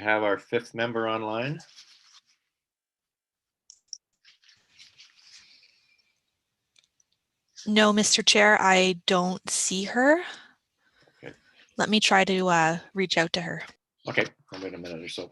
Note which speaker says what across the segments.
Speaker 1: have our fifth member online?
Speaker 2: No, Mr. Chair, I don't see her.
Speaker 1: Okay.
Speaker 2: Let me try to reach out to her.
Speaker 1: Okay, I'll wait a minute or so.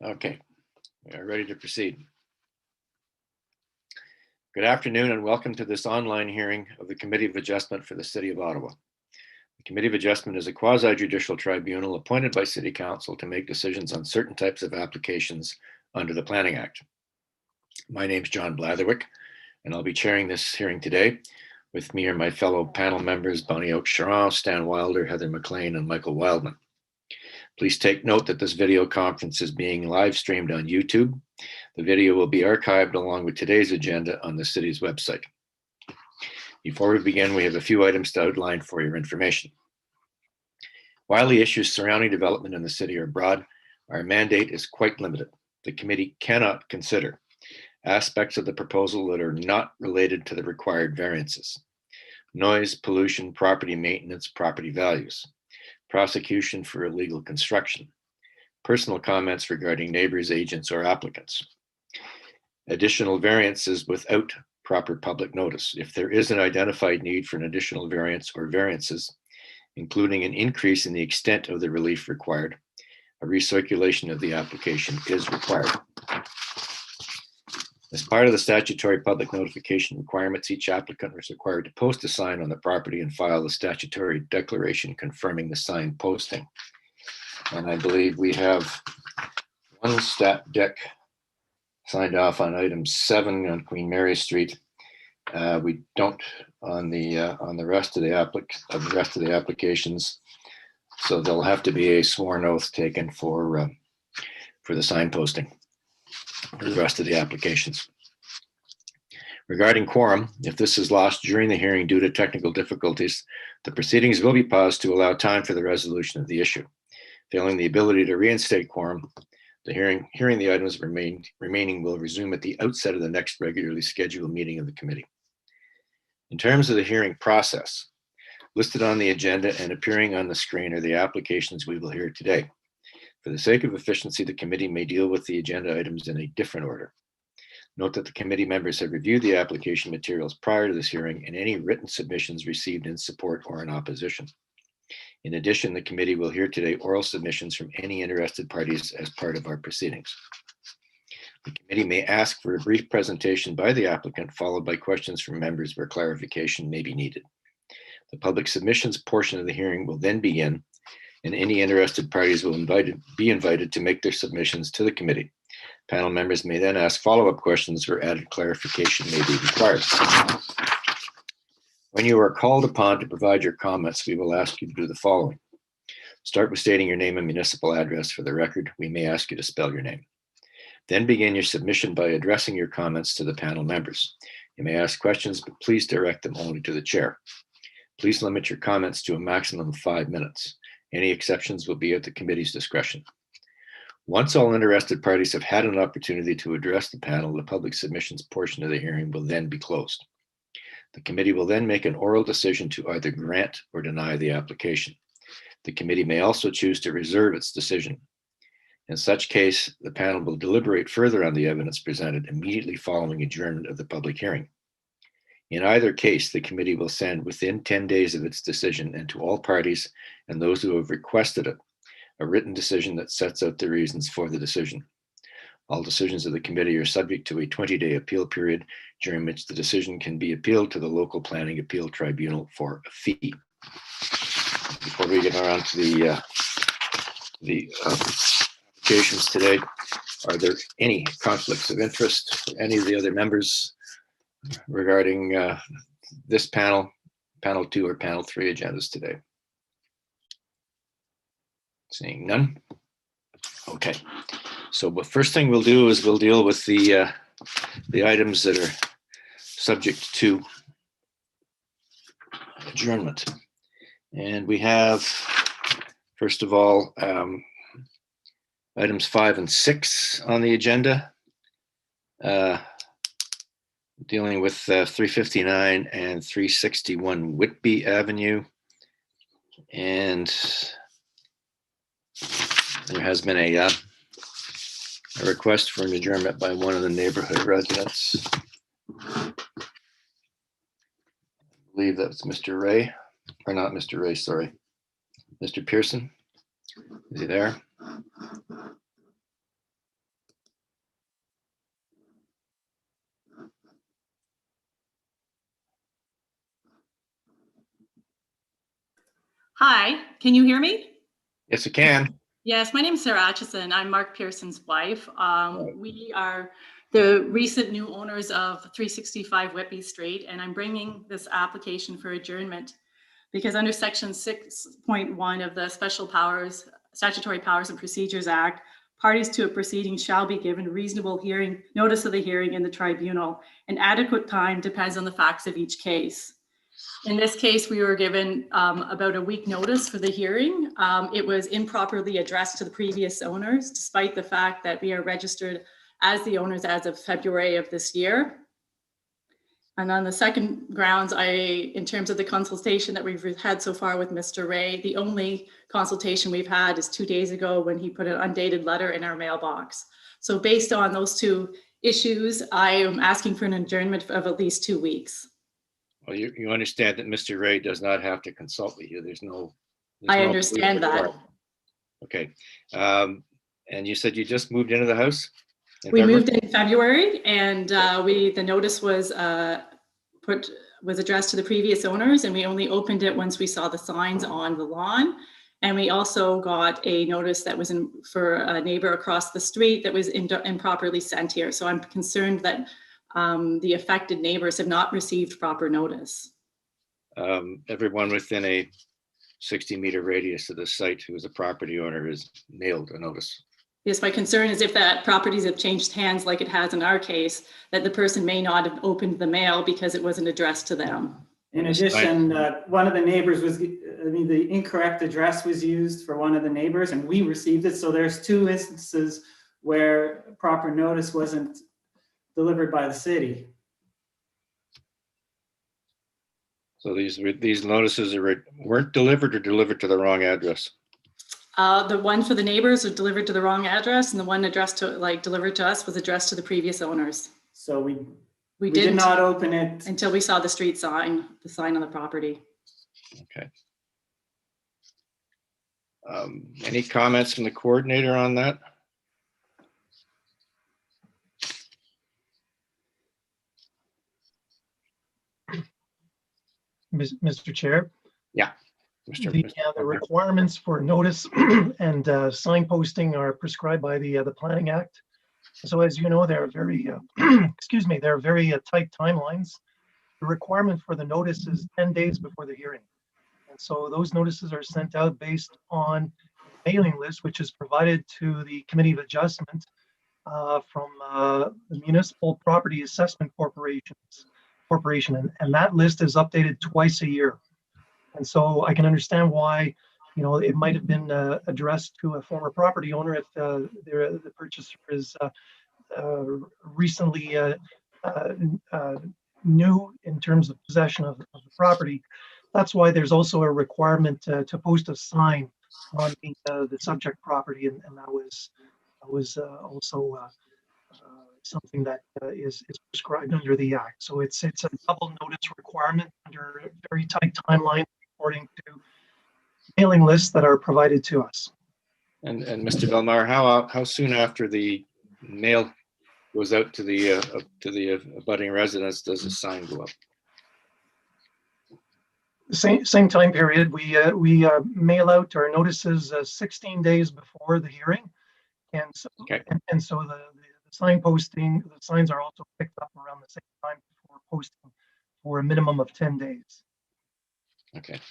Speaker 1: Okay, we are ready to proceed. Good afternoon and welcome to this online hearing of the Committee of Adjustment for the City of Ottawa. The Committee of Adjustment is a quasi-judicial tribunal appointed by City Council to make decisions on certain types of applications under the Planning Act. My name is John Blatherwick, and I'll be chairing this hearing today. With me are my fellow panel members, Bonnie Oakes-Charon, Stan Wilder, Heather McLean, and Michael Wildman. Please take note that this video conference is being live streamed on YouTube. The video will be archived along with today's agenda on the city's website. Before we begin, we have a few items to outline for your information. While the issues surrounding development in the city are broad, our mandate is quite limited. The committee cannot consider aspects of the proposal that are not related to the required variances: noise, pollution, property maintenance, property values, prosecution for illegal construction, personal comments regarding neighbors, agents, or applicants, additional variances without proper public notice. If there is an identified need for an additional variance or variances, including an increase in the extent of the relief required, a recirculation of the application is required. As part of the statutory public notification requirements, each applicant is required to post a sign on the property and file a statutory declaration confirming the sign posting. And I believe we have one stat dec signed off on item 7 on Queen Mary Street. We don't on the rest of the applications, so there'll have to be a sworn oath taken for the sign posting for the rest of the applications. Regarding quorum, if this is lost during the hearing due to technical difficulties, the proceedings will be paused to allow time for the resolution of the issue. Failing the ability to reinstate quorum, the hearing the items remaining will resume at the outset of the next regularly scheduled meeting of the committee. In terms of the hearing process, listed on the agenda and appearing on the screen are the applications we will hear today. For the sake of efficiency, the committee may deal with the agenda items in a different order. Note that the committee members have reviewed the application materials prior to this hearing and any written submissions received in support or in opposition. In addition, the committee will hear today oral submissions from any interested parties as part of our proceedings. The committee may ask for a brief presentation by the applicant, followed by questions from members where clarification may be needed. The public submissions portion of the hearing will then begin, and any interested parties will be invited to make their submissions to the committee. Panel members may then ask follow-up questions where added clarification may be required. When you are called upon to provide your comments, we will ask you to do the following. Start with stating your name and municipal address. For the record, we may ask you to spell your name. Then begin your submission by addressing your comments to the panel members. You may ask questions, but please direct them only to the chair. Please limit your comments to a maximum of 5 minutes. Any exceptions will be at the committee's discretion. Once all interested parties have had an opportunity to address the panel, the public submissions portion of the hearing will then be closed. The committee will then make an oral decision to either grant or deny the application. The committee may also choose to reserve its decision. In such case, the panel will deliberate further on the evidence presented immediately following adjournment of the public hearing. In either case, the committee will send within 10 days of its decision, and to all parties and those who have requested it, a written decision that sets out the reasons for the decision. All decisions of the committee are subject to a 20-day appeal period, during which the decision can be appealed to the local planning appeal tribunal for a fee. Before we get around to the applications today, are there any conflicts of interest for any of the other members regarding this panel, panel 2 or panel 3 agendas today? Seeing none. Okay, so the first thing we'll do is we'll deal with the items that are subject to adjournment. And we have, first of all, items 5 and 6 on the agenda, dealing with 359 and 361 Whitby Avenue. And there has been a request for an adjournment by one of the neighborhood residents. I believe that's Mr. Ray, or not Mr. Ray, sorry. Mr. Pearson, is he there?
Speaker 3: Hi, can you hear me?
Speaker 1: Yes, I can.
Speaker 3: Yes, my name is Sarah Atchison. I'm Mark Pearson's wife. We are the recent new owners of 365 Whitby Street, and I'm bringing this application for adjournment because under section 6.1 of the Statutory Powers and Procedures Act, parties to a proceeding shall be given reasonable notice of the hearing in the tribunal, and adequate time depends on the facts of each case. In this case, we were given about a week notice for the hearing. It was improperly addressed to the previous owners, despite the fact that we are registered as the owners as of February of this year. And on the second grounds, in terms of the consultation that we've had so far with Mr. Ray, the only consultation we've had is 2 days ago when he put an undated letter in our mailbox. So based on those two issues, I am asking for an adjournment of at least 2 weeks.
Speaker 1: Well, you understand that Mr. Ray does not have to consult with you. There's
Speaker 3: I understand that.
Speaker 1: Okay. And you said you just moved into the house?
Speaker 3: We moved in February, and the notice was addressed to the previous owners, and we only opened it once we saw the signs on the lawn. And we also got a notice that was for a neighbor across the street that was improperly sent here. So I'm concerned that the affected neighbors have not received proper notice.
Speaker 1: Everyone within a 60-meter radius of the site who is a property owner is mailed a notice.
Speaker 3: Yes, my concern is if that properties have changed hands like it has in our case, that the person may not have opened the mail because it wasn't addressed to them.
Speaker 4: In addition, one of the neighbors the incorrect address was used for one of the neighbors, and we received it. So there's 2 instances where proper notice wasn't delivered by the city.
Speaker 1: So these notices weren't delivered or delivered to the wrong address?
Speaker 3: The one for the neighbors was delivered to the wrong address, and the one delivered to us was addressed to the previous owners.
Speaker 4: So we did not open it
Speaker 3: until we saw the street sign, the sign on the property.
Speaker 1: Okay. Any comments from the coordinator on that?
Speaker 5: Mr. Chair?
Speaker 1: Yeah.
Speaker 5: The requirements for notice and signposting are prescribed by the Planning Act. So as you know, they're very, excuse me, they're very tight timelines. The requirement for the notice is 10 days before the hearing. And So those notices are sent out based on a mailing list, which is provided to the Committee of Adjustment from the Municipal Property Assessment Corporation, and that list is updated twice a year. And so I can understand why, it might have been addressed to a former property owner if the purchaser is recently new in terms of possession of the property. That's why there's also a requirement to post a sign on the subject property, and that was also something that is prescribed under the Act. So it's a double notice requirement under a very tight timeline according to mailing lists that are provided to us.
Speaker 1: And Mr. Belmar, how soon after the mail goes out to the abutting residents does the sign go up?
Speaker 5: Same time period. We mail out our notices 16 days before the hearing, and so
Speaker 1: Okay.
Speaker 5: and so the sign posting, the signs are also picked up around the same time before posting for a minimum of 10 days.
Speaker 1: Okay.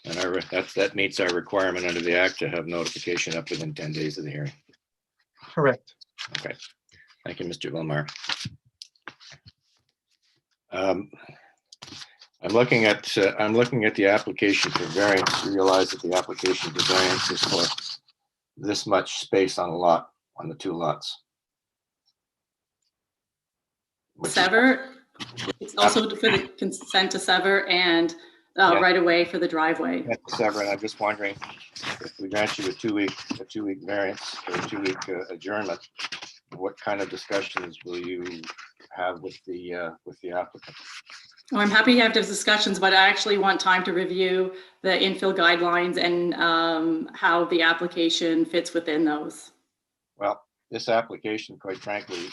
Speaker 1: And that meets our requirement under the Act to have notification up within 10 days of the hearing.
Speaker 5: Correct.
Speaker 1: Okay. Thank you, Mr. Vilmar. I'm looking at the application for variance. You realize that the application for variance is for this much space on a lot, on the two lots.
Speaker 3: Sever. It's also for the consent to sever and
Speaker 1: Yeah.
Speaker 3: right away for the driveway.
Speaker 1: Sever, and I'm just wondering if we grant you a two-week variance or a two-week adjournment, what kind of discussions will you have with the applicant?
Speaker 3: Oh, I'm happy to have those discussions, but I actually want time to review the infill guidelines and how the application fits within those.
Speaker 1: Well, this application, quite frankly,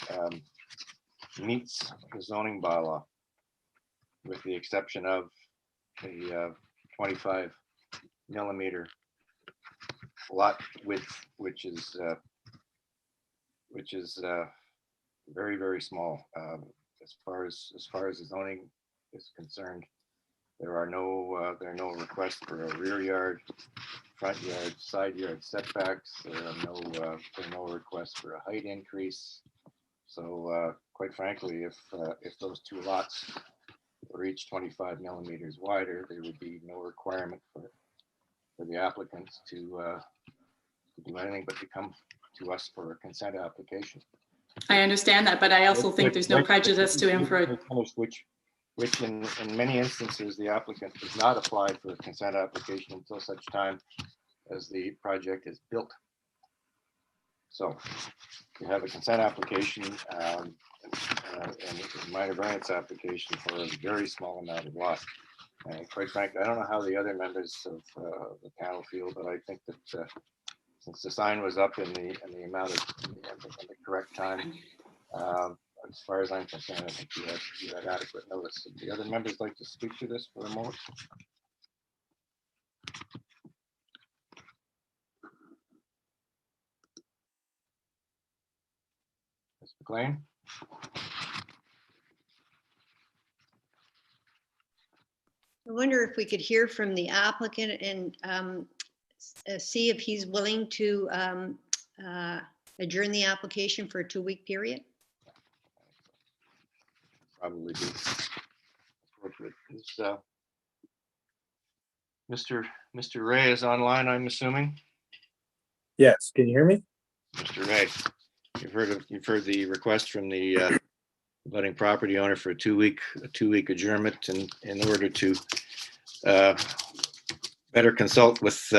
Speaker 1: meets the zoning bylaw, with the exception of the 25 millimeter lot width, which is very, very small. As far as the zoning is concerned, there are no requests for a rear yard, front yard, side yard setbacks. There are no requests for a height increase. So quite frankly, if those two lots were each 25 millimeters wider, there would be no requirement for the applicants to do anything but to come to us for a consent application.
Speaker 3: I understand that, but I also think there's no prejudice to him for.
Speaker 1: Which in many instances, the applicant does not apply for a consent application until such time as the project is built. So you have a consent application and a minor variance application for a very small amount of lot. And quite frankly, I don't know how the other members of the panel feel, but I think that since the sign was up in the correct time, as far as I'm concerned, I think you had adequate notice. Would the other members like to speak to this for a moment? Ms. McLean?
Speaker 6: I wonder if we could hear from the applicant and see if he's willing to adjourn the application for a 2-week period.
Speaker 1: Probably be appropriate. Mr. Ray is online, I'm assuming.
Speaker 7: Yes, can you hear me?
Speaker 1: Mr. Ray, you've heard the request from the abutting property owner for a two-week adjournment in order to better consult with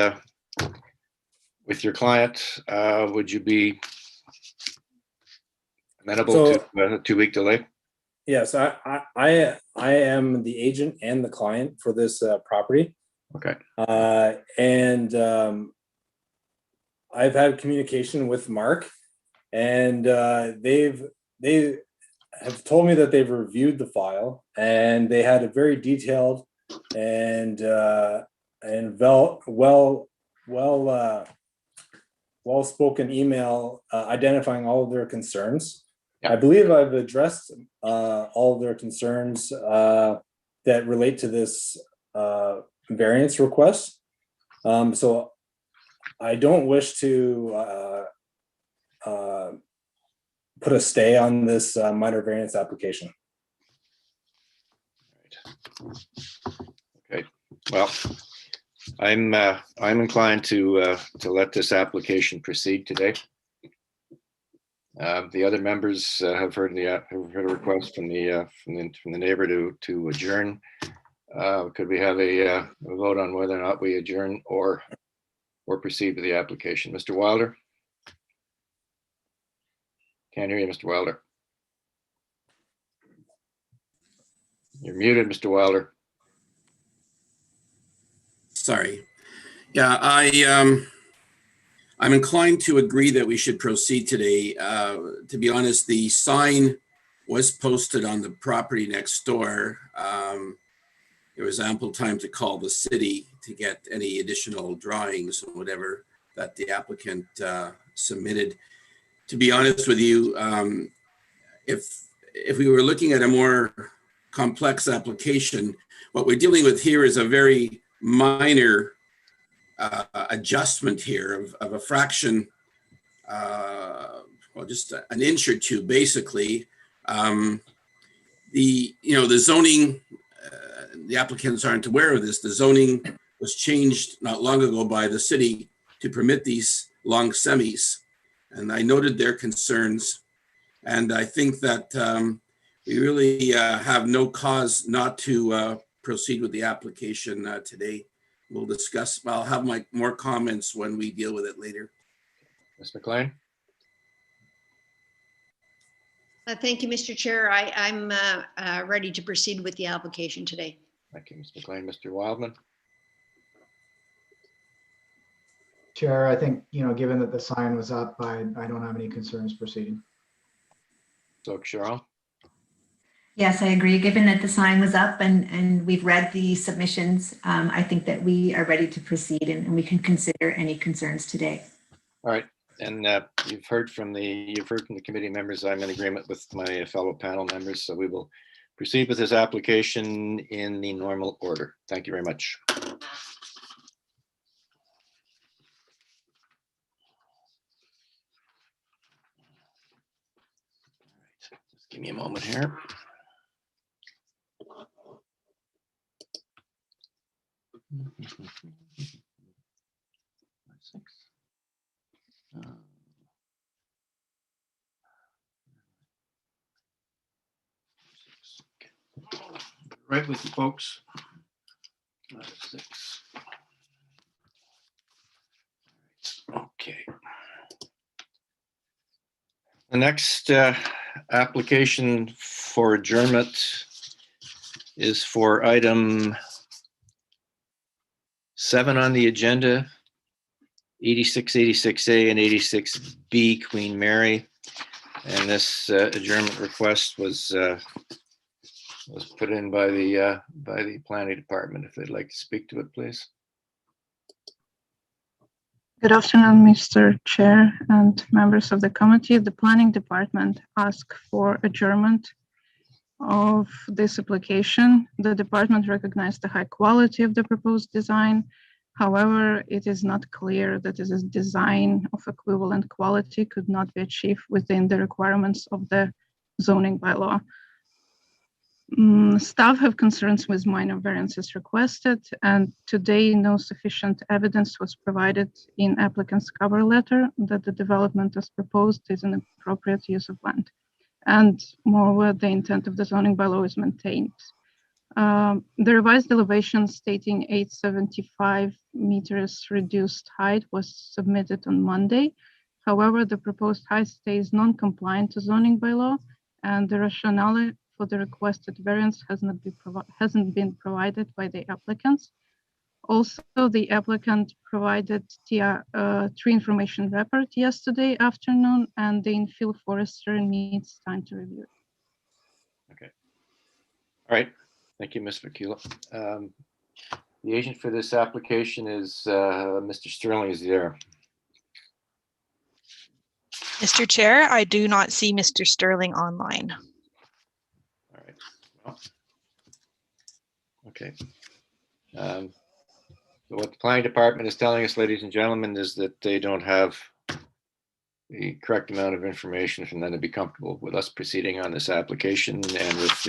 Speaker 1: your client. Would you be amenable to a 2-week delay?
Speaker 7: Yes, I am the agent and the client for this property.
Speaker 1: Okay.
Speaker 7: And I've had communication with Mark, and they have told me that they've reviewed the file, and they had a very detailed and well spoken email identifying all of their concerns.
Speaker 1: Yeah.
Speaker 7: I believe I've addressed all of their concerns that relate to this variance request. So I don't wish to put a stay on this minor variance application.
Speaker 1: Okay, well, I'm inclined to let this application proceed today. The other members have heard a request from the neighbor to adjourn. Could we have a vote on whether or not we adjourn or proceed with the application? Mr. Wilder? Can't hear you, Mr. Wilder. You're muted, Mr. Wilder.
Speaker 8: Sorry. Yeah, I'm inclined to agree that we should proceed today. To be honest, the sign was posted on the property next door. There was ample time to call the city to get any additional drawings or whatever that the applicant submitted. To be honest with you, if we were looking at a more complex application, what we're dealing with here is a very minor adjustment here of a fraction, well, just an inch or two, basically. The zoning, the applicants aren't aware of this. The zoning was changed not long ago by the city to permit these long semis. And I noted their concerns. And I think that we really have no cause not to proceed with the application today. We'll discuss, I'll have more comments when we deal with it later.
Speaker 1: Ms. McLean?
Speaker 6: Thank you, Mr. Chair. I'm ready to proceed with the application today.
Speaker 1: Thank you, Ms. McLean. Mr. Wildman?
Speaker 9: Chair, I think, given that the sign was up, I don't have any concerns proceeding.
Speaker 1: So, Cheryl?
Speaker 10: Yes, I agree. Given that the sign was up and we've read the submissions, I think that we are ready to proceed and we can consider any concerns today.
Speaker 1: All right. And you've heard from the committee members. I'm in agreement with my fellow panel members, so we will proceed with this application in the normal order. Thank you very much. Just give me a moment here. Right with you, folks. 6. Okay. The next application for adjournment is for item 7 on the agenda, 86, 86A and 86B Queen Mary. And this adjournment request was put in by the planning department. If they'd like to speak to it, please.
Speaker 11: Good afternoon, Mr. Chair and members of the committee. The planning department asked for adjournment of this application. The department recognized the high quality of the proposed design. However, it is not clear that this design of equivalent quality could not be achieved within the requirements of the zoning bylaw. Staff have concerns with minor variances requested, and today no sufficient evidence was provided in applicant's cover letter that the development as proposed is an appropriate use of land. And moreover, the intent of the zoning bylaw is maintained. The revised elevation stating 875 meters reduced height was submitted on Monday. However, the proposed height stays non-compliant to zoning bylaw, and the rationale for the requested variance hasn't been provided by the applicants. Also, the applicant provided tree information report yesterday afternoon, and the infill forester needs time to review it.
Speaker 1: Okay. All right. Thank you, Ms. Vakula. The agent for this application is Mr. Sterling. Is he there?
Speaker 2: Mr. Chair, I do not see Mr. Sterling online.
Speaker 1: All right. Well, okay. So what the planning department is telling us, ladies and gentlemen, is that they don't have the correct amount of information for them to be comfortable with us proceeding on this application, and with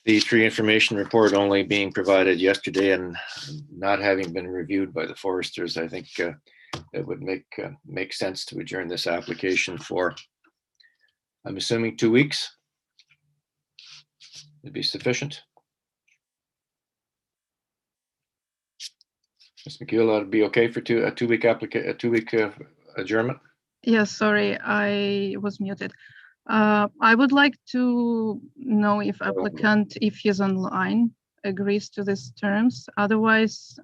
Speaker 1: the tree information report only being provided yesterday and not having been reviewed by the foresters, I think it would make sense to adjourn this application for, I'm assuming, 2 weeks. Would be sufficient. Ms. McKeel, that'd be okay for a two-week adjournment?
Speaker 11: Yes, sorry, I was muted. I would like to know if applicant, if he's online, agrees to these terms. Otherwise,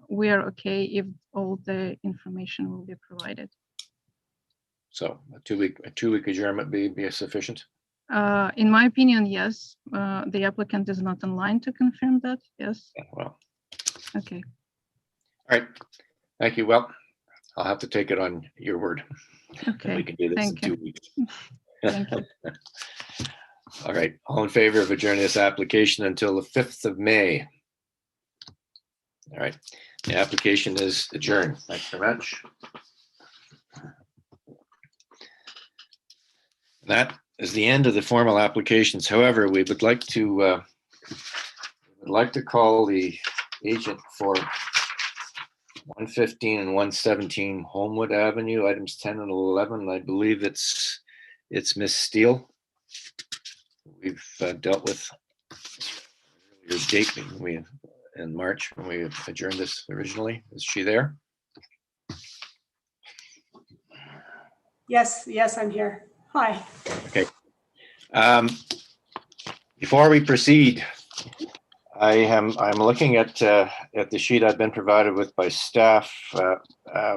Speaker 11: we are okay if all the information will be provided.
Speaker 1: So a two-week adjournment be sufficient?
Speaker 11: In my opinion, yes. The applicant is not online to confirm that. Yes.
Speaker 1: Yeah, well.
Speaker 11: Okay.
Speaker 1: All right. Thank you. Well, I'll have to take it on your word.
Speaker 11: Okay.
Speaker 1: We can do this
Speaker 11: Thank
Speaker 1: in
Speaker 11: you.
Speaker 1: 2 weeks.
Speaker 11: Thank you.
Speaker 1: All right. All in favor of adjourning this application until the 5th of May? All right. The application is adjourned. Thanks very much. That is the end of the formal applications. However, we would like to call the agent for 115 and 117 Homewood Avenue, items 10 and 11. I believe it's Miss Steele. We've dealt with earlier date in March when we adjourned this originally. Is she there?
Speaker 12: Yes, I'm here. Hi.
Speaker 1: Okay. Before we proceed, I'm looking at the sheet I've been provided with by staff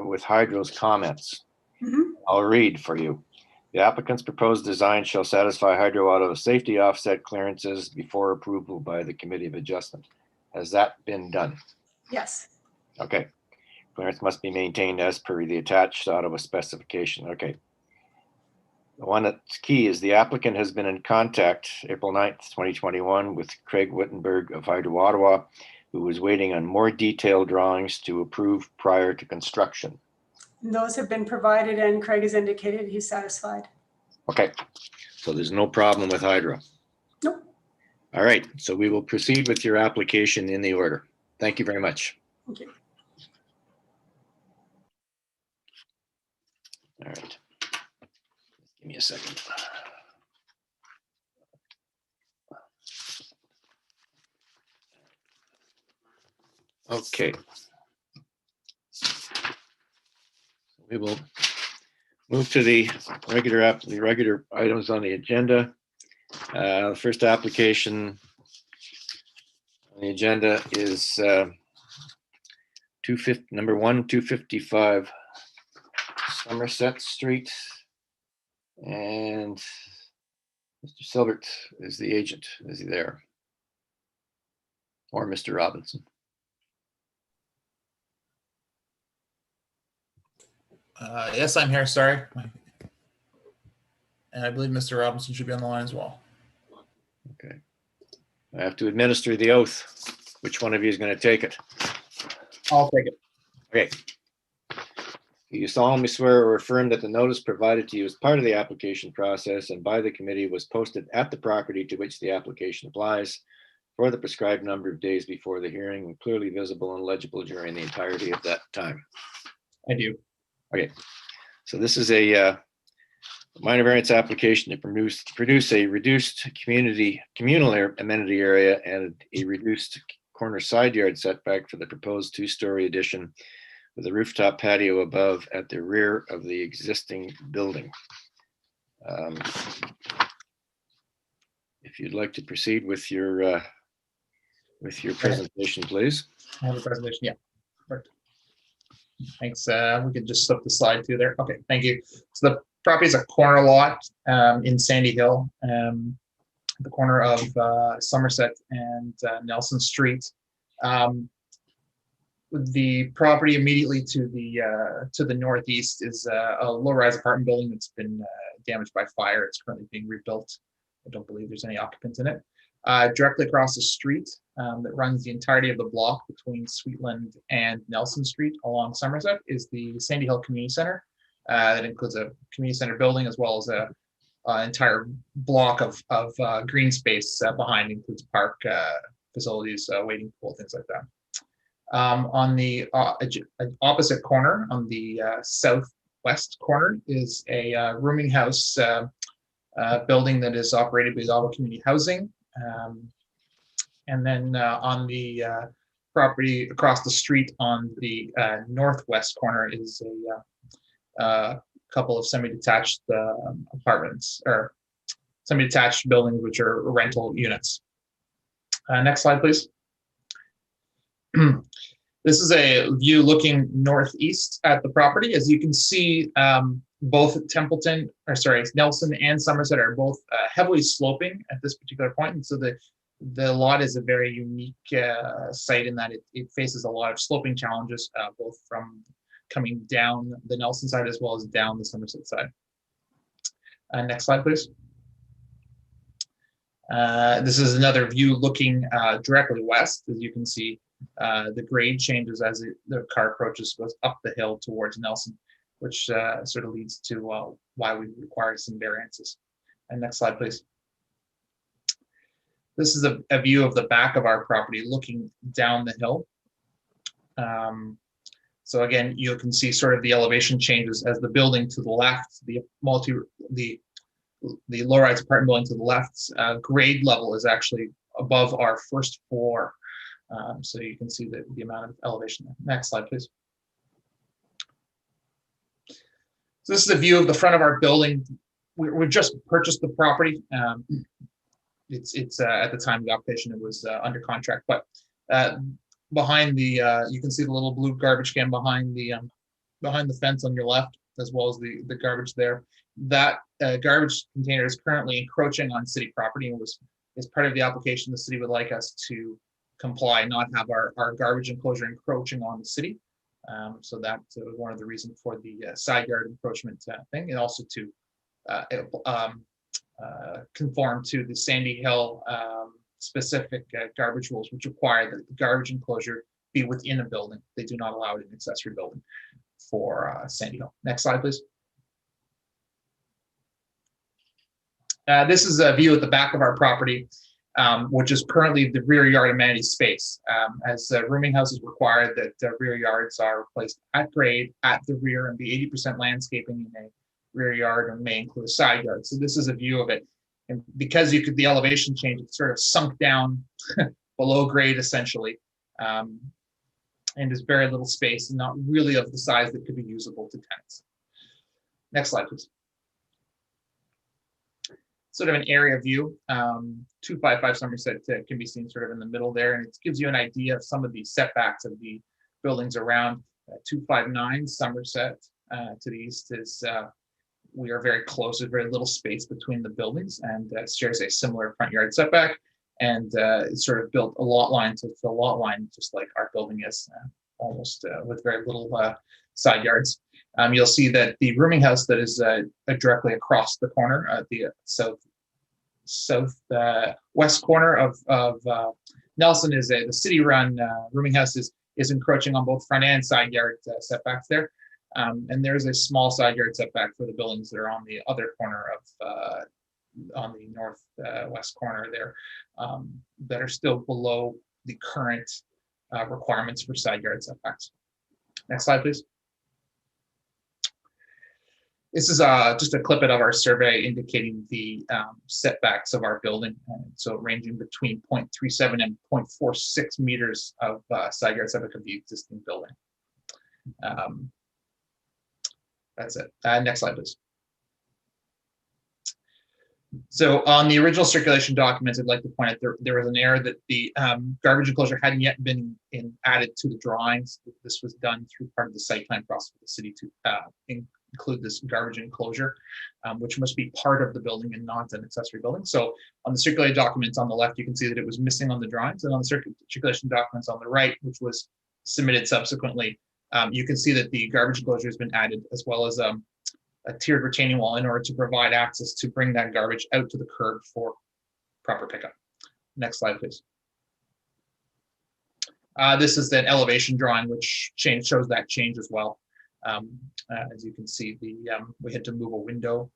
Speaker 1: with Hydro's comments.
Speaker 12: Mhm.
Speaker 1: I'll read for you. The applicant's proposed design shall satisfy Hydro Auto safety offset clearances before approval by the Committee of Adjustment. Has that been done?
Speaker 12: Yes.
Speaker 1: Okay. Clearance must be maintained as per the attached Ottawa specification. Okay. The one that's key is the applicant has been in contact April 9th, 2021 with Craig Wittenberg of Hydro Ottawa, who was waiting on more detailed drawings to approve prior to construction.
Speaker 12: Those have been provided and Craig has indicated he's satisfied.
Speaker 1: Okay, so there's no problem with Hydro.
Speaker 12: Nope.
Speaker 1: All right, so we will proceed with your application in the order. Thank you very much.
Speaker 12: Thank you.
Speaker 1: All right. Give me a second. Okay. We will move to the regular items on the agenda. The first application on the agenda is number 255 Somerset Street. And Mr. Silbert is the agent. Is he there? Or Mr. Robinson?
Speaker 13: Yes, I'm here. Sorry. And I believe Mr. Robinson should be on the line as well.
Speaker 1: Okay. I have to administer the oath. Which one of you is going to take it?
Speaker 13: I'll take it.
Speaker 1: Okay. Do you solemnly swear or affirm that the notice provided to you as part of the application process and by the committee was posted at the property to which the application applies for the prescribed number of days before the hearing and clearly visible and legible during the entirety of that time?
Speaker 13: I do.
Speaker 1: Okay. So this is a minor variance application to produce a reduced communal amenity area and a reduced corner side yard setback for the proposed two-story addition with a rooftop patio above at the rear of the existing building. If you'd like to proceed with your presentation, please.
Speaker 13: I have a presentation. Yeah. Perfect. Thanks. We could just slip the slide through there. Okay. Thank you. So the property is a corner lot in Sandy Hill, the corner of Somerset and Nelson Street. The property immediately to the northeast is a low-rise apartment building that's been damaged by fire. It's currently being rebuilt. I don't believe there's any occupants in it. Directly across the street that runs the entirety of the block between Sweetland and Nelson Street along Somerset is the Sandy Hill Community Center. That includes a community center building as well as a entire block of green space behind, includes park facilities, waiting pool, things like that. On the opposite corner, on the southwest corner, is a rooming house building that is operated by Ottawa Community Housing. And then on the property across the street on the northwest corner is a couple of semi-detached apartments or semi-detached buildings, which are rental units. Next slide, please. This is a view looking northeast at the property. As you can see, both Nelson and Somerset are both heavily sloping at this particular point. And so the lot is a very unique site in that it faces a lot of sloping challenges, both from coming down the Nelson side as well as down the Somerset side. Next slide, please. This is another view looking directly west. As you can see, the grade changes as the car approaches, goes up the hill towards Nelson, which sort of leads to why we require some variances. And next slide, please. This is a view of the back of our property looking down the hill. So again, you can see sort of the elevation changes as the building to the left, the low-rise apartment building to the left, grade level is actually above our first floor. So you can see the amount of elevation there. Next slide, please. So this is a view of the front of our building. We've just purchased the property. It's at the time of the occupation, it was under contract, but behind the you can see the little blue garbage can behind the fence on your left, as well as the garbage there. That garbage container is currently encroaching on city property, and as part of the application, the city would like us to comply, not have our garbage enclosure encroaching on the city. So that was one of the reasons for the side yard encroachment thing, and also to conform to the Sandy Hill specific garbage rules, which require that the garbage enclosure be within a building. They do not allow it in an accessory building for Sandy Hill. Next slide, please. This is a view at the back of our property, which is currently the rear yard amenity space. As rooming houses require that rear yards are placed at grade at the rear and be 80% landscaping in a rear yard, and may include a side yard. So this is a view of it. And because the elevation change, it sort of sunk down below grade essentially. And there's very little space and not really of the size that could be usable to tenants. Next slide, please. Sort of an area view. 255 Somerset can be seen sort of in the middle there, and it gives you an idea of some of the setbacks of the buildings around. 259 Somerset to the east is, we are very close, there's very little space between the buildings, and shares a similar front yard setback, and it's sort of built a lot line to the lot line, just like our building is, almost with very little side yards. You'll see that the rooming house that is directly across the corner at the southwest corner of Nelson is the city-run rooming house is encroaching on both front and side yard setbacks there. And there's a small side yard setback for the buildings that are on the other corner of on the northwest corner there, that are still below the current requirements for side yard setbacks. Next slide, please. This is just a clip of our survey indicating the setbacks of our building. So ranging between 0.37 and 0.46 meters of side yard setback of the existing building. That's it. Next slide, please. So on the original circulation documents, I'd like to point out there was an error that the garbage enclosure hadn't yet been added to the drawings. This was done through part of the site plan process for the city to include this garbage enclosure, which must be part of the building and not an accessory building. So on the circulated documents on the left, you can see that it was missing on the drawings, and on the circulation documents on the right, which was submitted subsequently, you can see that the garbage enclosure has been added, as well as a tiered retaining wall in order to provide access to bring that garbage out to the curb for proper pickup. Next slide, please. This is an elevation drawing which shows that change as well. As you can see, we had to move a window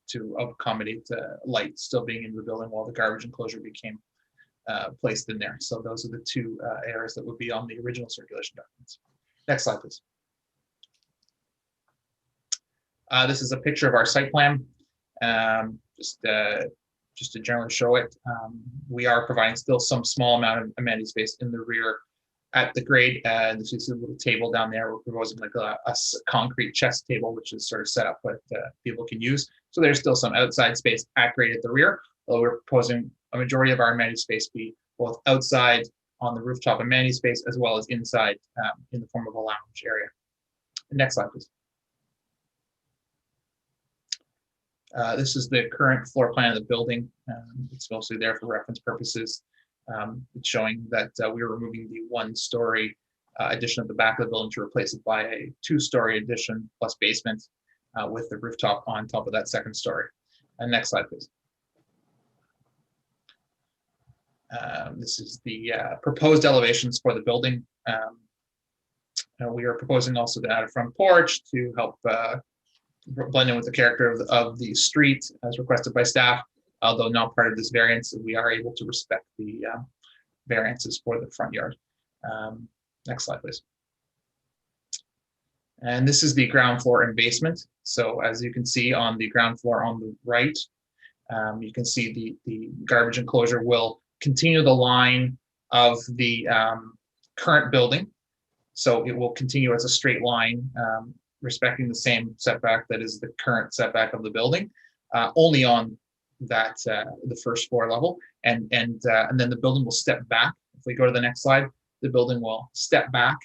Speaker 13: to accommodate light still being in the building while the garbage enclosure became placed in there. So those are the two areas that would be on the original circulation documents. Next slide, please. This is a picture of our site plan. Just to generally show it, we are providing still some small amount of amenity space in the rear at the grade. And this is a little table down there. We're proposing like a concrete chest table, which is sort of set up what people can use. So there's still some outside space at grade at the rear, although we're proposing a majority of our amenity space be both outside on the rooftop amenity space as well as inside in the form of a lounge area. Next slide, please. This is the current floor plan of the building. It's mostly there for reference purposes. It's showing that we are removing the one-story addition at the back of the building to replace it by a two-story addition plus basement with the rooftop on top of that second story. And next slide, please. This is the proposed elevations for the building. We are proposing also to add a front porch to help blend in with the character of the street as requested by staff. Although not part of this variance, we are able to respect the variances for the front yard. Next slide, please. And this is the ground floor and basement. So as you can see on the ground floor on the right, you can see the garbage enclosure will continue the line of the current building. So it will continue as a straight line, respecting the same setback that is the current setback of the building, only on that the first floor level, and then the building will step back. If we go to the next slide, the building will step back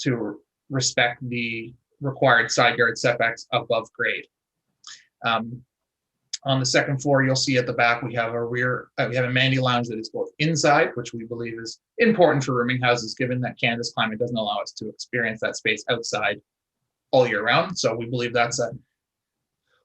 Speaker 13: to respect the required side yard setbacks above grade. On the second floor, you'll see at the back we have we have a amenity lounge that is both inside, which we believe is important for rooming houses, given that Canada's climate doesn't allow us to experience that space outside all year round. So we believe that's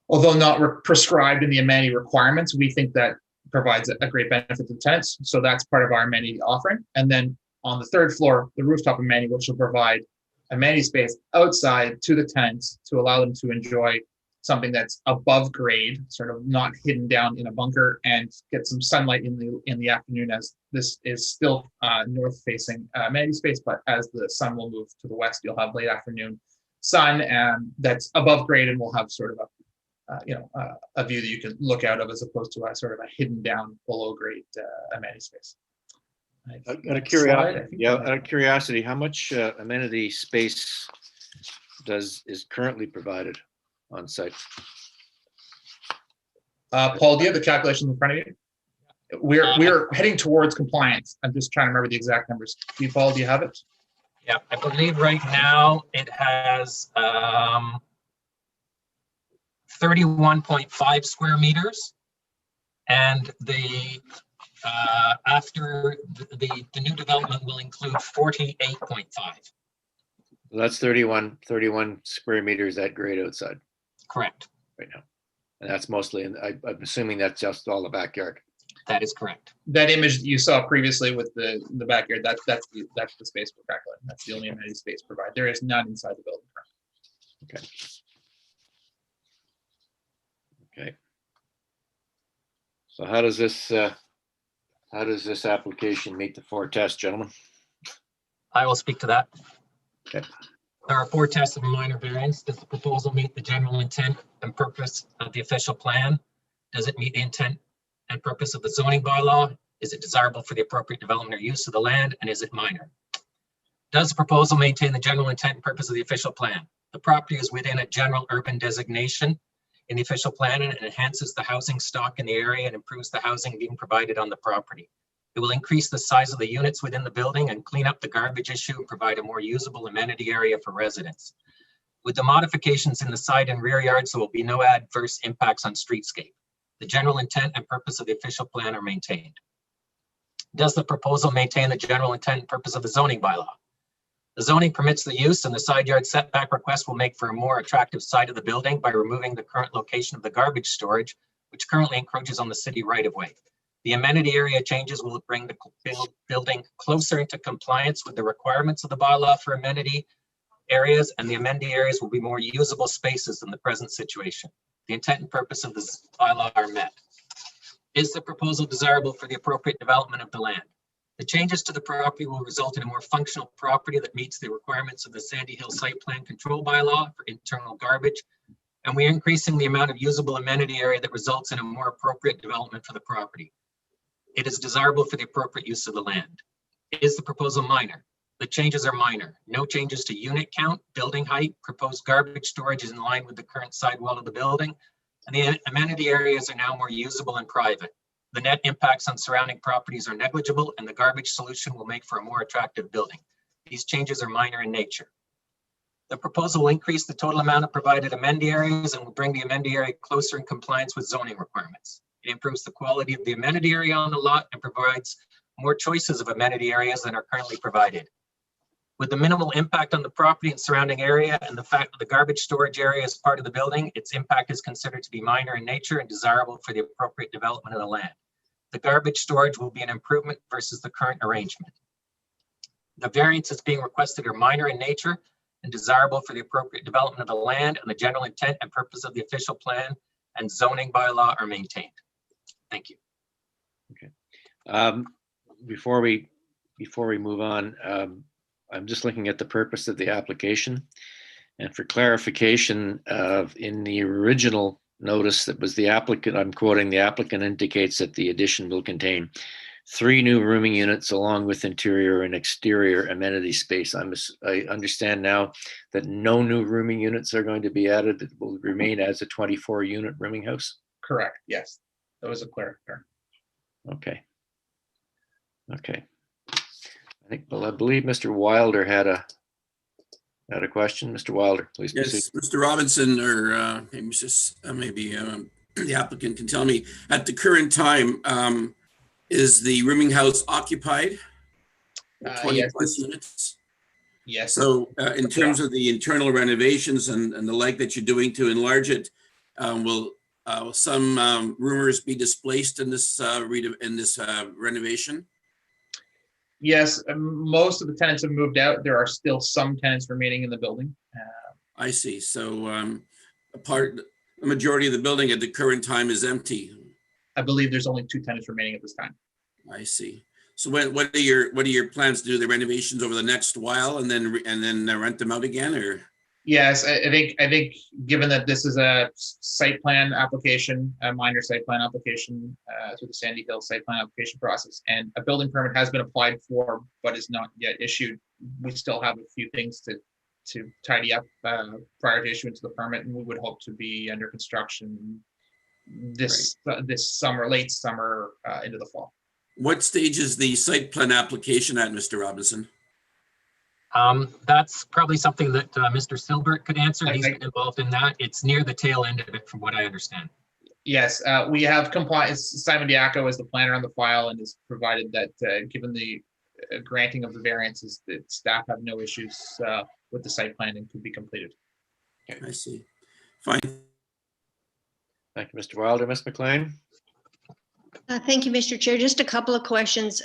Speaker 13: although not prescribed in the amenity requirements, we think that provides a great benefit to the tenants. So that's part of our amenity offering. And then on the third floor, the rooftop amenity, which will provide amenity space outside to the tenants to allow them to enjoy something that's above grade, sort of not hidden down in a bunker, and get some sunlight in the afternoon, as this is still north facing amenity space, but as the sun will move to the west, you'll have late afternoon sun that's above grade, and will have sort of a view that you can look out of, as opposed to a sort of a hidden down below grade amenity space.
Speaker 1: Out of curiosity, how much amenity space is currently provided on site?
Speaker 13: Paul, do you have the calculations in front of you? We're heading towards compliance. I'm just trying to remember the exact numbers. Paul, do you have it?
Speaker 14: Yeah, I believe right now it has 31.5 square meters, and after the new development will include 48.5.
Speaker 1: That's 31 square meters at grade outside.
Speaker 14: Correct.
Speaker 1: Right now. And that's mostly, I'm assuming that's just all the backyard.
Speaker 14: That is correct.
Speaker 13: That image that you saw previously with the backyard, that's the space we're calculating. That's the only amenity space provided. There is none inside the building.
Speaker 1: Okay. Okay. So how does this application meet the 4 tests, gentlemen?
Speaker 14: I will speak to that.
Speaker 1: Okay.
Speaker 14: There are 4 tests of a minor variance. Does the proposal meet the general intent and purpose of the official plan? Does it meet the intent and purpose of the zoning bylaw? Is it desirable for the appropriate development or use of the land? And is it minor? Does the proposal maintain the general intent and purpose of the official plan? The property is within a general urban designation in the official plan, and it enhances the housing stock in the area and improves the housing being provided on the property. It will increase the size of the units within the building and clean up the garbage issue and provide a more usable amenity area for residents. With the modifications in the side and rear yards, there will be no adverse impacts on streetscape. The general intent and purpose of the official plan are maintained. Does the proposal maintain the general intent and purpose of the zoning bylaw? The zoning permits the use, and the side yard setback request will make for a more attractive side of the building by removing the current location of the garbage storage, which currently encroaches on the city right of way. The amenity area changes will bring the building closer into compliance with the requirements of the bylaw for amenity areas, and the amenity areas will be more usable spaces than the present situation. The intent and purpose of this bylaw are met. Is the proposal desirable for the appropriate development of the land? The changes to the property will result in a more functional property that meets the requirements of the Sandy Hill Site Plan Control Bylaw for internal garbage, and we are increasing the amount of usable amenity area that results in a more appropriate development for the property. It is desirable for the appropriate use of the land. Is the proposal minor? The changes are minor. No changes to unit count, building height, proposed garbage storage is in line with the current sidewall of the building, and the amenity areas are now more usable and private. The net impacts on surrounding properties are negligible, and the garbage solution will make for a more attractive building. These changes are minor in nature. The proposal will increase the total amount of provided amenity areas and will bring the amenity area closer in compliance with zoning requirements. It improves the quality of the amenity area on the lot and provides more choices of amenity areas than are currently provided. With the minimal impact on the property and surrounding area and the fact that the garbage storage area is part of the building, its impact is considered to be minor in nature and desirable for the appropriate development of the land. The garbage storage will be an improvement versus the current arrangement. The variances being requested are minor in nature and desirable for the appropriate development of the land, and the general intent and purpose of the official plan and zoning bylaw are maintained. Thank you.
Speaker 1: Okay. Before we move on, I'm just looking at the purpose of the application. And for clarification, in the original notice that was the applicant, I'm quoting, the applicant indicates that the addition will contain 3 new rooming units along with interior and exterior amenity space. I understand now that no new rooming units are going to be added. It will remain as a 24-unit rooming house.
Speaker 13: Correct. Yes, that was a clarifier.
Speaker 1: Okay. Okay. I believe Mr. Wilder had a question. Mr. Wilder, please proceed.
Speaker 8: Yes, Mr. Robinson, or maybe the applicant can tell me, at the current time, is the rooming house occupied? 20
Speaker 13: yes,
Speaker 8: plus units?
Speaker 13: Yes.
Speaker 8: So in terms of the internal renovations and the like that you're doing to enlarge it, will some roomers be displaced in this renovation?
Speaker 13: Yes, most of the tenants have moved out. There are still some tenants remaining in the building.
Speaker 8: I see. So the majority of the building at the current time is empty.
Speaker 13: I believe there's only 2 tenants remaining at this time.
Speaker 8: I see. So what are your plans to do the renovations over the next while and then rent them out again, or?
Speaker 13: Yes, I think given that this is a site plan application, a minor site plan application through the Sandy Hill site plan application process, and a building permit has been applied for but is not yet issued, we still have a few things to tidy up prior to issuance of the permit, and we would hope to be under construction this summer, late summer into the fall.
Speaker 8: What stage is the site plan application at, Mr. Robinson?
Speaker 14: That's probably something that Mr. Silbert could answer. He's been involved in that. It's near the tail end of it, from what I understand.
Speaker 13: Yes, we have compliance. Simon Diaco is the planner on the file and has provided that given the granting of the variances, that staff have no issues with the site plan and could be completed.
Speaker 8: I see. Fine.
Speaker 1: Thank you, Mr. Wilder. Ms. McLean?
Speaker 6: Thank you, Mr. Chair. Just a couple of questions.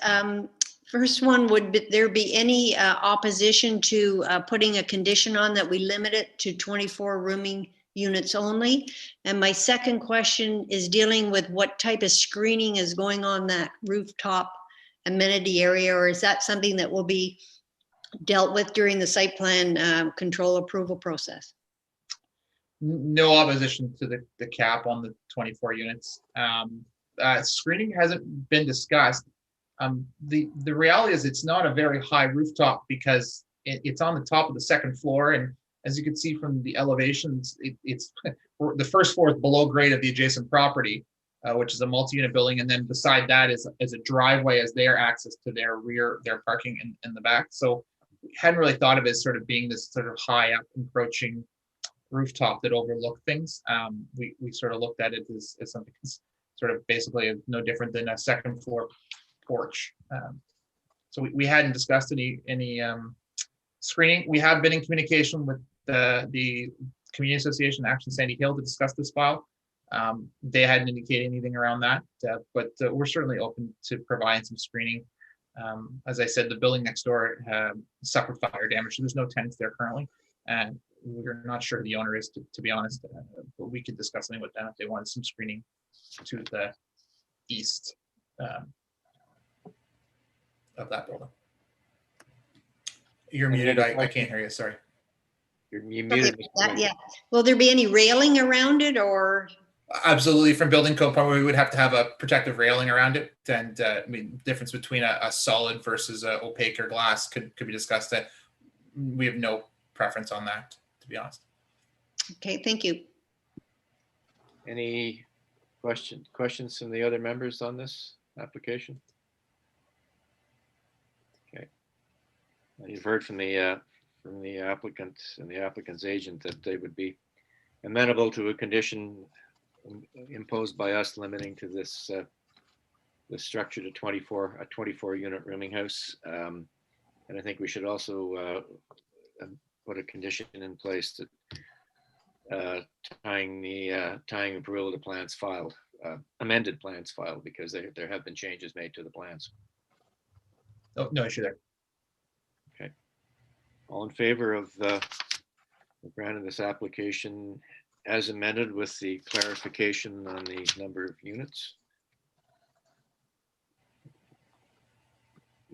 Speaker 6: First one, would there be any opposition to putting a condition on that we limit it to 24 rooming units only? And my second question is dealing with what type of screening is going on that rooftop amenity area, or is that something that will be dealt with during the site plan control approval process?
Speaker 13: No opposition to the cap on the 24 units. Screening hasn't been discussed. The reality is it's not a very high rooftop because it's on the top of the second floor, and as you can see from the elevations, it's the first floor is below grade of the adjacent property, which is a multi-unit building, and then beside that is a driveway as their access to their parking in the back. So we hadn't really thought of it as sort of being this sort of high up encroaching rooftop that overlooked things. We sort of looked at it as something that's sort of basically no different than a second floor porch. So we hadn't discussed any screening. We have been in communication with the Community Association Action Sandy Hill to discuss this file. They hadn't indicated anything around that, but we're certainly open to providing some screening. As I said, the building next door suffered fire damage, so there's no tenants there currently, and we're not sure who the owner is, to be honest, but we could discuss something with them if they wanted some screening to the east of that building. You're muted. I can't hear you. Sorry.
Speaker 1: You're muted.
Speaker 6: Yeah. Will there be any railing around it, or?
Speaker 13: Absolutely. From building code, probably we would have to have a protective railing around it. And I mean, difference between a solid versus a opaque or glass could be discussed. We have no preference on that, to be honest.
Speaker 6: Okay, thank you.
Speaker 1: Any questions from the other members on this application? Okay. Well, you've heard from the applicant and the applicant's agent that they would be amenable to a condition imposed by us limiting to this structure to 24 unit rooming house. And I think we should also put a condition in place that tying approval to plans filed, amended plans filed, because there have been changes made to the plans.
Speaker 13: No issue there.
Speaker 1: Okay. All in favor of granting this application as amended with the clarification on the number of units?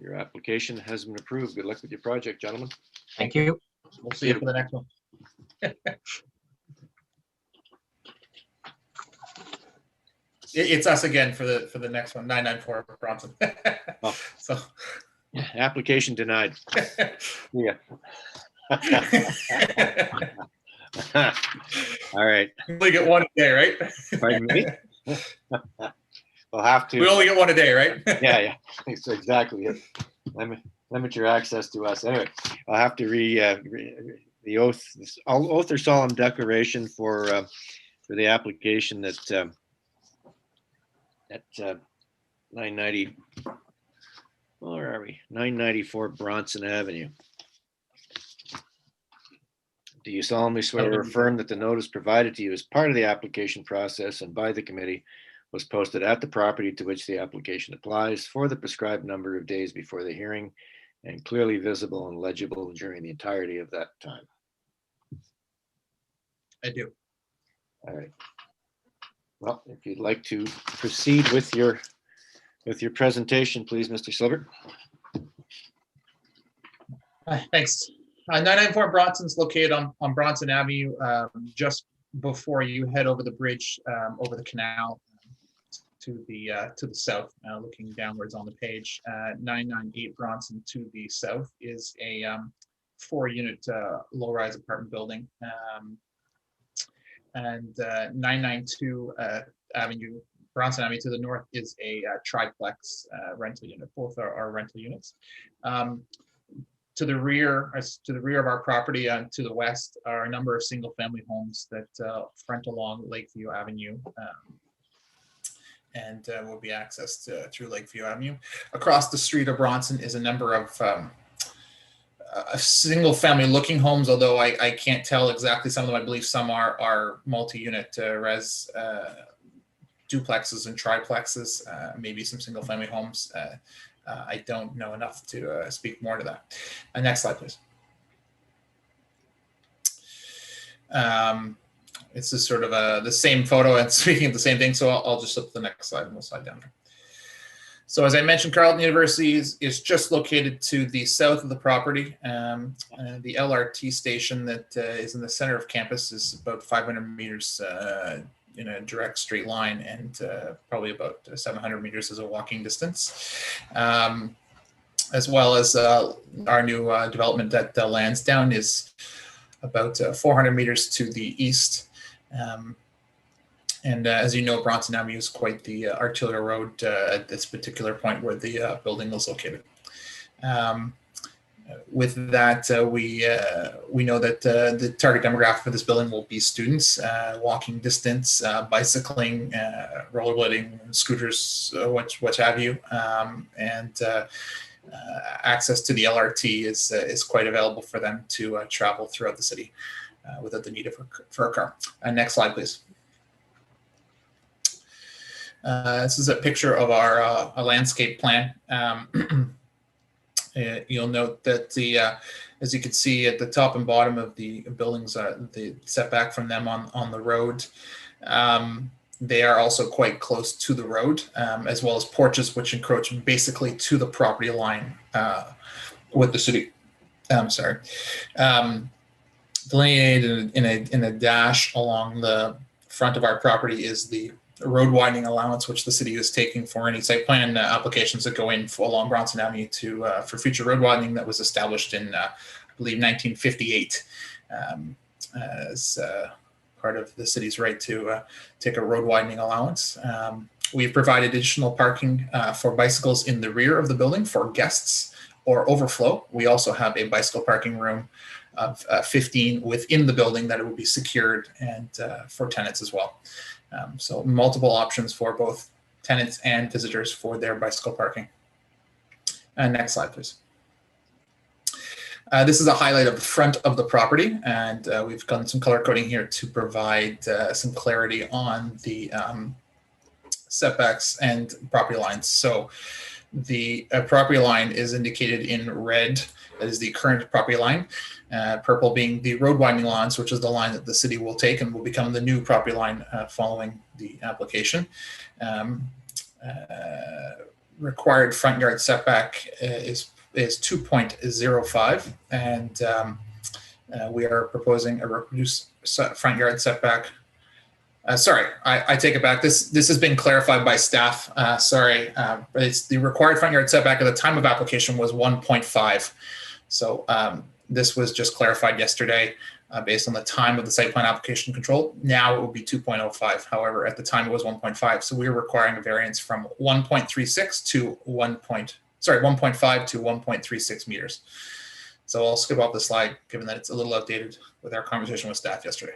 Speaker 1: Your application has been approved. Good luck with your project, gentlemen.
Speaker 14: Thank you.
Speaker 13: We'll see you for the next one. It's us again for the next one, 994 Bronson.
Speaker 1: Oh.
Speaker 13: So
Speaker 1: yeah, application denied. Yeah. All right.
Speaker 13: We only get one a day, right?
Speaker 1: Pardon me? We'll have to.
Speaker 13: We only get one a day, right?
Speaker 1: Yeah. That's exactly it. Limit your access to us. Anyway, I'll have to the oath or solemn declaration for the application that at 990. Where are we? 994 Bronson Avenue. Do you solemnly swear or affirm that the notice provided to you as part of the application process and by the committee was posted at the property to which the application applies for the prescribed number of days before the hearing and clearly visible and legible during the entirety of that time?
Speaker 13: I do.
Speaker 1: All right. Well, if you'd like to proceed with your presentation, please, Mr. Silver.
Speaker 13: Thanks. 994 Bronson's located on Bronson Avenue, just before you head over the bridge, over the canal to the south, looking downwards on the page. 998 Bronson to the south is a 4-unit low-rise apartment building. And 992 Bronson Avenue to the north is a triplex rental unit. Both are rental units. To the rear of our property and to the west are a number of single-family homes that front along Lakeview Avenue and will be accessed through Lakeview Avenue. Across the street of Bronson is a number of single-family looking homes, although I can't tell exactly. Some of them, I believe some are multi-unit res duplexes and triplexes, maybe some single-family homes. I don't know enough to speak more to that. Next slide, please. It's just sort of the same photo and speaking of the same thing, so I'll just flip to the next slide and we'll slide down. So as I mentioned, Carleton University is just located to the south of the property. The LRT station that is in the center of campus is about 500 meters in a direct straight line, and probably about 700 meters as a walking distance, as well as our new development at Lansdowne is about 400 meters to the east. And as you know, Bronson Avenue is quite the arterial road at this particular point where the building is located. With that, we know that the target demographic for this building will be students, walking distance, bicycling, rollerblading, scooters, what have you, and access to the LRT is quite available for them to travel throughout the city without the need for a car. Next slide, please. This is a picture of our a landscape plan. You'll note that as you can see at the top and bottom of the buildings, the setback from them on the road, they are also quite close to the road, as well as porches which encroach basically to the property line with the city. Delineated in a dash along the front of our property is the road widening allowance, which the city is taking for any site plan applications that go in along Bronson Avenue for future road widening that was established in, I believe, 1958 as part of the city's right to take a road widening allowance. We've provided additional parking for bicycles in the rear of the building for guests or overflow. We also have a bicycle parking room of 15 within the building that it will be secured and for tenants as well. So multiple options for both tenants and visitors for their bicycle parking. Next slide, please. This is a highlight of the front of the property, and we've done some color coding here to provide some clarity on the setbacks and property lines. So the property line is indicated in red. That is the current property line. Purple being the road widening lines, which is the line that the city will take and will become the new property line following the application. Required front yard setback is 2.05, and we are proposing a reduced front yard setback. Sorry, I take it back. This has been clarified by staff. But it's the required front yard setback at the time of application was 1.5. So this was just clarified yesterday based on the time of the site plan application control. Now it will be 2.05. However, at the time it was 1.5. So we are requiring a variance from 1.36 to 1.5 to 1.36 meters. So I'll skip off the slide, given that it's a little outdated with our conversation with staff yesterday.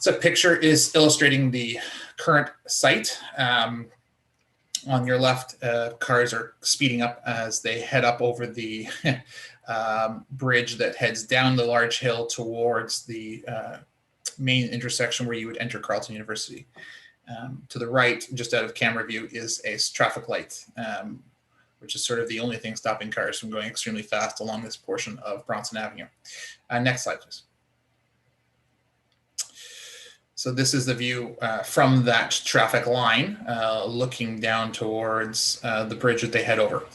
Speaker 13: So picture is illustrating the current site. On your left, cars are speeding up as they head up over the bridge that heads down the large hill towards the main intersection where you would enter Carleton University. To the right, just out of camera view, is a traffic light, which is sort of the only thing stopping cars from going extremely fast along this portion of Bronson Avenue. Next slide, please. So this is the view from that traffic line, looking down towards the bridge that they head over.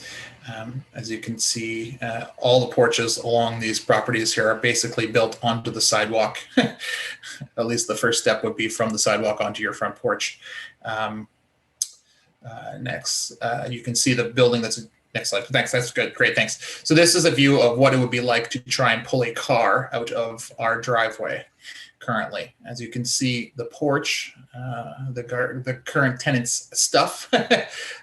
Speaker 13: As you can see, all the porches along these properties here are basically built onto the sidewalk. At least the first step would be from the sidewalk onto your front porch. Next, you can see the building that's, next slide, thanks, that's good, great, thanks. So this is a view of what it would be like to try and pull a car out of our driveway. Currently, as you can see, the porch, the current tenant's stuff,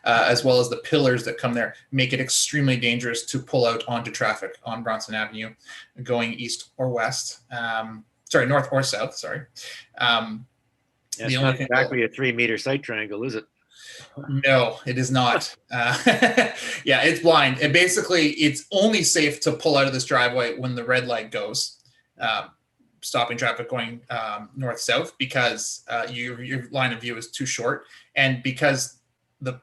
Speaker 13: as well as the pillars that come there, make it extremely dangerous to pull out onto traffic on Bronson Avenue, going east or west. Sorry, north or south. Sorry.
Speaker 1: It's not exactly a 3-meter sight triangle, is it?
Speaker 13: No, it is not. Yeah, it's blind. And basically, it's only safe to pull out of this driveway when the red light goes. Stopping traffic going north-south, because your line of view is too short, and because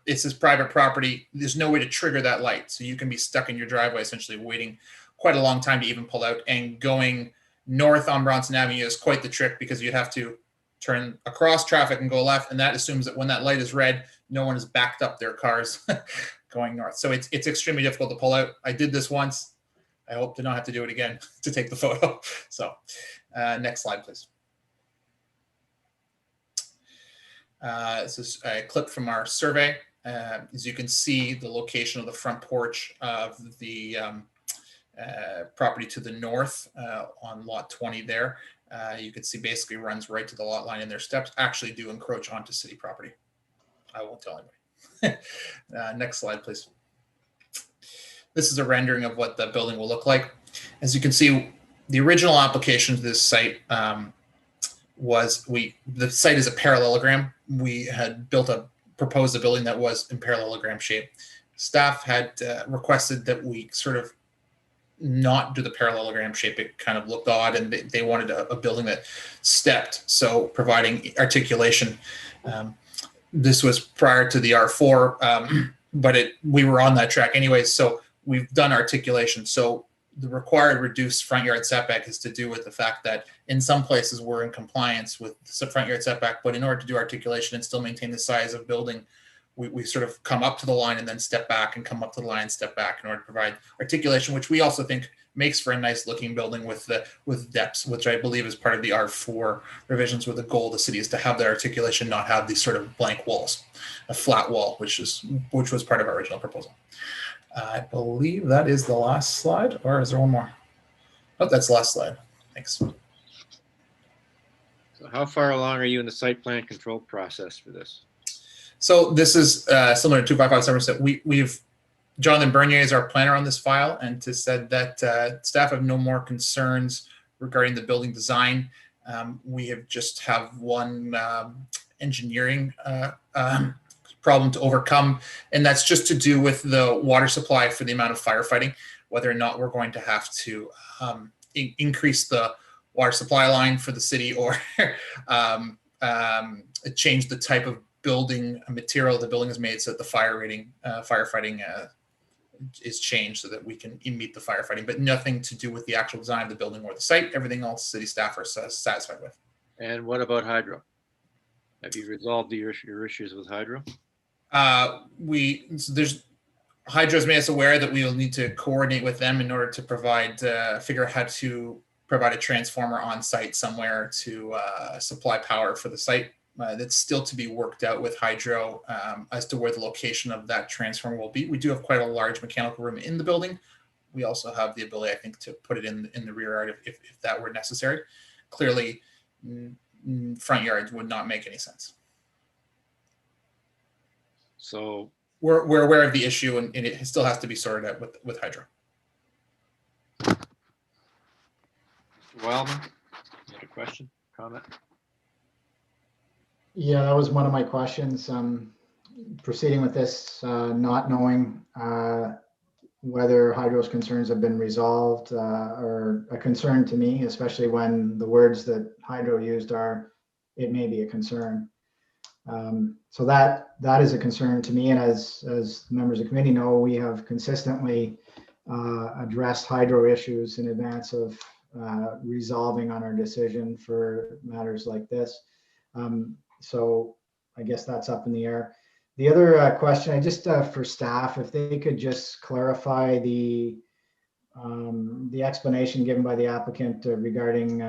Speaker 13: it's this private property, there's no way to trigger that light, so you can be stuck in your driveway essentially waiting quite a long time to even pull out. And going north on Bronson Avenue is quite the trick, because you'd have to turn across traffic and go left, and that assumes that when that light is red, no one has backed up their cars going north. So it's extremely difficult to pull out. I did this once. I hope to not have to do it again to take the photo. So next slide, please. This is a clip from our survey. As you can see, the location of the front porch of the property to the north on lot 20 there. You can see basically runs right to the lot line, and their steps actually do encroach onto city property. I won't tell anybody. Next slide, please. This is a rendering of what the building will look like. As you can see, the original application to this site the site is a parallelogram. We had proposed a building that was in parallelogram shape. Staff had requested that we sort of not do the parallelogram shape. It kind of looked odd, and they wanted a building that stepped, so providing articulation. This was prior to the R4, but we were on that track anyways, so we've done articulation. So the required reduced front yard setback is to do with the fact that in some places we're in compliance with the front yard setback, but in order to do articulation and still maintain the size of building, we sort of come up to the line and then step back and come up to the line and step back in order to provide articulation, which we also think makes for a nice looking building with depths, which I believe is part of the R4 revisions, where the goal of the city is to have that articulation, not have these sort of blank walls, a flat wall, which was part of our original proposal. I believe that is the last slide, or is there one more? Oh, that's the last slide. Thanks.
Speaker 1: So how far along are you in the site plan control process for this?
Speaker 13: So this is similar to 255 Somerset. We've Jonathan Bernier is our planner on this file, and to said that staff have no more concerns regarding the building design. We have just have one engineering problem to overcome, and that's just to do with the water supply for the amount of firefighting, whether or not we're going to have to increase the water supply line for the city, or change the type of building material the building is made so that the firefighting is changed so that we can meet the firefighting, but nothing to do with the actual design of the building or the site. Everything else city staff are satisfied with.
Speaker 1: And what about hydro? Have you resolved your issues with hydro?
Speaker 13: Hydro's made us aware that we will need to coordinate with them in order to figure out how to provide a transformer on site somewhere to supply power for the site. That's still to be worked out with hydro as to where the location of that transformer will be. We do have quite a large mechanical room in the building. We also have the ability, I think, to put it in the rear yard if that were necessary. Clearly, front yards would not make any sense.
Speaker 1: So
Speaker 13: we're aware of the issue, and it still has to be sorted out with hydro.
Speaker 1: Mr. Wildman, you had a question, comment?
Speaker 9: Yeah, that was one of my questions. Proceeding with this, not knowing whether hydro's concerns have been resolved, are a concern to me, especially when the words that hydro used are, "It may be a concern." So that is a concern to me, and as members of the committee know, we have consistently addressed hydro issues in advance of resolving on our decision for matters like this. So I guess that's up in the air. The other question, I just for staff, if they could just clarify the explanation given by the applicant regarding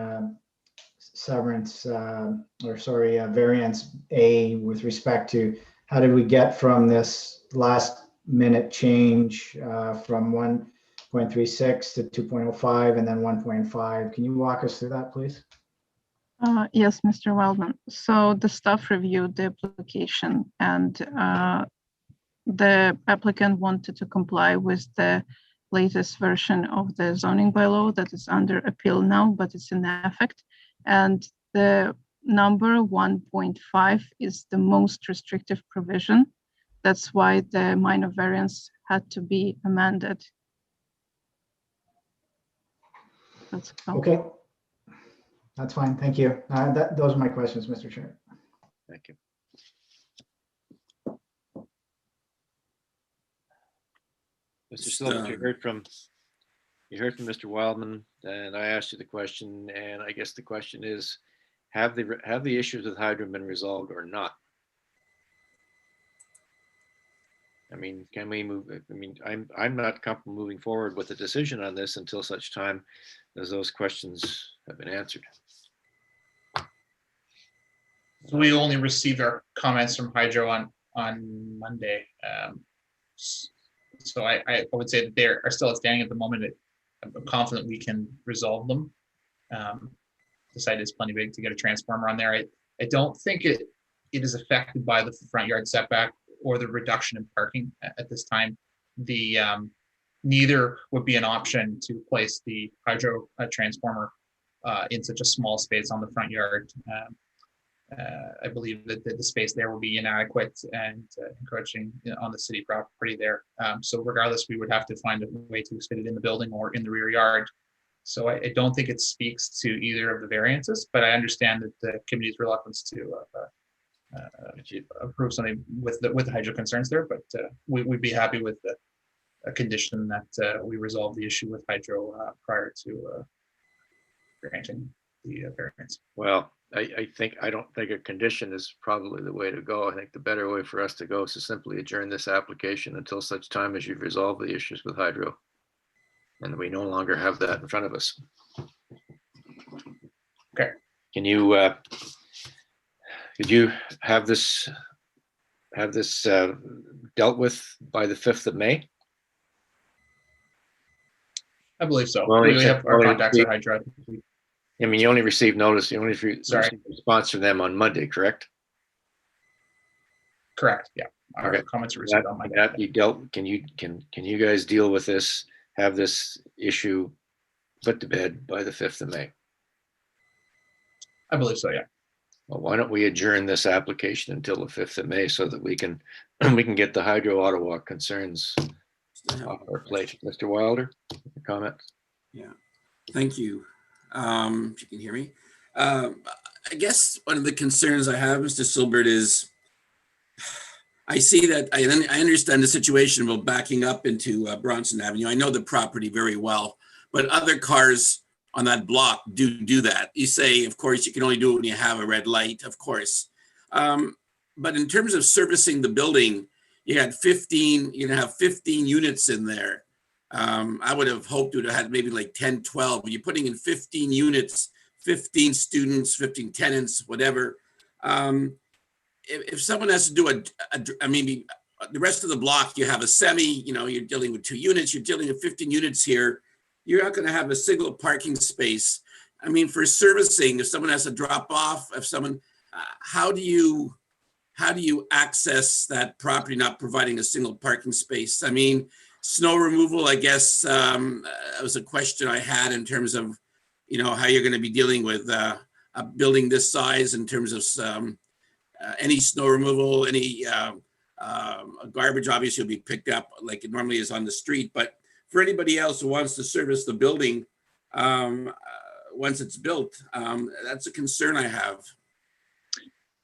Speaker 9: variance A with respect to how did we get from this last minute change from 1.36 to 2.05 and then 1.5. Can you walk us through that, please?
Speaker 11: Yes, Mr. Wildman. So the staff reviewed the application, and the applicant wanted to comply with the latest version of the zoning bylaw that is under appeal now, but it's in effect. And the number 1.5 is the most restrictive provision. That's why the minor variance had to be amended. That's
Speaker 9: okay. That's fine. Thank you. Those are my questions, Mr. Chair.
Speaker 1: Thank you. Mr. Silver, you heard from Mr. Wildman, and I asked you the question, and I guess the question is, have the issues with hydro been resolved or not? I mean, can we move? I mean, I'm not comfortable moving forward with a decision on this until such time as those questions have been answered.
Speaker 13: So we only received our comments from hydro on Monday. So I would say that they are still outstanding at the moment. I'm confident we can resolve them. The site is plenty big to get a transformer on there. I don't think it is affected by the front yard setback or the reduction in parking at this time. Neither would be an option to place the hydro transformer in such a small space on the front yard. I believe that the space there will be inadequate and encroaching on the city property there. So regardless, we would have to find a way to fit it in the building or in the rear yard. So I don't think it speaks to either of the variances, but I understand that the committee's reluctance to approve something with the hydro concerns there, but we'd be happy with a condition that we resolve the issue with hydro prior to granting the variance.
Speaker 1: Well, I don't think a condition is probably the way to go. I think the better way for us to go is to simply adjourn this application until such time as you've resolved the issues with hydro. And we no longer have that in front of us.
Speaker 13: Okay.
Speaker 1: Can you, could you have this dealt with by the 5th of May?
Speaker 13: I believe so.
Speaker 1: Well,
Speaker 13: We have our contacts at hydro.
Speaker 1: I mean, you only received notice, you only received response from them on Monday, correct?
Speaker 13: Correct, yeah. Our
Speaker 1: Okay.
Speaker 13: comments are received on Monday.
Speaker 1: That be dealt, can you guys deal with this, have this issue put to bed by the 5th of May?
Speaker 13: I believe so, yeah.
Speaker 1: Well, why don't we adjourn this application until the 5th of May so that we can get the Hydro Ottawa concerns off our plate. Mr. Wilder, comments?
Speaker 8: Yeah, thank you. If you can hear me. I guess one of the concerns I have, Mr. Silbert, is I see that I understand the situation about backing up into Bronson Avenue. I know the property very well, but other cars on that block do that. You say, of course, you can only do it when you have a red light, of course. But in terms of servicing the building, you had 15, you're gonna have 15 units in there. I would have hoped to have had maybe like 10, 12, but you're putting in 15 units, 15 students, 15 tenants, whatever. If someone has to do I mean, the rest of the block, you have a semi, you're dealing with 2 units, you're dealing with 15 units here. You're not going to have a single parking space. I mean, for servicing, if someone has to drop off, if someone, how do you access that property not providing a single parking space? I mean, snow removal, I guess, was a question I had in terms of, how you're going to be dealing with a building this size in terms of any snow removal, any garbage obviously will be picked up like it normally is on the street. But for anybody else who wants to service the building once it's built, that's a concern I have.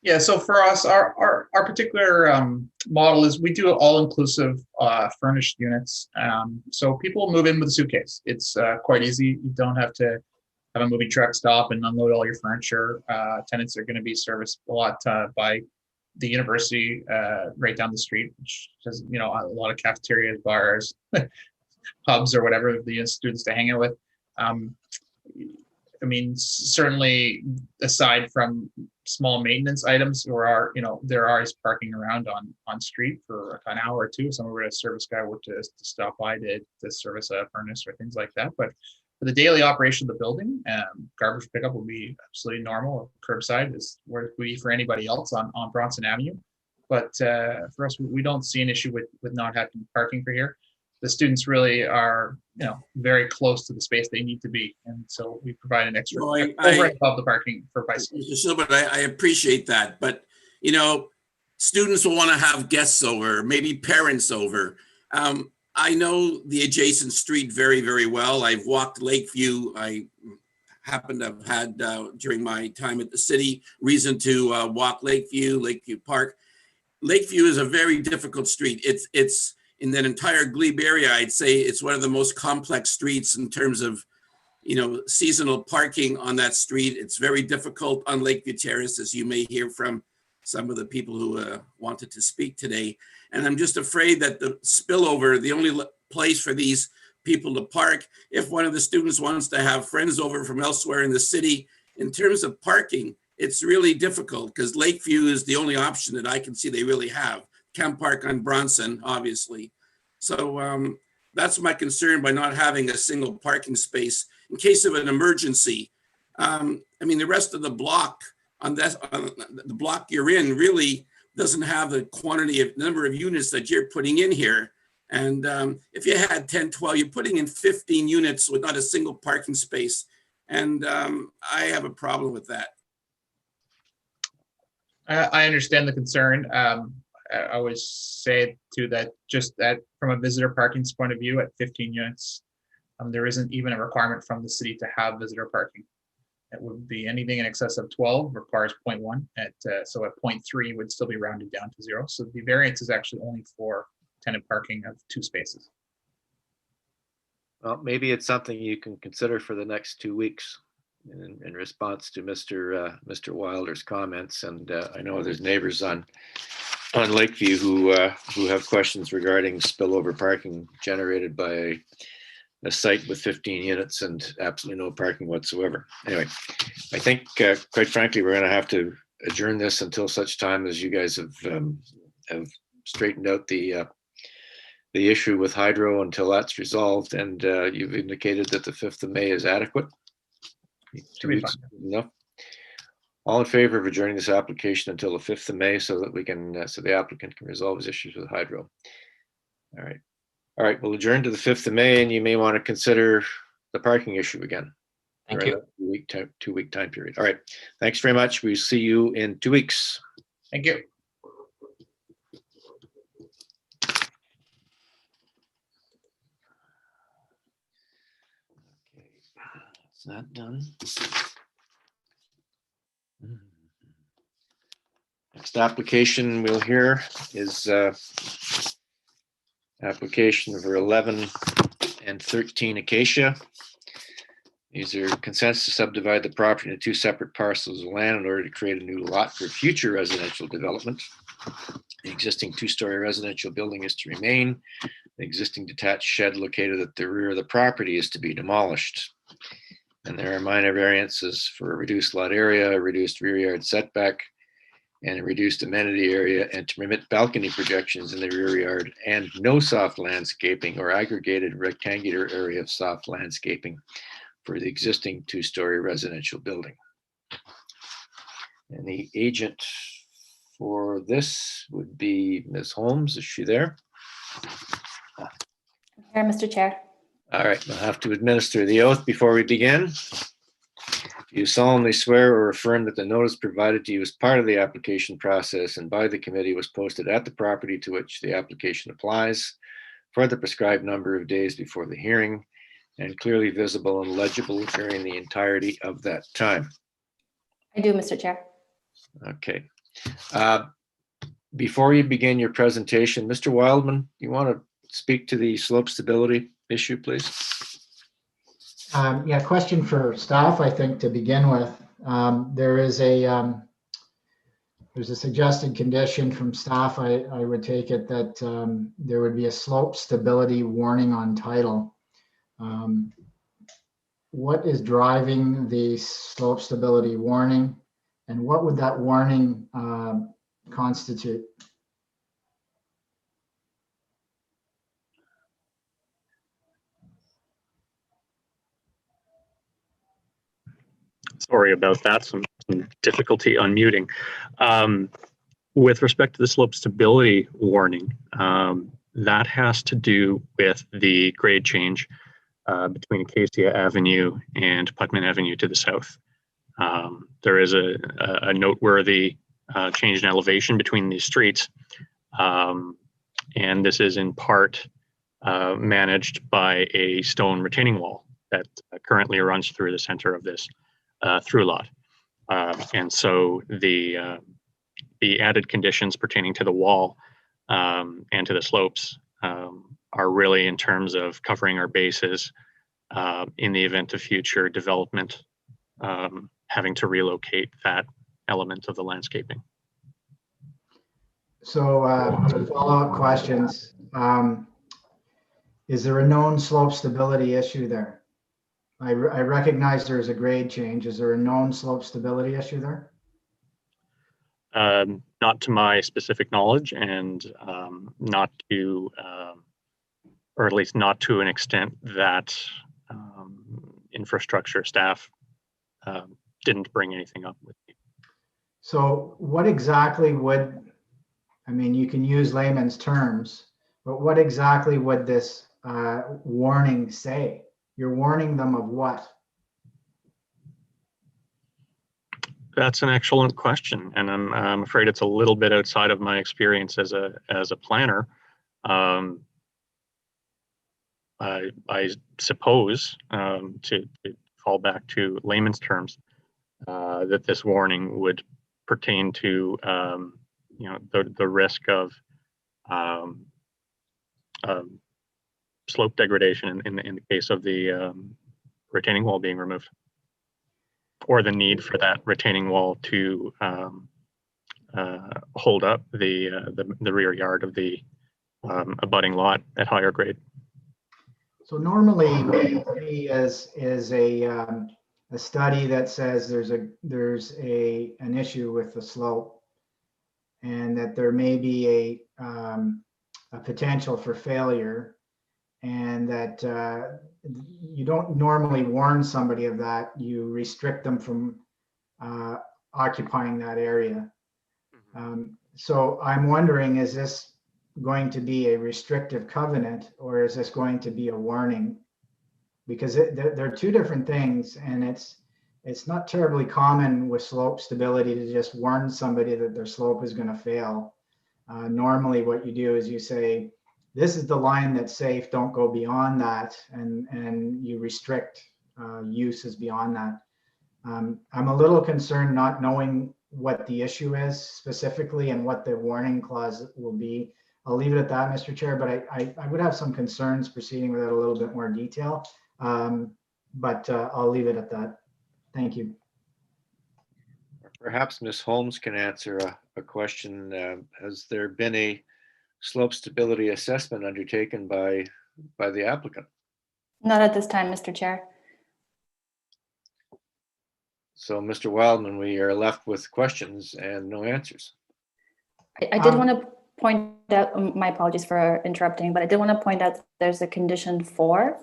Speaker 13: Yeah, so for us, our particular model is we do all-inclusive furnished units. So people move in with a suitcase. It's quite easy. You don't have to have a moving truck stop and unload all your furniture. Tenants are going to be serviced a lot by the university right down the street, which has a lot of cafeterias, bars, pubs, or whatever the students to hang out with. I mean, certainly aside from small maintenance items, there is parking around on street for an hour or two. Somewhere where a service guy were to stop by to service a furnace or things like that. But for the daily operation of the building, garbage pickup will be absolutely normal. Curbside is where it would be for anybody else on Bronson Avenue. But for us, we don't see an issue with not having parking for here. The students really are, very close to the space they need to be, and so we provide an extra over and above the parking for bicycles.
Speaker 8: Mr. Silbert, I appreciate that, but students will want to have guests over, maybe parents over. I know the adjacent street very, very well. I've walked Lakeview. I happen to have had during my time at the city reason to walk Lakeview Park. Lakeview is a very difficult street. It's in that entire Glebe area, I'd say it's one of the most complex streets in terms of, seasonal parking on that street. It's very difficult on Lakeview Terrace, as you may hear from some of the people who wanted to speak today. And I'm just afraid that the spillover, the only place for these people to park, if one of the students wants to have friends over from elsewhere in the city, in terms of parking, it's really difficult because Lakeview is the only option that I can see they really have. Can't park on Bronson, obviously. So that's my concern by not having a single parking space in case of an emergency. I mean, the rest of the block on the block you're in really doesn't have the number of units that you're putting in here. And if you had 10, 12, you're putting in 15 units with not a single parking space. And I have a problem with that.
Speaker 13: I understand the concern. I always say too that just that from a visitor parking point of view, at 15 units, there isn't even a requirement from the city to have visitor parking. It would be anything in excess of 12 requires 0.1. So at 0.3 would still be rounded down to 0. So the variance is actually only for tenant parking of 2 spaces.
Speaker 1: Well, maybe it's something you can consider for the next 2 weeks in response to Mr. Wilder's comments. And I know there's neighbors on Lakeview who have questions regarding spillover parking generated by a site with 15 units and absolutely no parking whatsoever. Anyway, I think, quite frankly, we're going to have to adjourn this until such time as you guys have straightened out the issue with hydro until that's resolved. And you've indicated that the 5th of May is adequate. 2 weeks is enough. All in favor of adjourning this application until the 5th of May so that we can, so the applicant can resolve his issues with hydro. All right. All right, we'll adjourn to the 5th of May, and you may want to consider the parking issue again.
Speaker 14: Thank you.
Speaker 1: 2-week time period. All right, thanks very much. We'll see you in 2 weeks.
Speaker 13: Thank you.
Speaker 1: Okay, is that done? Next application we'll hear is application for 11 and 13 Acacia. These are consents to subdivide the property into 2 separate parcels of land in order to create a new lot for future residential development. The existing 2-story residential building is to remain. The existing detached shed located at the rear of the property is to be demolished. And there are minor variances for a reduced lot area, a reduced rear yard setback, and a reduced amenity area, and to permit balcony projections in the rear yard, and no soft landscaping or aggregated rectangular area of soft landscaping for the existing 2-story residential building. And the agent for this would be Ms. Holmes. Is she there?
Speaker 15: Here, Mr. Chair.
Speaker 1: All right, we'll have to administer the oath before we begin. You solemnly swear or affirm that the notice provided to you as part of the application process and by the committee was posted at the property to which the application applies for the prescribed number of days before the hearing and clearly visible and legible during the entirety of that time.
Speaker 15: I do, Mr. Chair.
Speaker 1: Okay. Before you begin your presentation, Mr. Wildman, you want to speak to the slope stability issue, please?
Speaker 9: Yeah, question for staff, I think, to begin with. There's a suggested condition from staff. I would take it that there would be a slope stability warning on title. What is driving the slope stability warning, and what would that warning constitute?
Speaker 16: Sorry about that, some difficulty unmuting. With respect to the slope stability warning, that has to do with the grade change between Acacia Avenue and Putman Avenue to the south. There is a noteworthy change in elevation between these streets, and this is in part managed by a stone retaining wall that currently runs through the center of this through lot. And so the added conditions pertaining to the wall and to the slopes are really in terms of covering our bases in the event of future development, having to relocate that element of the landscaping.
Speaker 9: So follow-up questions. Is there a known slope stability issue there? I recognize there's a grade change. Is there a known slope stability issue there?
Speaker 16: Not to my specific knowledge, and not to, or at least not to an extent that infrastructure staff didn't bring anything up with me.
Speaker 9: So what exactly would, I mean, you can use layman's terms, but what exactly would this warning say? You're warning them of what?
Speaker 16: That's an excellent question, and I'm afraid it's a little bit outside of my experience as a planner. I suppose to fall back to layman's terms, that this warning would pertain to the risk of slope degradation in the case of the retaining wall being removed, or the need for that retaining wall to hold up the rear yard of the abutting lot at higher grade.
Speaker 9: So normally is a study that says there's an issue with the slope, and that there may be a potential for failure, and that you don't normally warn somebody of that. You restrict them from occupying that area. So I'm wondering, is this going to be a restrictive covenant, or is this going to be a warning? Because they're two different things, and it's not terribly common with slope stability to just warn somebody that their slope is going to fail. Normally what you do is you say, this is the line that's safe, don't go beyond that, and you restrict uses beyond that. I'm a little concerned not knowing what the issue is specifically and what the warning clause will be. I'll leave it at that, Mr. Chair, but I would have some concerns proceeding with it a little bit more detail. But I'll leave it at that. Thank you.
Speaker 1: Perhaps Ms. Holmes can answer a question. Has there been a slope stability assessment undertaken by the applicant?
Speaker 15: Not at this time, Mr. Chair.
Speaker 1: So, Mr. Wildman, we are left with questions and no answers.
Speaker 15: I did want to point out, my apologies for interrupting, but I did want to point out there's a condition 4,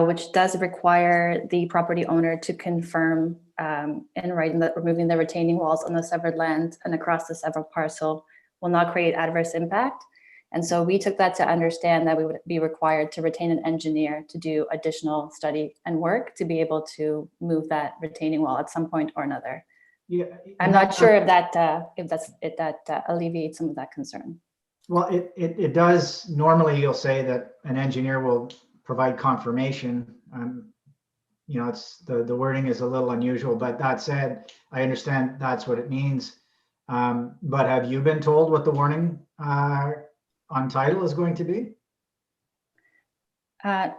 Speaker 15: which does require the property owner to confirm in writing that removing the retaining walls on the severed land and across the severed parcel will not create adverse impact. And so we took that to understand that we would be required to retain an engineer to do additional study and work to be able to move that retaining wall at some point or another.
Speaker 9: Yeah,
Speaker 15: I'm not sure if that alleviates some of that concern.
Speaker 9: Well, it does. Normally, you'll say that an engineer will provide confirmation. It's the wording is a little unusual, but that said, I understand that's what it means. But have you been told what the warning on title is going to be?
Speaker 15: I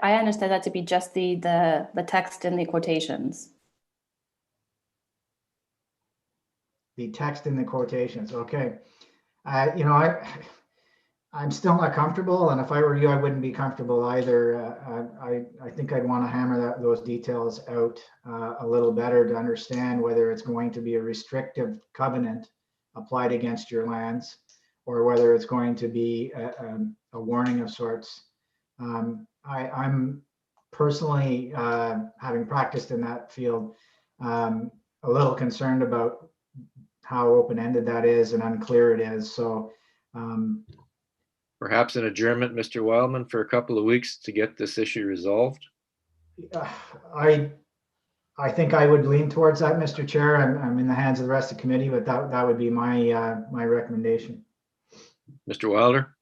Speaker 15: understand that to be just the text in the quotations.
Speaker 9: The text in the quotations. Okay. I'm still not comfortable, and if I were you, I wouldn't be comfortable either. I think I'd want to hammer those details out a little better to understand whether it's going to be a restrictive covenant applied against your lands, or whether it's going to be a warning of sorts. I'm personally, having practiced in that field, a little concerned about how open-ended that is and unclear it is. So
Speaker 1: perhaps an adjournment, Mr. Wildman, for a couple of weeks to get this issue resolved?
Speaker 9: I think I would lean towards that, Mr. Chair. I'm in the hands of the rest of the committee, but that would be my my recommendation. Mr.
Speaker 1: Wilder?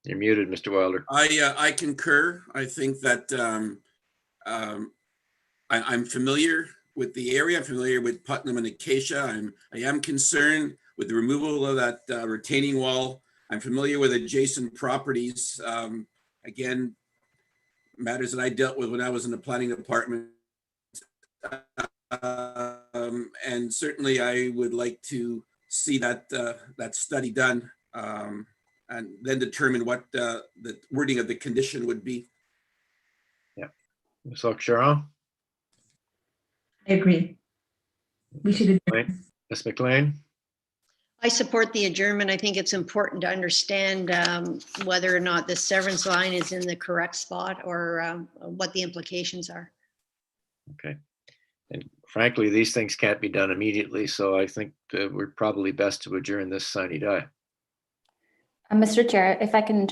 Speaker 1: You're muted, Mr. Wilder.
Speaker 8: I concur. I think that I'm familiar with the area. I'm familiar with Putnam and Acacia. I am concerned with the removal of that retaining wall. I'm familiar with adjacent properties. Again, matters that I dealt with when I was in the planning department. And certainly I would like to see that that study done and then determine what the wording of the condition would be.
Speaker 1: Yeah. Ms. Sharon?
Speaker 10: I agree. We should adjourn.
Speaker 1: Ms. McLean?
Speaker 6: I support the adjournment. I think it's important to understand whether or not the severance line is in the correct spot, or what the implications are.
Speaker 1: Okay. And frankly, these things can't be done immediately, so I think we're probably best to adjourn this sine die.
Speaker 15: Mr. Chair, if I can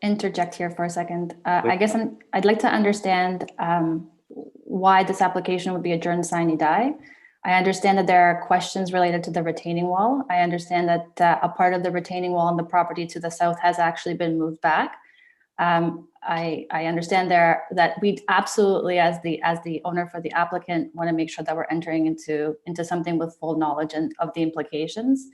Speaker 15: interject here for a second, I guess I'd like to understand why this application would be adjourned sine die. I understand that there are questions related to the retaining wall. I understand that a part of the retaining wall on the property to the south has actually been moved back. I understand that we absolutely, as the owner for the applicant, want to make sure that we're entering into something with full knowledge of the implications.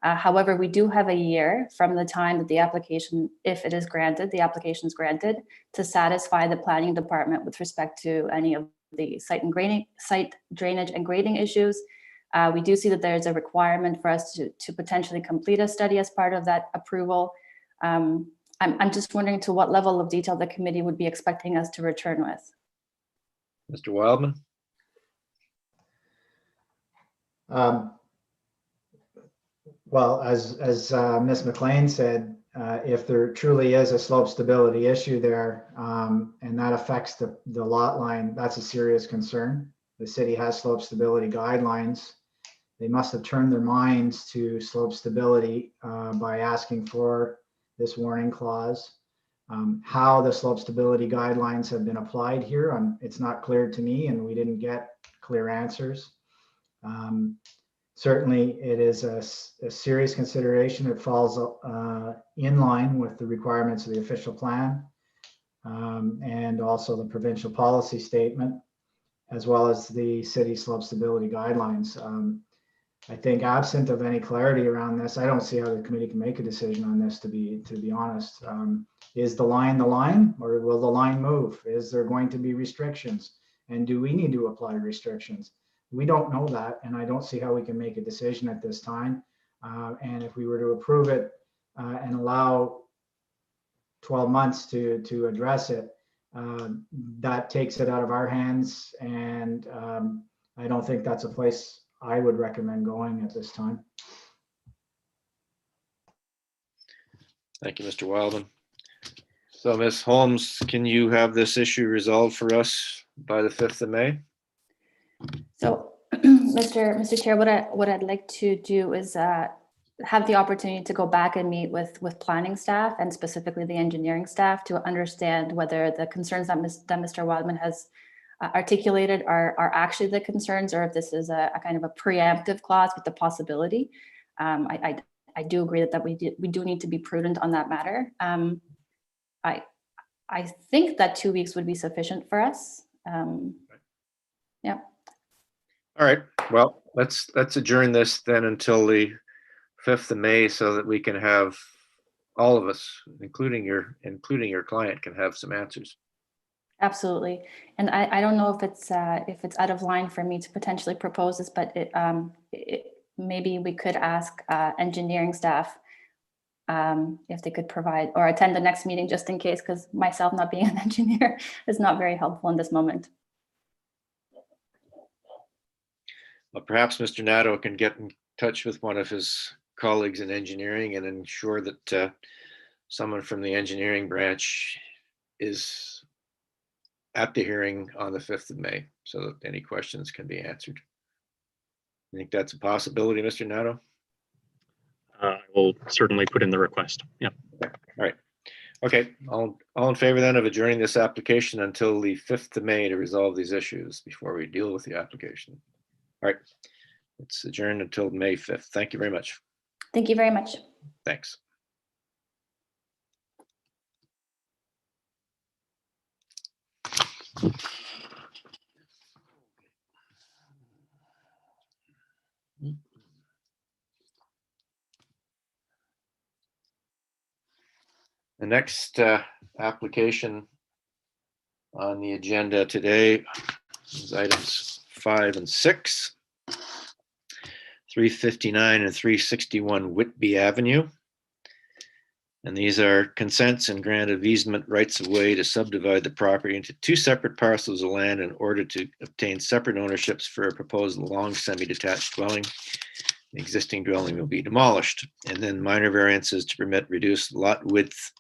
Speaker 15: However, we do have a year from the time that the application, if it is granted, the application is granted, to satisfy the planning department with respect to any of the site drainage and grading issues. We do see that there's a requirement for us to potentially complete a study as part of that approval. I'm just wondering to what level of detail the committee would be expecting us to return with.
Speaker 1: Mr. Wildman?
Speaker 9: Well, as Ms. McLean said, if there truly is a slope stability issue there, and that affects the lot line, that's a serious concern. The city has slope stability guidelines. They must have turned their minds to slope stability by asking for this warning clause. How the slope stability guidelines have been applied here, it's not clear to me, and we didn't get clear answers. Certainly, it is a serious consideration. It falls in line with the requirements of the official plan and also the provincial policy statement, as well as the city slope stability guidelines. I think absent of any clarity around this, I don't see how the committee can make a decision on this, to be honest. Is the line, or will the line move? Is there going to be restrictions? And do we need to apply restrictions? We don't know that, and I don't see how we can make a decision at this time. And if we were to approve it and allow 12 months to address it, that takes it out of our hands, and I don't think that's a place I would recommend going at this time.
Speaker 1: Thank you, Mr. Wildman. So, Ms. Holmes, can you have this issue resolved for us by the 5th of May?
Speaker 15: So, Mr. Chair, what I'd like to do is have the opportunity to go back and meet with planning staff and specifically the engineering staff to understand whether the concerns that Mr. Wildman has articulated are actually the concerns, or if this is a kind of a preemptive clause with the possibility. I do agree that we do need to be prudent on that matter. I think that 2 weeks would be sufficient for us. Yeah.
Speaker 1: All right. Well, let's adjourn this then until the 5th of May so that we can have all of us, including your client, can have some answers.
Speaker 15: Absolutely. And I don't know if it's out of line for me to potentially propose this, but maybe we could ask engineering staff if they could provide or attend the next meeting just in case, because myself not being an engineer is not very helpful in this moment.
Speaker 1: Well, perhaps Mr. Nadeau can get in touch with one of his colleagues in engineering and ensure that someone from the engineering branch is at the hearing on the 5th of May so that any questions can be answered. I think that's a possibility, Mr. Nadeau?
Speaker 16: I will certainly put in the request. Yeah.
Speaker 1: All right. Okay. All in favor then of adjourning this application until the 5th of May to resolve these issues before we deal with the application. All right. It's adjourned until May 5th. Thank you very much.
Speaker 15: Thank you very much.
Speaker 1: Thanks. The next application on the agenda today is items 5 and 6, 359 and 361 Whitby Avenue. And these are consents and grant of easement rights of way to subdivide the property into 2 separate parcels of land in order to obtain separate ownerships for a proposed long semi-detached dwelling. The existing dwelling will be demolished, and then minor variances to permit reduced lot width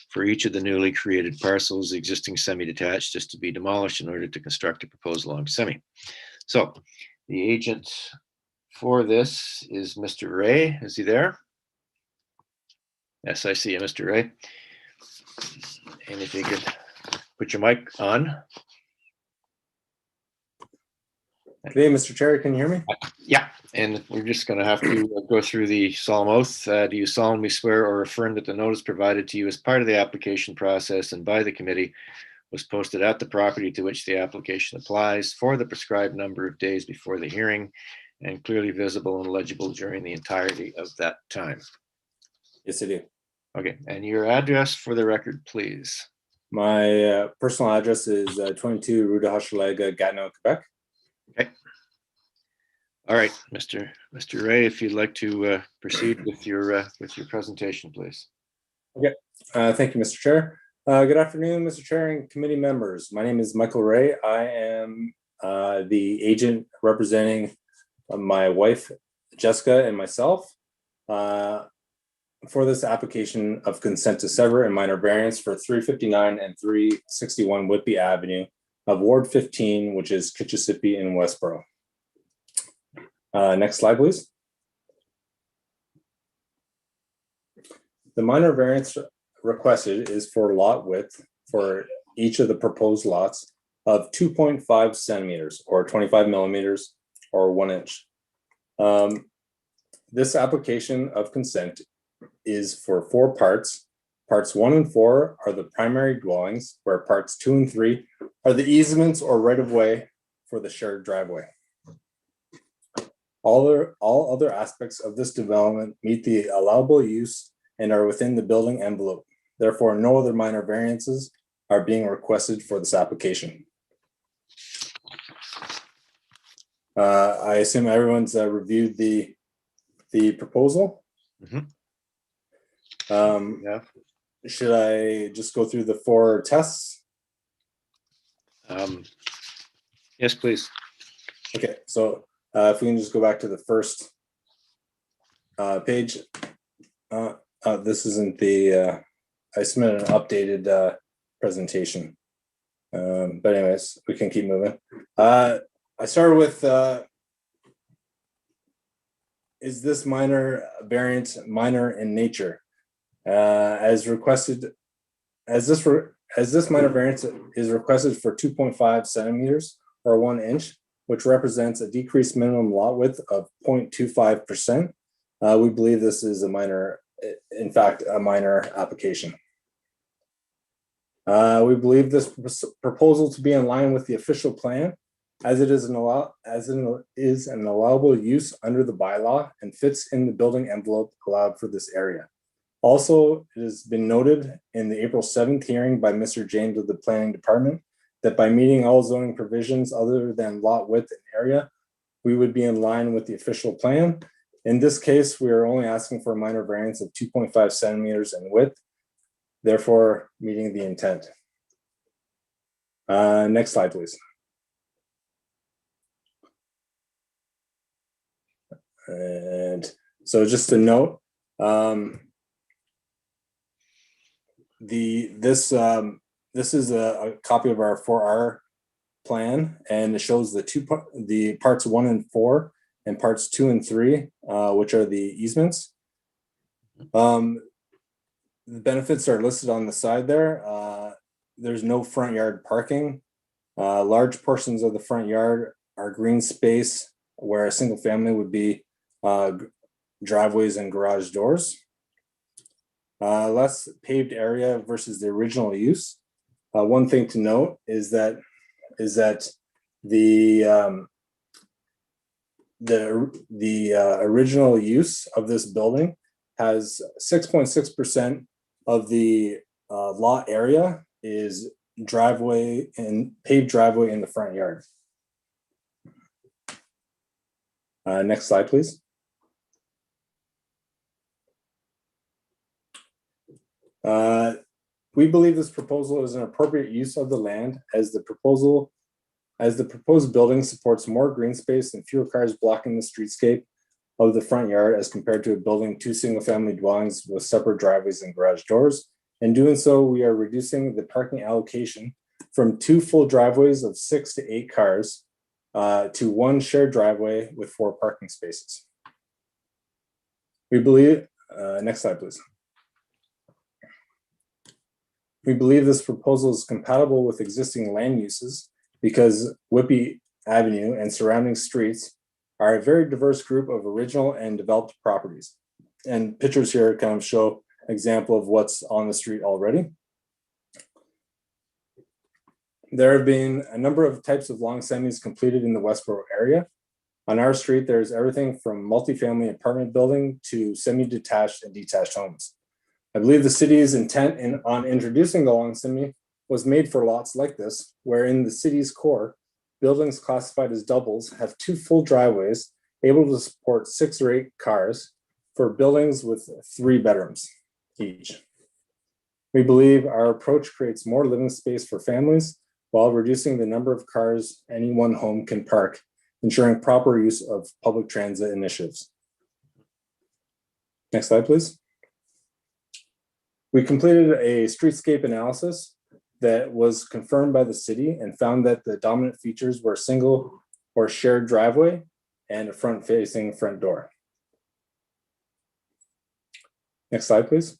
Speaker 1: for each of the newly created parcels. The existing semi-detached is to be demolished in order to construct a proposed long semi. So the agent for this is Mr. Ray. Is he there? Yes, I see you, Mr. Ray. And if you could put your mic on.
Speaker 7: Hey, Mr. Chair, can you hear me?
Speaker 1: Yeah, and we're just going to have to go through the solemn oath. Do you solemnly swear or affirm that the notice provided to you as part of the application process and by the committee was posted at the property to which the application applies for the prescribed number of days before the hearing and clearly visible and legible during the entirety of that time?
Speaker 7: Yes, I do.
Speaker 1: Okay, and your address for the record, please.
Speaker 7: My personal address is 22 Rue de Hochelaga, Gatineau, Quebec.
Speaker 1: Okay. All right, Mr. Ray, if you'd like to proceed with your presentation, please.
Speaker 7: Okay. Thank you, Mr. Chair. Good afternoon, Mr. Chair and committee members. My name is Michael Ray. I am the agent representing my wife, Jessica, and myself for this application of consent to sever and minor variance for 359 and 361 Whitby Avenue of Ward 15, which is Kitchissippi in Westboro. Next slide, please. The minor variance requested is for lot width for each of the proposed lots of 2.5 centimeters or 25 millimeters or 1 inch. This application of consent is for 4 parts. Parts 1 and 4 are the primary dwellings, where parts 2 and 3 are the easements or right-of-way for the shared driveway. All other aspects of this development meet the allowable use and are within the building envelope. Therefore, no other minor variances are being requested for this application. I assume everyone's reviewed the proposal.
Speaker 1: Mm-hmm.
Speaker 7: Yeah. Should I just go through the 4 tests?
Speaker 1: Yes, please.
Speaker 7: Okay, so if we can just go back to the first page. This isn't the, I submitted an updated presentation. But anyways, we can keep moving. I started with, is this minor variance minor in nature? As requested, as this minor variance is requested for 2.5 centimeters or 1 inch, which represents a decreased minimum lot width of 0.25%. We believe this is a minor, in fact, a minor application. We believe this proposal to be in line with the official plan, as it is an allowable use under the bylaw and fits in the building envelope allowed for this area. Also, it has been noted in the April 7th hearing by Mr. James of the Planning Department that by meeting all zoning provisions other than lot width and area, we would be in line with the official plan. In this case, we are only asking for a minor variance of 2.5 centimeters in width, therefore meeting the intent. Next slide, please. And so just a note, this is a copy of our 4R plan, and it shows the parts 1 and 4 and parts 2 and 3, which are the easements. The benefits are listed on the side there. There's no front yard parking. Large portions of the front yard are green space, where a single family would be driveways and garage doors. Less paved area versus the original use. One thing to note is that the original use of this building has 6.6% of the lot area is driveway and paved driveway in the front yard. Next slide, please. We believe this proposal is an appropriate use of the land, as the proposed building supports more green space and fewer cars blocking the streetscape of the front yard as compared to a building 2 single-family dwellings with separate driveways and garage doors. In doing so, we are reducing the parking allocation from 2 full driveways of 6 to 8 cars to 1 shared driveway with 4 parking spaces. We believe, next slide, please. We believe this proposal is compatible with existing land uses because Whitby Avenue and surrounding streets are a very diverse group of original and developed properties. And pictures here kind of show an example of what's on the street already. There have been a number of types of long semis completed in the Westboro area. On our street, there's everything from multifamily apartment building to semi-detached and detached homes. I believe the city's intent on introducing the long semi was made for lots like this, where in the city's core, buildings classified as doubles have 2 full driveways able to support 6 or 8 cars for buildings with 3 bedrooms each. We believe our approach creates more living space for families while reducing the number of cars any one home can park, ensuring proper use of public transit initiatives. Next slide, please. We completed a streetscape analysis that was confirmed by the city and found that the dominant features were a single or shared driveway and a front-facing front door. Next slide, please.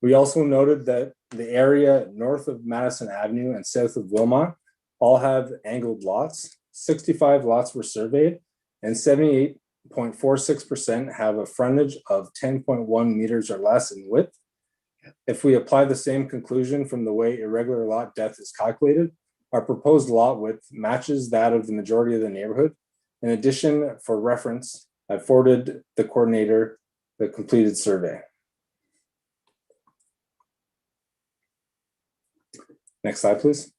Speaker 7: We also noted that the area north of Madison Avenue and south of Wilmot all have angled lots. 65 lots were surveyed and 78.46% have a frontage of 10.1 meters or less in width. If we apply the same conclusion from the way irregular lot depth is calculated, our proposed lot width matches that of the majority of the neighborhood. In addition, for reference, I forwarded the coordinator the completed survey. Next slide, please.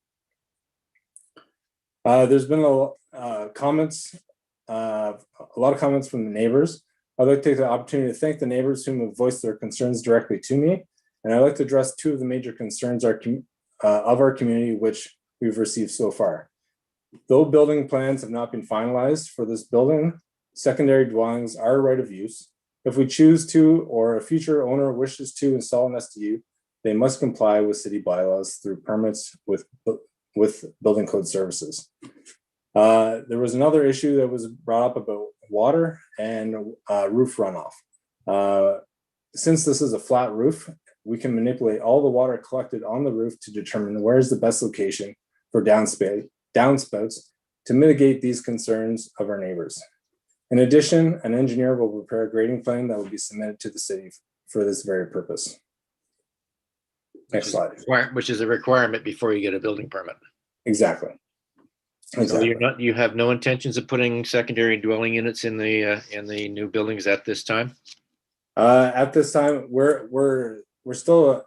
Speaker 7: There's been a lot of comments from the neighbors. I'd like to take the opportunity to thank the neighbors whom have voiced their concerns directly to me. And I'd like to address 2 of the major concerns of our community, which we've received so far. Though building plans have not been finalized for this building, secondary dwellings are a right of use. If we choose to, or a future owner wishes to install an SDU, they must comply with city bylaws through permits with building code services. There was another issue that was brought up about water and roof runoff. Since this is a flat roof, we can manipulate all the water collected on the roof to determine where is the best location for downspouts to mitigate these concerns of our neighbors. In addition, an engineer will prepare a grading plan that will be submitted to the city for this very purpose. Next slide.
Speaker 1: Which is a requirement before you get a building permit.
Speaker 7: Exactly.
Speaker 1: So you have no intentions of putting secondary dwelling units in the new buildings at this time?
Speaker 7: At this time, we're still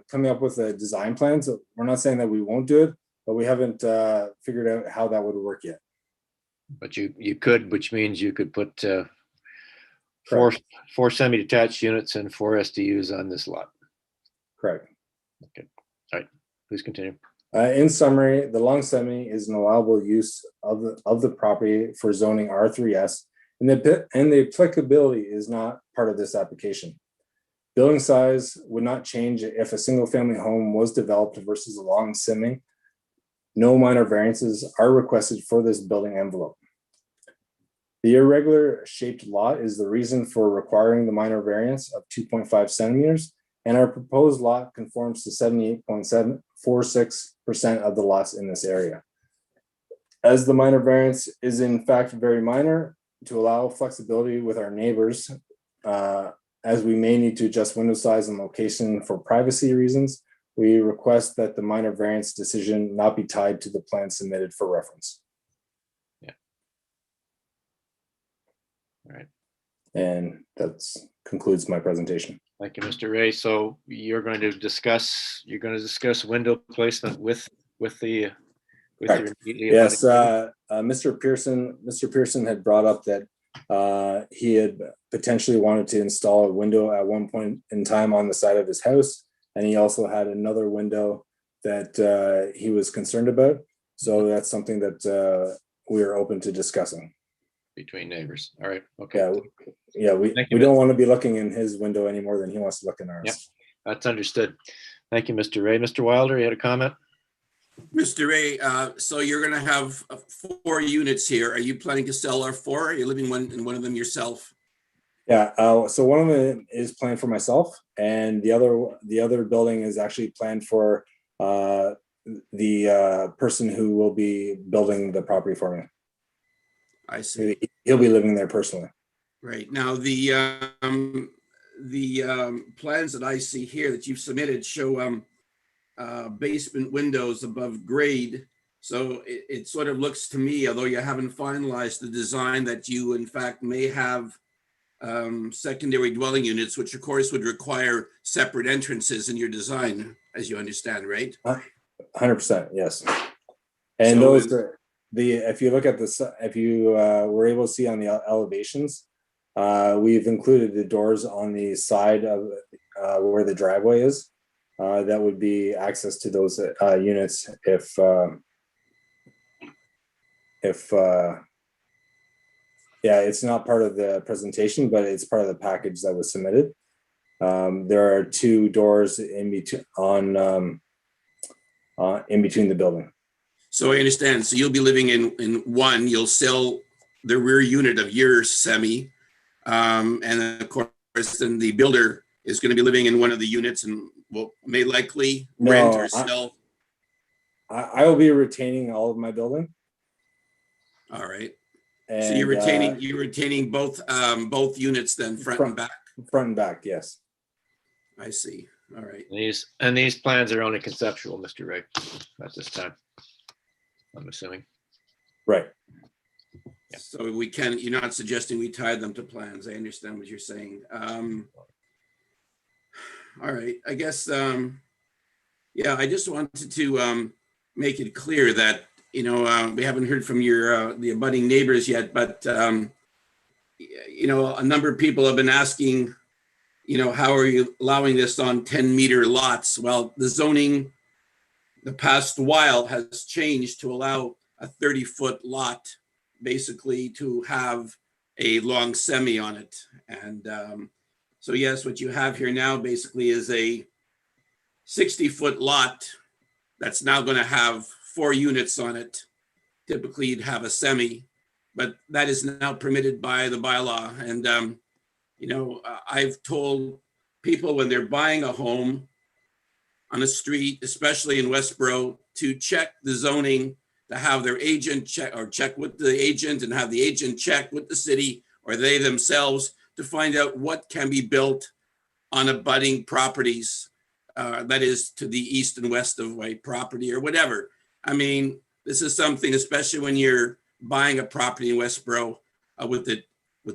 Speaker 7: coming up with a design plan. So we're not saying that we won't do it, but we haven't figured out how that would work yet.
Speaker 1: But you could, which means you could put four semi-detached units and 4 SDUs on this lot.
Speaker 7: Correct.
Speaker 1: Okay. All right. Please continue.
Speaker 7: In summary, the long semi is an allowable use of the property for zoning R3S, and the applicability is not part of this application. Building size would not change if a single family home was developed versus a long semi. No minor variances are requested for this building envelope. The irregular shaped lot is the reason for requiring the minor variance of 2.5 centimeters, and our proposed lot conforms to 78.746% of the lots in this area. As the minor variance is in fact very minor, to allow flexibility with our neighbors, as we may need to adjust window size and location for privacy reasons, we request that the minor variance decision not be tied to the plan submitted for reference.
Speaker 1: Yeah. All right.
Speaker 7: And that concludes my presentation.
Speaker 1: Thank you, Mr. Ray. So you're going to discuss window placement with your
Speaker 7: yes. Mr. Pearson had brought up that he had potentially wanted to install a window at one point in time on the side of his house, and he also had another window that he was concerned about. So that's something that we are open to discussing
Speaker 1: between neighbors. All right. Okay.
Speaker 7: Yeah. We don't want to be looking in his window any more than he wants to look in ours.
Speaker 1: Yep. That's understood. Thank you, Mr. Ray. Mr. Wilder, you had a comment?
Speaker 8: Mr. Ray, so you're going to have 4 units here. Are you planning to sell all 4? Are you living in one of them yourself?
Speaker 7: Yeah. So one of them is planned for myself, and the other building is actually planned for the person who will be building the property for me.
Speaker 8: I see.
Speaker 7: He'll be living there personally.
Speaker 8: Right. Now, the plans that I see here that you've submitted show basement windows above grade. So it sort of looks to me, although you haven't finalized the design, that you in fact may have secondary dwelling units, which of course would require separate entrances in your design, as you understand, right?
Speaker 7: 100%, yes. And
Speaker 8: So
Speaker 7: those are if you look at this, if you were able to see on the elevations, we've included the doors on the side of where the driveway is. That would be access to those units if yeah, it's not part of the presentation, but it's part of the package that was submitted. There are 2 doors in between in between the building.
Speaker 8: So I understand. So you'll be living in one. You'll sell the rear unit of your semi, and of course, then the builder is going to be living in one of the units and may likely rent or sell.
Speaker 7: I will be retaining all of my building.
Speaker 8: All right.
Speaker 7: And,
Speaker 8: so you're retaining both units then, front and back.
Speaker 7: Front and back, yes.
Speaker 8: I see. All right.
Speaker 1: These plans are only conceptual, Mr. Ray, at this time, I'm assuming.
Speaker 7: Right.
Speaker 8: Yeah. So you're not suggesting we tie them to plans. I understand what you're saying. All right. I guess, yeah, I just wanted to make it clear that, we haven't heard from the abutting neighbors yet, but, a number of people have been asking, how are you allowing this on 10-meter lots? Well, the zoning the past while has changed to allow a 30-foot lot, basically to have a long semi on it. And so yes, what you have here now basically is a 60-foot lot that's now going to have 4 units on it. Typically you'd have a semi, but that is now permitted by the bylaw. And, I've told people when they're buying a home on a street, especially in Westboro, to check the zoning, to have their agent check with the agent and have the agent check with the city or they themselves to find out what can be built on abutting properties, that is to the east and west of white property or whatever. I mean, this is something, especially when you're buying a property in Westboro, with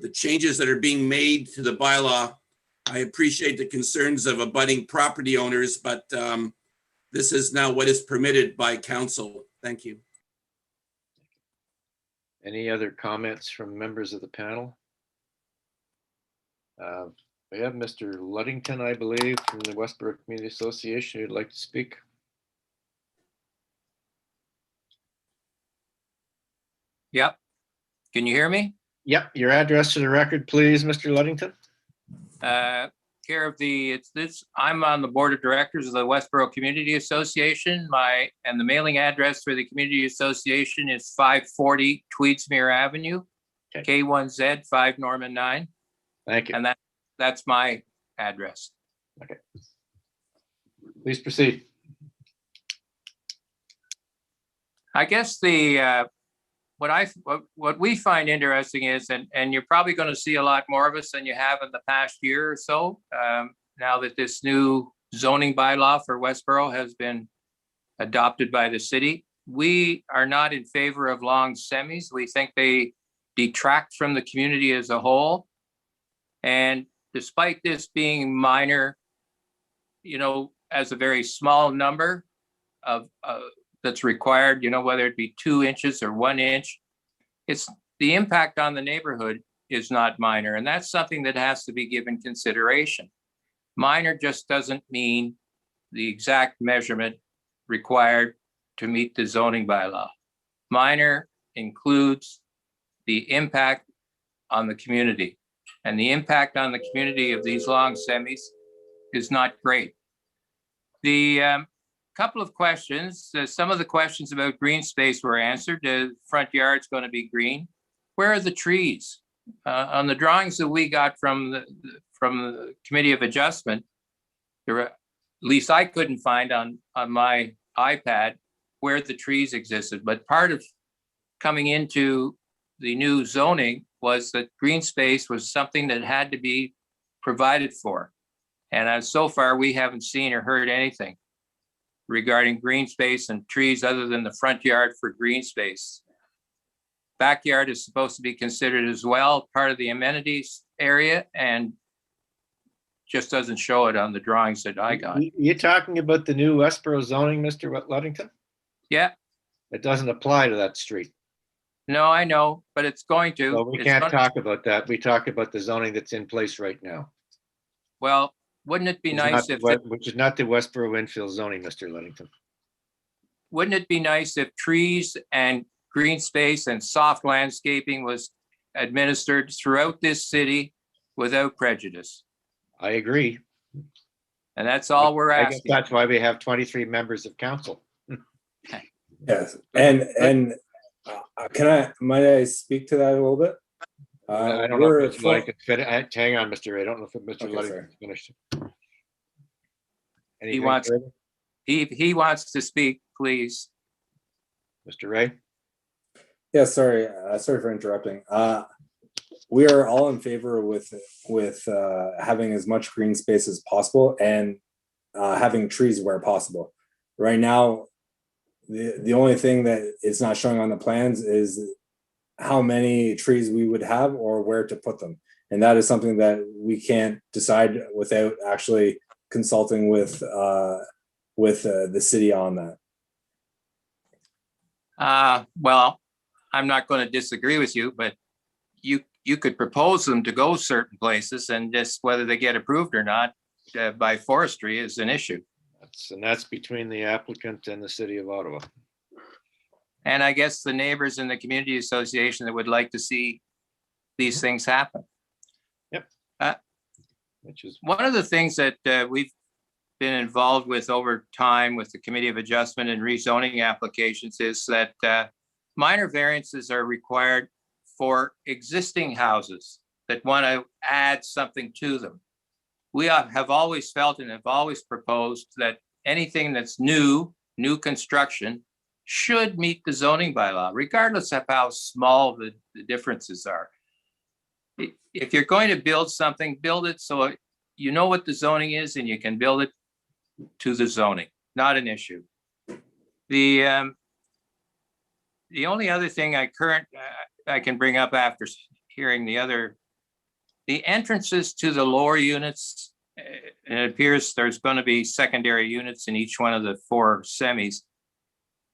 Speaker 8: the changes that are being made to the bylaw. I appreciate the concerns of abutting property owners, but this is now what is permitted by council. Thank you.
Speaker 1: Any other comments from members of the panel? We have Mr. Luddington, I believe, from the Westboro Community Association who'd like to speak.
Speaker 17: Yep. Can you hear me?
Speaker 1: Yep. Your address to the record, please, Mr. Luddington.
Speaker 17: Care of I'm on the board of directors of the Westboro Community Association. And the mailing address for the community association is 540 Tweedsmuir Avenue, okay. K1Z 5 Norman 9.
Speaker 1: Thank you.
Speaker 17: And that's my address.
Speaker 1: Okay. Please proceed.
Speaker 17: I guess what we find interesting is, and you're probably going to see a lot more of us than you have in the past year or so, now that this new zoning bylaw for Westboro has been adopted by the city. We are not in favor of long semis. We think they detract from the community as a whole. And despite this being minor, as a very small number of that's required, whether it be 2 inches or 1 inch, it's the impact on the neighborhood is not minor. And that's something that has to be given consideration. Minor just doesn't mean the exact measurement required to meet the zoning bylaw. Minor includes the impact on the community, and the impact on the community of these long semis is not great. The couple of questions. Some of the questions about green space were answered. The front yard's going to be green. Where are the trees? On the drawings that we got from the Committee of Adjustment, at least I couldn't find on my iPad where the trees existed, but part of coming into the new zoning was that green space was something that had to be provided for. And so far, we haven't seen or heard anything regarding green space and trees other than the front yard for green space. Backyard is supposed to be considered as well, part of the amenities area, and just doesn't show it on the drawings that I got.
Speaker 1: You're talking about the new Westboro zoning, Mr. Ludington?
Speaker 17: Yeah.
Speaker 1: It doesn't apply to that street.
Speaker 17: No, I know, but it's going to.
Speaker 1: Well, we can't talk about that. We talk about the zoning that's in place right now.
Speaker 17: Well, wouldn't it be nice if,
Speaker 1: which is not the Westboro infill zoning, Mr. Ludington.
Speaker 17: Wouldn't it be nice if trees and green space and soft landscaping was administered throughout this city without prejudice?
Speaker 1: I agree.
Speaker 17: And that's all we're
Speaker 1: I guess
Speaker 17: asking.
Speaker 1: that's why we have 23 members of council.
Speaker 7: Yes, and might I speak to that a little bit?
Speaker 1: I don't know if Mr. Ludington fit. Hang on, Mr. Ray. I don't know if Mr. Ludington finished.
Speaker 17: He wants, he wants to speak, please.
Speaker 1: Mr. Ray?
Speaker 7: Yeah, sorry for interrupting. We are all in favor with having as much green space as possible and having trees where possible. Right now, the only thing that is not showing on the plans is how many trees we would have or where to put them. And that is something that we can't decide without actually consulting with the city on that.
Speaker 17: Well, I'm not going to disagree with you, but you could propose them to go certain places, and just whether they get approved or not by forestry is an issue.
Speaker 1: That's between the applicant and the city of Ottawa.
Speaker 17: And I guess the neighbors in the community association that would like to see these things happen.
Speaker 1: Yep. Which is
Speaker 17: one of the things that we've been involved with over time with the Committee of Adjustment and Rezoning applications is that minor variances are required for existing houses that want to add something to them. We have always felt and have always proposed that anything that's new construction should meet the zoning bylaw, regardless of how small the differences are. If you're going to build something, build it so you know what the zoning is and you can build it to the zoning, not an issue. The only other thing I can bring up after hearing the entrances to the lower units, and it appears there's going to be secondary units in each one of the 4 semis.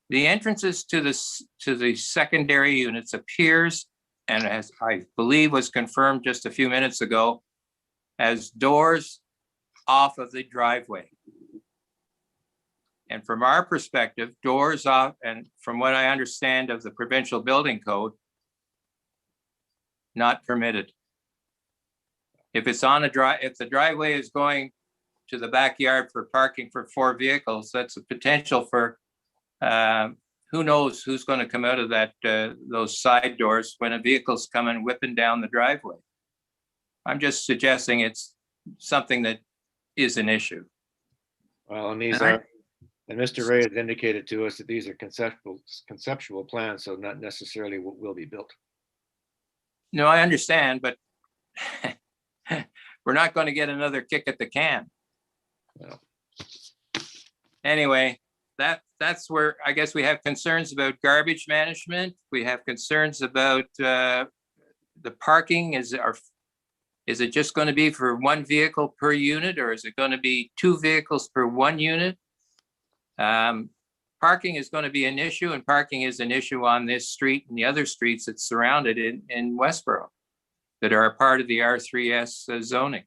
Speaker 17: The entrances to the secondary units appears, and as I believe was confirmed just a few minutes ago, as doors off of the driveway. And from our perspective, doors off, and from what I understand of the provincial building code, not permitted. If it's on if the driveway is going to the backyard for parking for 4 vehicles, that's a potential for who knows who's going to come out of that those side doors when a vehicle's coming whipping down the driveway. I'm just suggesting it's something that is an issue.
Speaker 1: Well, and and Mr. Ray has indicated to us that these are conceptual plans, so not necessarily what will be built.
Speaker 17: No, I understand, but we're not going to get another kick at the can.
Speaker 1: Well.
Speaker 17: Anyway, that's where I guess we have concerns about garbage management. We have concerns about the parking. Is it just going to be for 1 vehicle per unit, or is it going to be 2 vehicles per 1 unit? Parking is going to be an issue, and parking is an issue on this street and the other streets that surround it in Westboro that are a part of the R3S zoning.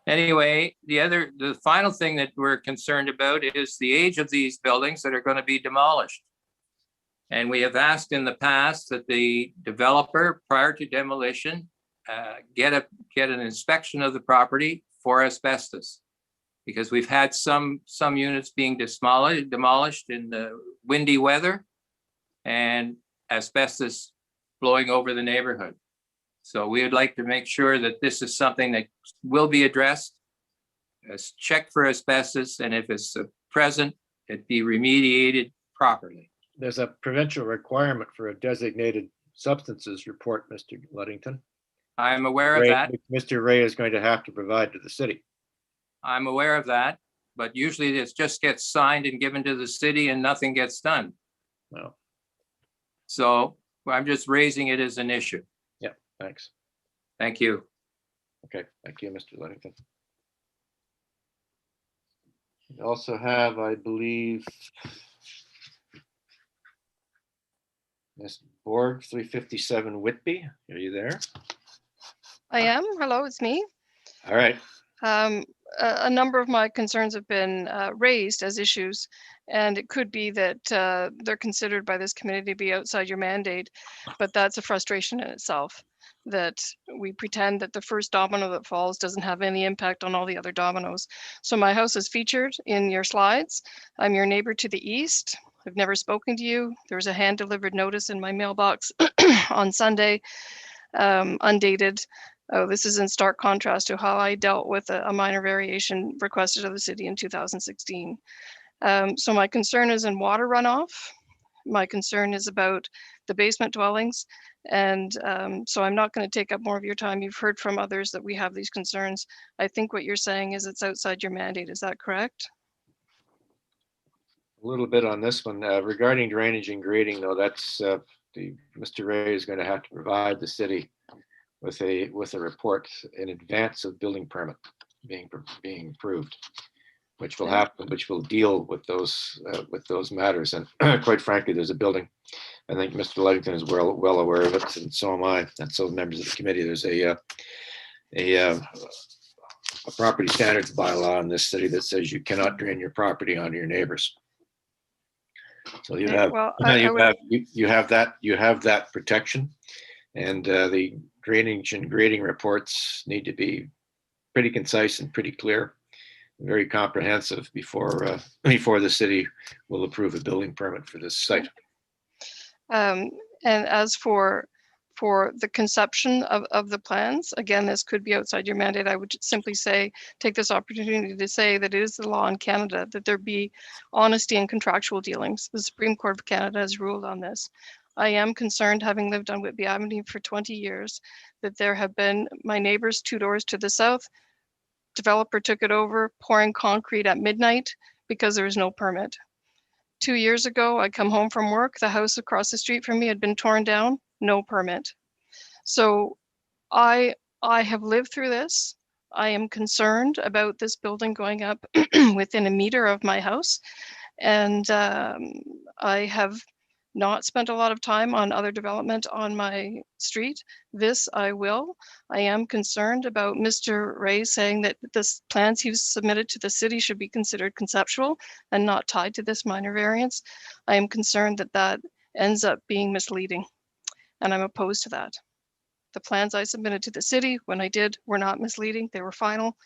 Speaker 17: Anyway, the final thing that we're concerned about is the age of these buildings that are going to be demolished. And we have asked in the past that the developer, prior to demolition, get an inspection of the property for asbestos, because we've had some units being demolished in the windy weather and asbestos blowing over the neighborhood. So we would like to make sure that this is something that will be addressed. Check for asbestos, and if it's present, it be remediated properly.
Speaker 1: There's a provincial requirement for a designated substances report, Mr. Luddington.
Speaker 17: I'm aware of that.
Speaker 1: Mr. Ray is going to have to provide to the city.
Speaker 17: I'm aware of that, but usually it just gets signed and given to the city and nothing gets done.
Speaker 1: Well,
Speaker 17: So I'm just raising it as an issue.
Speaker 1: yeah, thanks.
Speaker 17: Thank you.
Speaker 1: Okay, thank you, Mr. Luddington. We also have, I believe, Ms. Borg, 357 Whitby. Are you there?
Speaker 18: I am. Hello, it's me.
Speaker 1: All right.
Speaker 18: A number of my concerns have been raised as issues, and it could be that they're considered by this committee to be outside your mandate, but that's a frustration in itself, that we pretend that the first domino that falls doesn't have any impact on all the other dominoes. So my house is featured in your slides. I'm your neighbor to the east. I've never spoken to you. There was a hand-delivered notice in my mailbox on Sunday, undated. Oh, this is in stark contrast to how I dealt with a minor variation requested of the city in 2016. So my concern is in water runoff. My concern is about the basement dwellings. And so I'm not going to take up more of your time. You've heard from others that we have these concerns. I think what you're saying is it's outside your mandate. Is that correct?
Speaker 1: A little bit on this one. Regarding drainage and grading, though, that's Mr. Ray is going to have to provide the city with a report in advance of building permit being approved, which will happen, which will deal with those matters. And quite frankly, there's a building. I think Mr. Luddington is well aware of it, and so am I, and so members of the committee. There's a property standards bylaw in this city that says you cannot drain your property onto your neighbors. So you have you have that protection, and the drainage and grading reports need to be pretty concise and pretty clear, very comprehensive before the city will approve a building permit for this site.
Speaker 18: And as for the conception of the plans, again, this could be outside your mandate. I would simply say, take this opportunity to say that it is the law in Canada that there be honesty in contractual dealings. The Supreme Court of Canada has ruled on this. I am concerned, having lived on Whitby Avenue for 20 years, that there have been my neighbors 2 doors to the south. Developer took it over, pouring concrete at midnight because there was no permit. 2 years ago, I come home from work. The house across the street from me had been torn down, no permit. So I have lived through this. I am concerned about this building going up within a meter of my house. And I have not spent a lot of time on other development on my street. This I will. I am concerned about Mr. Ray saying that the plans he's submitted to the city should be considered conceptual and not tied to this minor variance. I am concerned that that ends up being misleading, and I'm opposed to that. The plans I submitted to the city when I did were not misleading. They were final,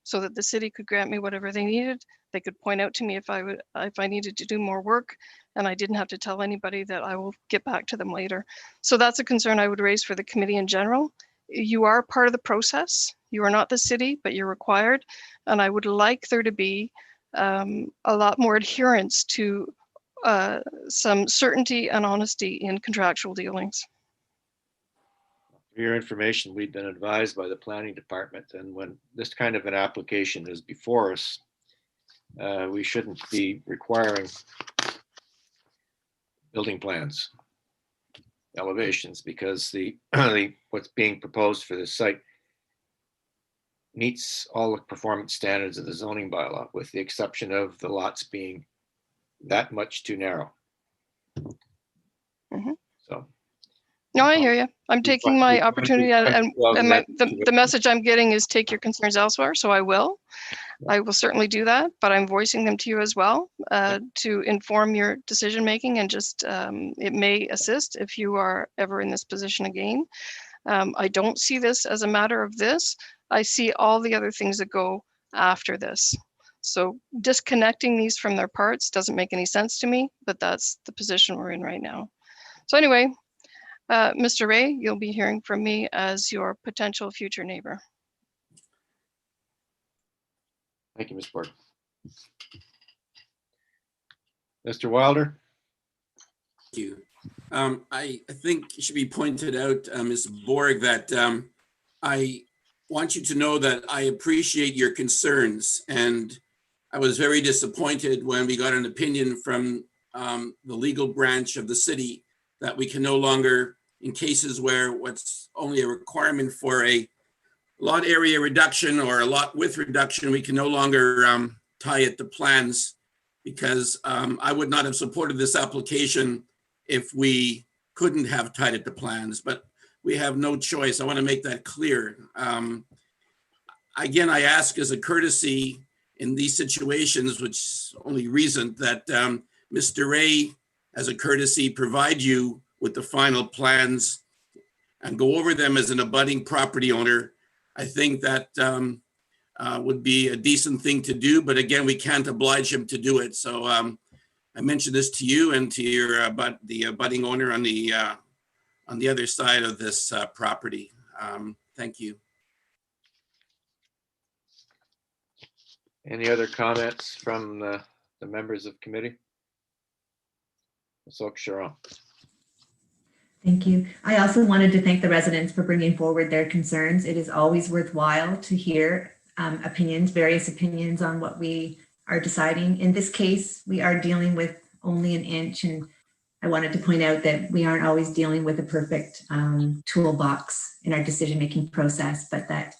Speaker 18: so that the city could grant me whatever they needed. They could point out to me if I needed to do more work, and I didn't have to tell anybody that I will get back to them later. So that's a concern I would raise for the committee in general. You are part of the process. You are not the city, but you're required. And I would like there to be a lot more adherence to some certainty and honesty in contractual dealings.
Speaker 1: For your information, we've been advised by the planning department, and when this kind of an application is before us, we shouldn't be requiring building plans, elevations, because what's being proposed for this site meets all the performance standards of the zoning bylaw, with the exception of the lots being that much too narrow.
Speaker 18: Mm-hmm.
Speaker 1: So.
Speaker 18: No, I hear you. I'm taking my opportunity, and the message I'm getting is take your concerns elsewhere. So I will certainly do that, but I'm voicing them to you as well to inform your decision making, and just it may assist if you are ever in this position again. I don't see this as a matter of this. I see all the other things that go after this. So disconnecting these from their parts doesn't make any sense to me, but that's the position we're in right now. So anyway, Mr. Ray, you'll be hearing from me as your potential future neighbor.
Speaker 1: Thank you, Ms. Borg. Mr. Wilder?
Speaker 8: Thank you. I think it should be pointed out, Ms. Borg, that I want you to know that I appreciate your concerns, and I was very disappointed when we got an opinion from the legal branch of the city that we can no longer, in cases where what's only a requirement for a lot area reduction or a lot width reduction, we can no longer tie it to plans, because I would not have supported this application if we couldn't have tied it to plans, but we have no choice. I want to make that clear. Again, I ask as a courtesy in these situations, which is only recent, that Mr. Ray, as a courtesy, provide you with the final plans and go over them as an abutting property owner. I think that would be a decent thing to do, but again, we can't oblige him to do it. So I mentioned this to you and to your the abutting owner on the other side of this property. Thank you.
Speaker 1: Any other comments from the members of committee? Ms. Sharon.
Speaker 10: Thank you. I also wanted to thank the residents for bringing forward their concerns. It is always worthwhile to hear various opinions on what we are deciding. In this case, we are dealing with only an inch, and I wanted to point out that we aren't always dealing with a perfect toolbox in our decision-making process, but that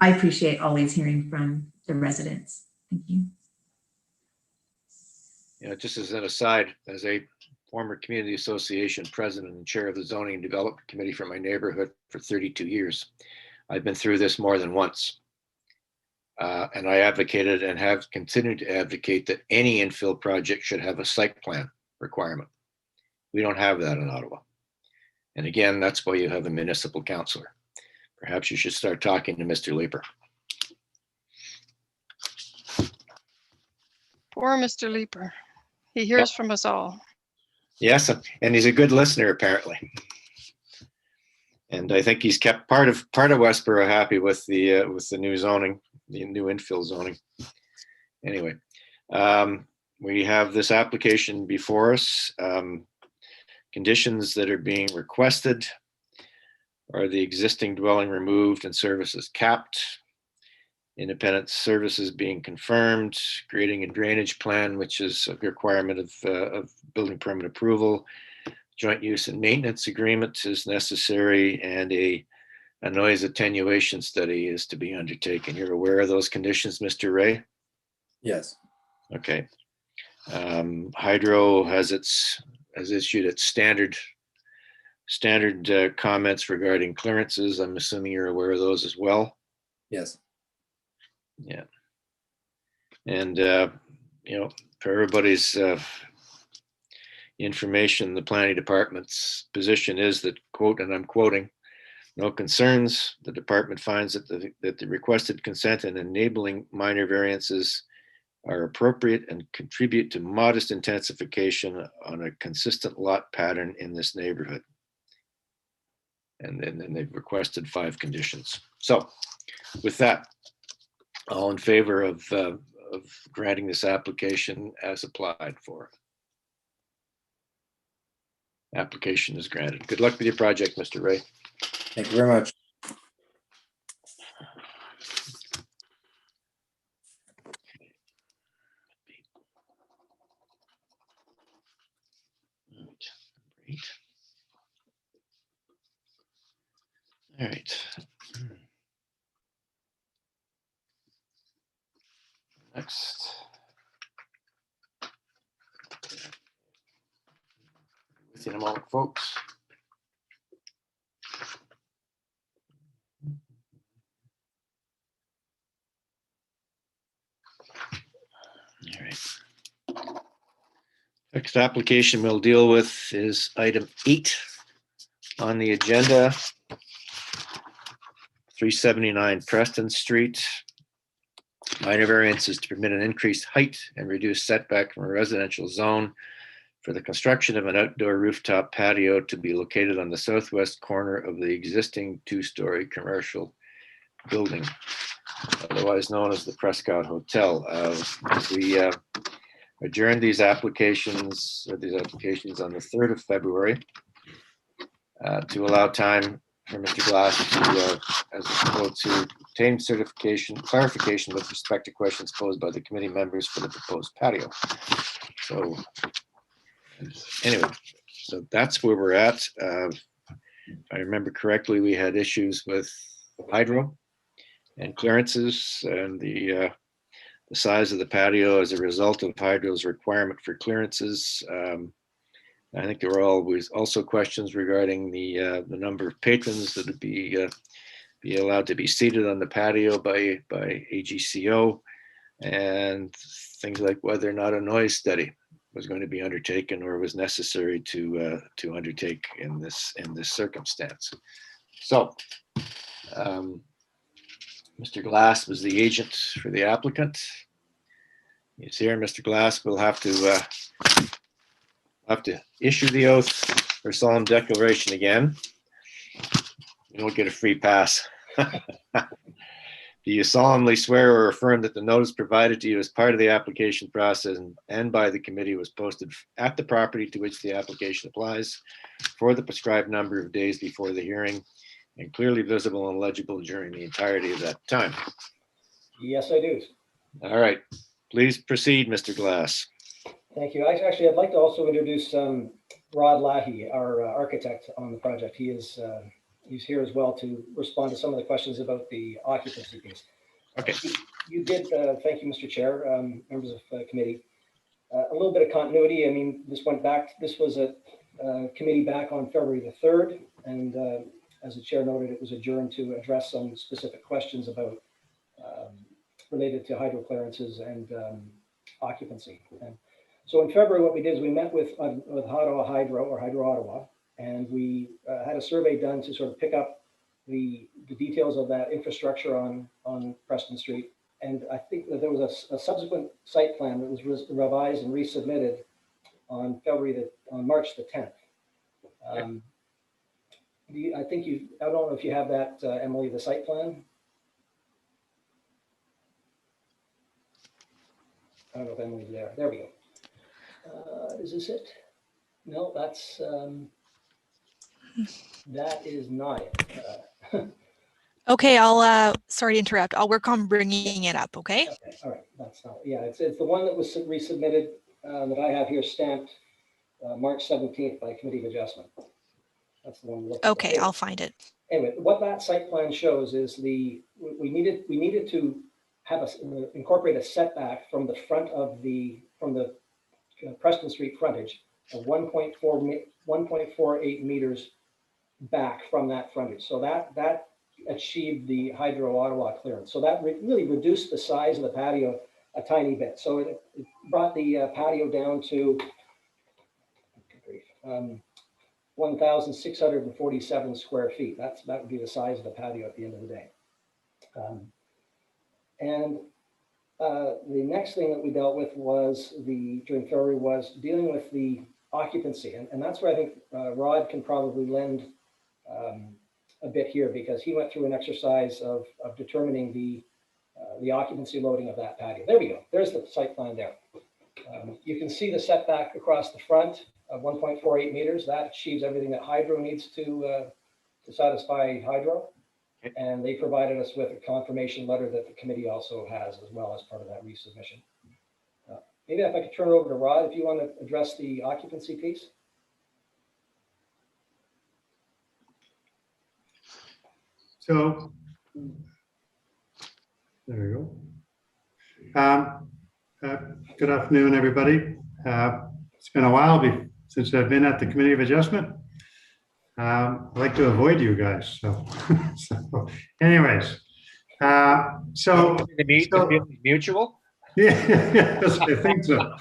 Speaker 10: I appreciate always hearing from the residents. Thank you.
Speaker 1: Yeah, just as an aside, as a former community association president and chair of the zoning and development committee for my neighborhood for 32 years, I've been through this more than once. And I advocated and have continued to advocate that any infill project should have a site plan requirement. We don't have that in Ottawa. And again, that's why you have a municipal councillor. Perhaps you should start talking to Mr. Leeper.
Speaker 18: Poor Mr. Leeper. He hears from us all.
Speaker 1: Yes, and he's a good listener, apparently. And I think he's kept part of Westboro happy with the new zoning, the new infill zoning. Anyway, we have this application before us. Conditions that are being requested are the existing dwelling removed and services capped, independent services being confirmed, creating a drainage plan, which is a requirement of building permit approval, joint use and maintenance agreement is necessary, and a noise attenuation study is to be undertaken. You're aware of those conditions, Mr. Ray?
Speaker 7: Yes.
Speaker 1: Okay. Hydro has issued its standard comments regarding clearances. I'm assuming you're aware of those as well.
Speaker 7: Yes.
Speaker 1: Yeah. And, for everybody's information, the planning department's position is that, quote, and I'm quoting, no concerns. The department finds that the requested consent and enabling minor variances are appropriate and contribute to modest intensification on a consistent lot pattern in this neighborhood. And then they've requested 5 conditions. So with that, all in favor of granting this application as applied for? Application is granted. Good luck with your project, Mr. Ray.
Speaker 7: Thank you very much.
Speaker 1: All right. Next. Within a moment, folks. All right. Next application we'll deal with is item 8 on the agenda. 379 Preston Street. Minor variance is to permit an increased height and reduce setback from a residential zone for the construction of an outdoor rooftop patio to be located on the southwest corner of the existing 2-story commercial building, otherwise known as the Prescott Hotel. adjourned these applications on the 3rd of February to allow time for Mr. Glass to obtain clarification with respect to questions posed by the committee members for the proposed patio. So anyway, so that's where we're at. If I remember correctly, we had issues with hydro and clearances and the size of the patio as a result of hydro's requirement for clearances. I think there were always also questions regarding the number of patrons that would be allowed to be seated on the patio by AGCO, and things like whether or not a noise study was going to be undertaken or was necessary to undertake in this circumstance. So, Mr. Glass was the agent for the applicant. He's here. Mr. Glass will have to issue the oath or solemn declaration again. You don't get a free pass. Do you solemnly swear or affirm that the notice provided to you as part of the application process and by the committee was posted at the property to which the application applies for the prescribed number of days before the hearing and clearly visible and legible during the entirety of that time?
Speaker 19: Yes, I do.
Speaker 1: All right. Please proceed, Mr. Glass.
Speaker 19: Thank you. Actually, I'd like to also introduce Rod Lahey, our architect on the project. He's here as well to respond to some of the questions about the occupancy piece.
Speaker 1: Okay.
Speaker 19: You did, thank you, Mr. Chair, members of the committee. A little bit of continuity. I mean, this was a committee back on February the 3rd. And as the chair noted, it was adjourned to address some specific questions about related to hydro clearances and occupancy. And so in February, what we did is we met with Ottawa Hydro or Hydro Ottawa, and we had a survey done to sort of pick up the details of that infrastructure on Preston Street. And I think that there was a subsequent site plan that was revised and resubmitted on March the 10th. I don't know if you have that, Emily, the site plan. I don't know if Emily's there. There we go. Is this it? No, that is not it.
Speaker 2: Okay, I'll, sorry to interrupt. I'll work on bringing it up, okay?
Speaker 19: Okay, all right, that's not, yeah, it's the one that was resubmitted that I have here stamped March 17th by Committee of Adjustment. That's the one we're looking for.
Speaker 2: Okay, I'll find it.
Speaker 19: Anyway, what that site plan shows is we needed to have incorporate a setback from the front of from the Preston Street frontage of 1.48 meters back from that frontage. So that achieved the Hydro Ottawa clearance. So that really reduced the size of the patio a tiny bit. So it brought the patio down to 1,647 square feet. That would be the size of the patio at the end of the day. The next thing that we dealt with during February was dealing with the occupancy. And that's where I think Rod can probably lend a bit here, because he went through an exercise of determining the occupancy loading of that patio. There we go. There's the site plan there. You can see the setback across the front of 1.48 meters. That achieves everything that Hydro needs to satisfy Hydro. And they provided us with a confirmation letter that the committee also has as well as part of that resubmission. Maybe if I could turn it over to Rod, if you want to address the occupancy piece.
Speaker 20: So, there we go. Good afternoon, everybody. It's been a while since I've been at the Committee of Adjustment. I like to avoid you guys. So, anyways,
Speaker 1: the mutual.
Speaker 20: Yeah, yes, I think so.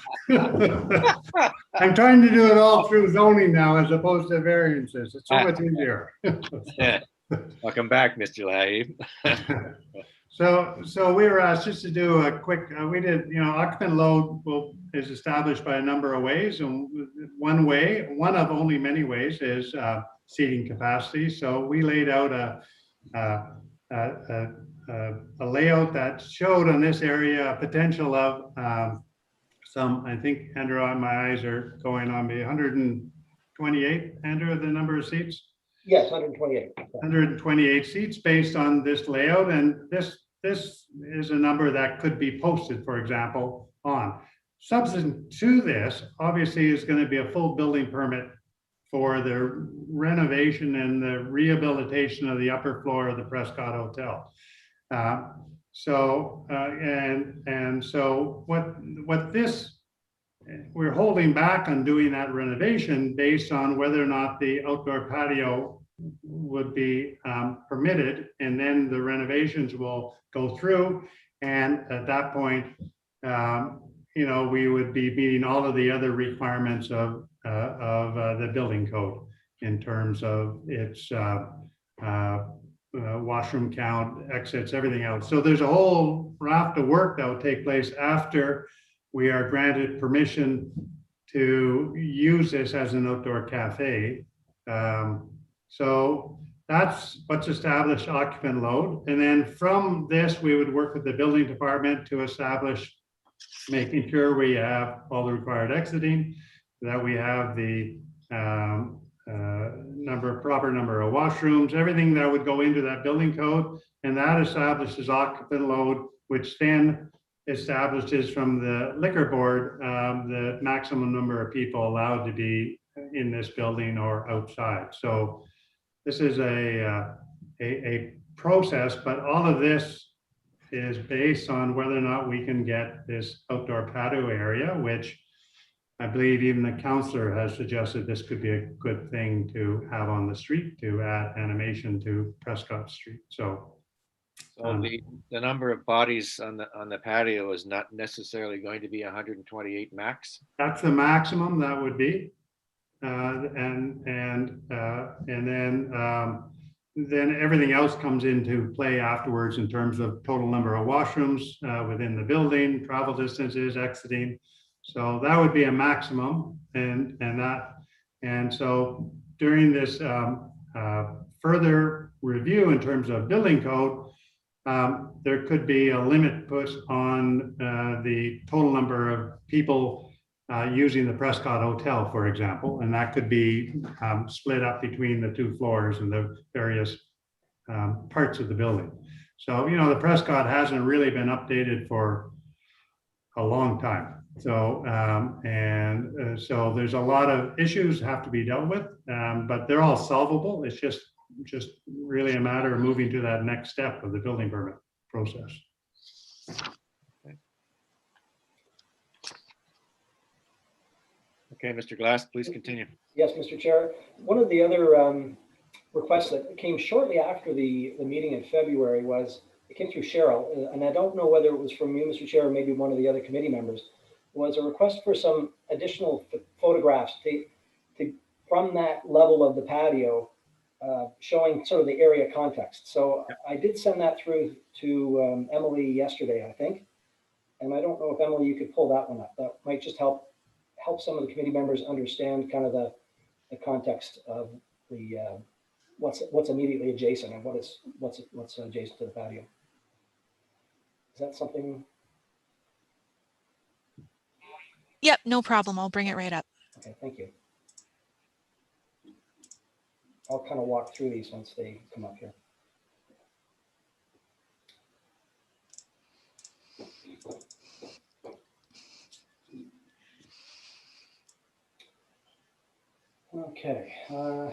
Speaker 20: I'm trying to do it all through zoning now as opposed to variances. It's so much easier.
Speaker 1: Welcome back, Mr. Lahey.
Speaker 20: So we were asked just to do a quick, occupant load is established by a number of ways. And one of only many ways is seating capacity. So we laid out a layout that showed on this area a potential of some, I think, Andrew, my eyes are going on me, 128, Andrew, the number of seats?
Speaker 19: Yes, 128.
Speaker 20: 128 seats based on this layout, and this is a number that could be posted, for example, on. Subsequent to this, obviously, is going to be a full building permit for the renovation and the rehabilitation of the upper floor of the Prescott Hotel. So what this, we're holding back on doing that renovation based on whether or not the outdoor patio would be permitted, and then the renovations will go through. And at that point, you know, we would be meeting all of the other requirements of the building code in terms of its washroom count, exits, everything else. So there's a whole raft of work that will take place after we are granted permission to use this as an outdoor cafe. So that's what's established occupant load. And then from this, we would work with the building department to establish, making sure we have all the required exiting, that we have the proper number of washrooms, everything that would go into that building code. And that establishes occupant load, which then establishes from the liquor board the maximum number of people allowed to be in this building or outside. So this is a process, but all of this is based on whether or not we can get this outdoor patio area, which I believe even the councillor has suggested this could be a good thing to have on the street to add animation to Prescott Street. So
Speaker 1: the number of bodies on the patio is not necessarily going to be 128 max.
Speaker 20: That's the maximum that would be, and then everything else comes into play afterwards in terms of total number of washrooms within the building, travel distances, exiting. So that would be a maximum, and so during this further review in terms of building code, there could be a limit put on the total number of people using the Prescott Hotel, for example, and that could be split up between the two floors and the various parts of the building. So, you know, the Prescott hasn't really been updated for a long time. So, so there's a lot of issues have to be dealt with, but they're all solvable. It's just really a matter of moving to that next step of the building permit process.
Speaker 1: Okay, Mr. Glass, please continue.
Speaker 19: Yes, Mr. Chair. One of the other requests that came shortly after the meeting in February was, it came through Cheryl, and I don't know whether it was from you, Mr. Chair, or maybe one of the other committee members, was a request for some additional photographs from that level of the patio, showing sort of the area context. So I did send that through to Emily yesterday, I think. And I don't know if, Emily, you could pull that one up. That might just help some of the committee members understand kind of the context of the what's immediately adjacent and what's adjacent to the patio. Is that something?
Speaker 2: Yep, no problem. I'll bring it right up.
Speaker 19: Okay, thank you. I'll kind of walk through these once they come up here. Okay, I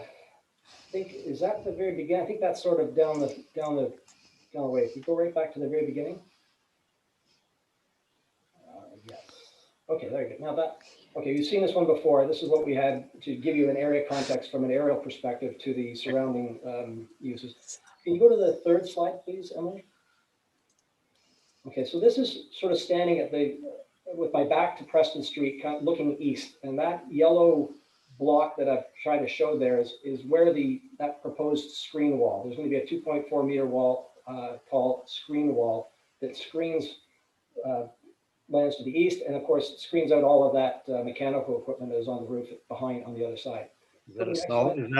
Speaker 19: think, is that the very beginning? I think that's sort of down the way. If you go right back to the very beginning. Yes. Okay, there you go. Now okay, you've seen this one before. This is what we had to give you an area context from an aerial perspective to the surrounding uses. Can you go to the third slide, please, Emily? Okay, so this is sort of standing at with my back to Preston Street, kind of looking east, and that yellow block that I've tried to show there is where that proposed screen wall. There's going to be a 2.4 meter wall, tall screen wall that screens lands to the east, and of course screens out all of that mechanical equipment that is on the roof behind on the other side.
Speaker 1: Is that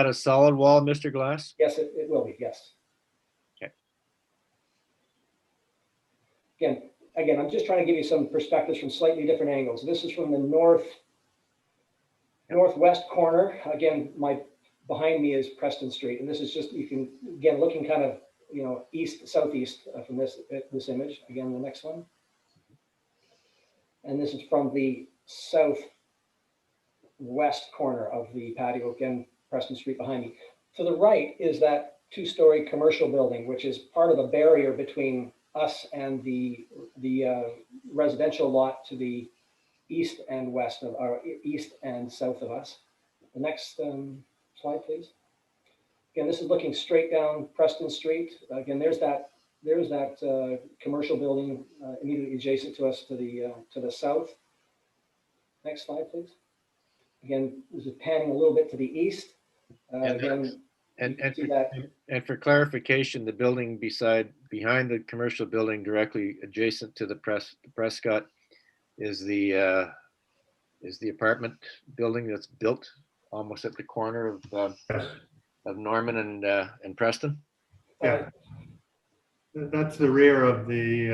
Speaker 1: a solid wall, Mr. Glass?
Speaker 19: Yes, it will be. Yes.
Speaker 1: Okay.
Speaker 19: Again, again, I'm just trying to give you some perspectives from slightly different angles. This is from the northwest corner. Again, behind me is Preston Street, and this is just, you can, again, looking kind of, you know, east, southeast from this image. Again, the next one. And this is from the southwest corner of the patio, again, Preston Street behind me. To the right is that two-story commercial building, which is part of a barrier between us and the residential lot to the east and west of our east and south of us. The next slide, please. Again, this is looking straight down Preston Street. Again, there's that commercial building immediately adjacent to us to the south. Next slide, please. Again, this is panning a little bit to the east.
Speaker 1: And for clarification, the building behind the commercial building directly adjacent to the Prescott is the apartment building that's built almost at the corner of Norman and Preston.
Speaker 20: Yeah. That's the rear of the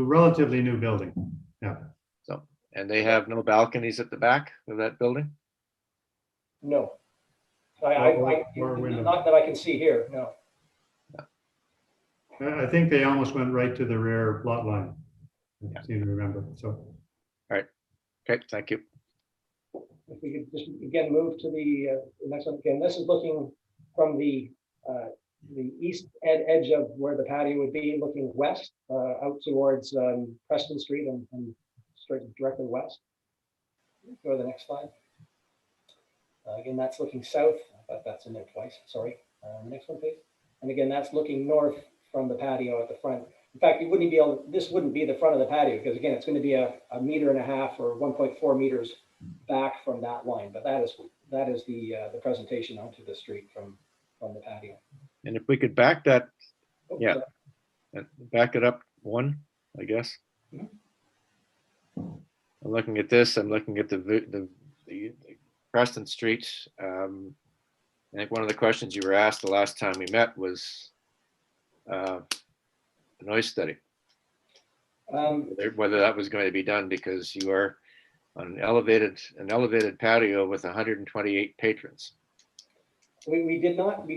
Speaker 20: relatively new building. Yeah.
Speaker 1: So, and they have no balconies at the back of that building?
Speaker 19: No. Not that I can see here, no.
Speaker 20: I think they almost went right to the rear lot line. I seem to remember, so.
Speaker 1: All right. Okay, thank you.
Speaker 19: If we could just again move to the next one. Again, this is looking from the east edge of where the patio would be, looking west out towards Preston Street and straight directly west. Go to the next slide. Again, that's looking south. That's in there twice. Sorry. Next one, please. And again, that's looking north from the patio at the front. In fact, you wouldn't be able. This wouldn't be the front of the patio because again, it's going to be a 1.5 meters or 1.4 meters back from that line. But that is the presentation onto the street from the patio.
Speaker 1: And if we could back that, back it up one, I guess.
Speaker 19: Mm-hmm.
Speaker 1: I'm looking at this. I'm looking at the Preston Street. I think one of the questions you were asked the last time we met was a noise study. Whether that was going to be done because you are on an elevated patio with 128 patrons.
Speaker 19: We did not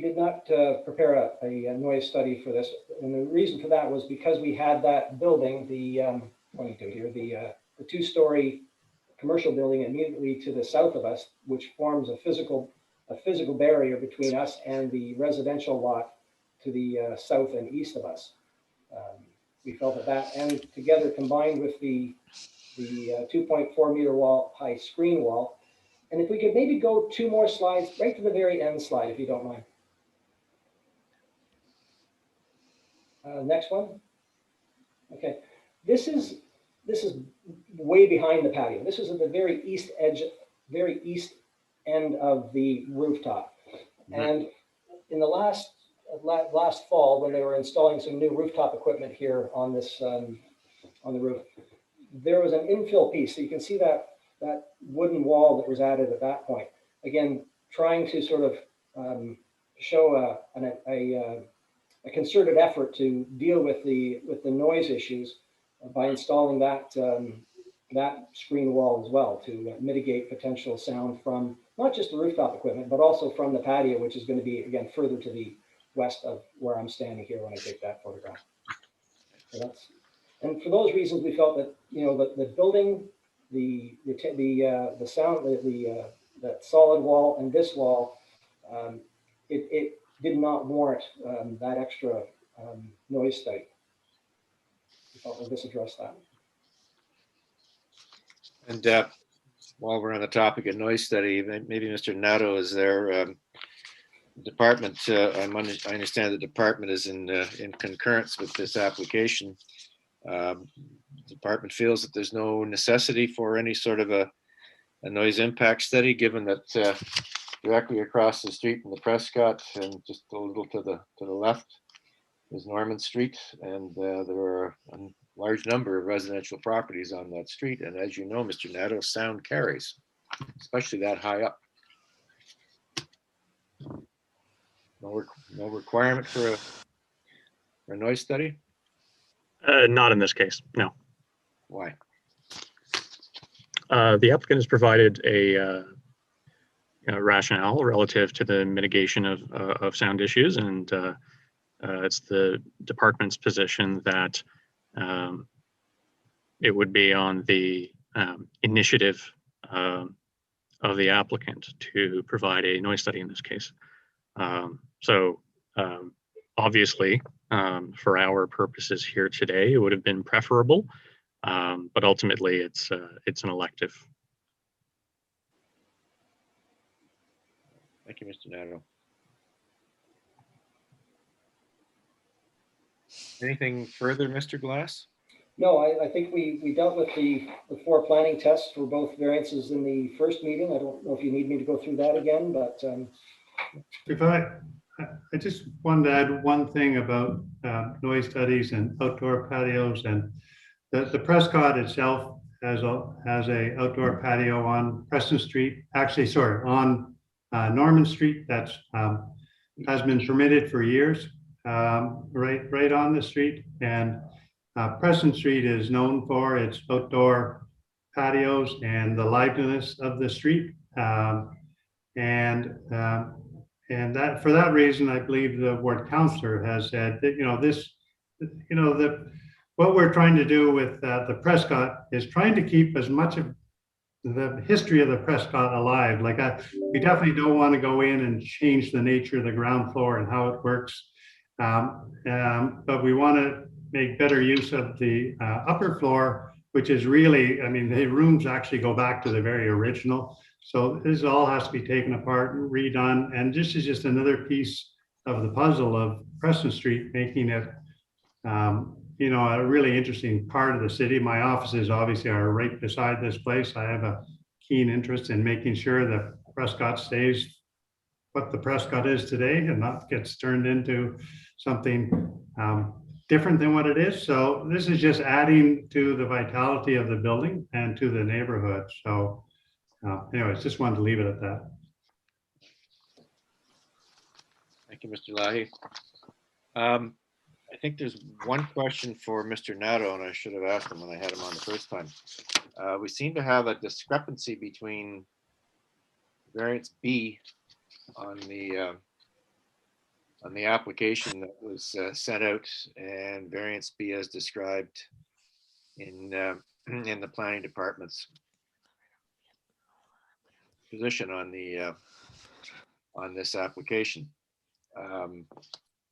Speaker 19: prepare a noise study for this, and the reason for that was because we had that building, the two-story commercial building immediately to the south of us, which forms a physical barrier between us and the residential lot to the south and east of us. We felt that and together combined with the 2.4 meter high screen wall. And if we could maybe go 2 more slides, right to the very end slide, if you don't mind. Next one. Okay, this is way behind the patio. This is at the very east end of the rooftop. And in the last fall, when they were installing some new rooftop equipment here on this on the roof, there was an infill piece. So you can see that wooden wall that was added at that point. Again, trying to sort of show a concerted effort to deal with the noise issues by installing that screen wall as well to mitigate potential sound from not just the rooftop equipment, but also from the patio, which is going to be again further to the west of where I'm standing here when I take that photograph. So and for those reasons, we felt that the building, the sound, that solid wall and this wall, it did not warrant that extra noise study. We felt that this addressed that.
Speaker 1: And while we're on the topic of noise study, maybe Mr. Nato is there. Department, I understand the department is in concurrence with this application. The department feels that there's no necessity for any sort of a noise impact study, given that directly across the street from the Prescott and just a little to the left is Norman Street, and there are a large number of residential properties on that street. And as you know, Mr. Nato, sound carries, especially that high up. No requirement for a noise study?
Speaker 16: Not in this case, no.
Speaker 1: Why?
Speaker 16: The applicant has provided a rationale relative to the mitigation of sound issues, and it's the department's position that it would be on the initiative of the applicant to provide a noise study in this case. Obviously, for our purposes here today, it would have been preferable, but ultimately it's an elective.
Speaker 1: Thank you, Mr. Nadeau. Anything further, Mr. Glass?
Speaker 19: No, I think we dealt with the 4 planning tests for both variances in the first meeting. I don't know if you need me to go through that again, but.
Speaker 20: If I just wanted to add one thing about noise studies and outdoor patios, and the Prescott itself has a outdoor patio on Preston Street, actually, sorry, on Norman Street that's has been permitted for years, right on the street. And Preston Street is known for its outdoor patios and the liveliness of the street. And that, for that reason, I believe the ward councillor has said that, what we're trying to do with the Prescott is trying to keep as much of the history of the Prescott alive. Like we definitely don't want to go in and change the nature of the ground floor and how it works. But we want to make better use of the upper floor, which is really, I mean, the rooms actually go back to the very original. So this all has to be taken apart and redone. And this is just another piece of the puzzle of Preston Street, making it, a really interesting part of the city. My offices obviously are right beside this place. I have a keen interest in making sure that Prescott stays what the Prescott is today and not gets turned into something different than what it is. So this is just adding to the vitality of the building and to the neighborhood. So anyways, just wanted to leave it at that.
Speaker 1: Thank you, Mr. Lahey. I think there's one question for Mr. Nadeau, and I should have asked him when I had him on the first time. We seem to have a discrepancy between variance B on the application that was sent out and variance B as described in the planning department's position on this application.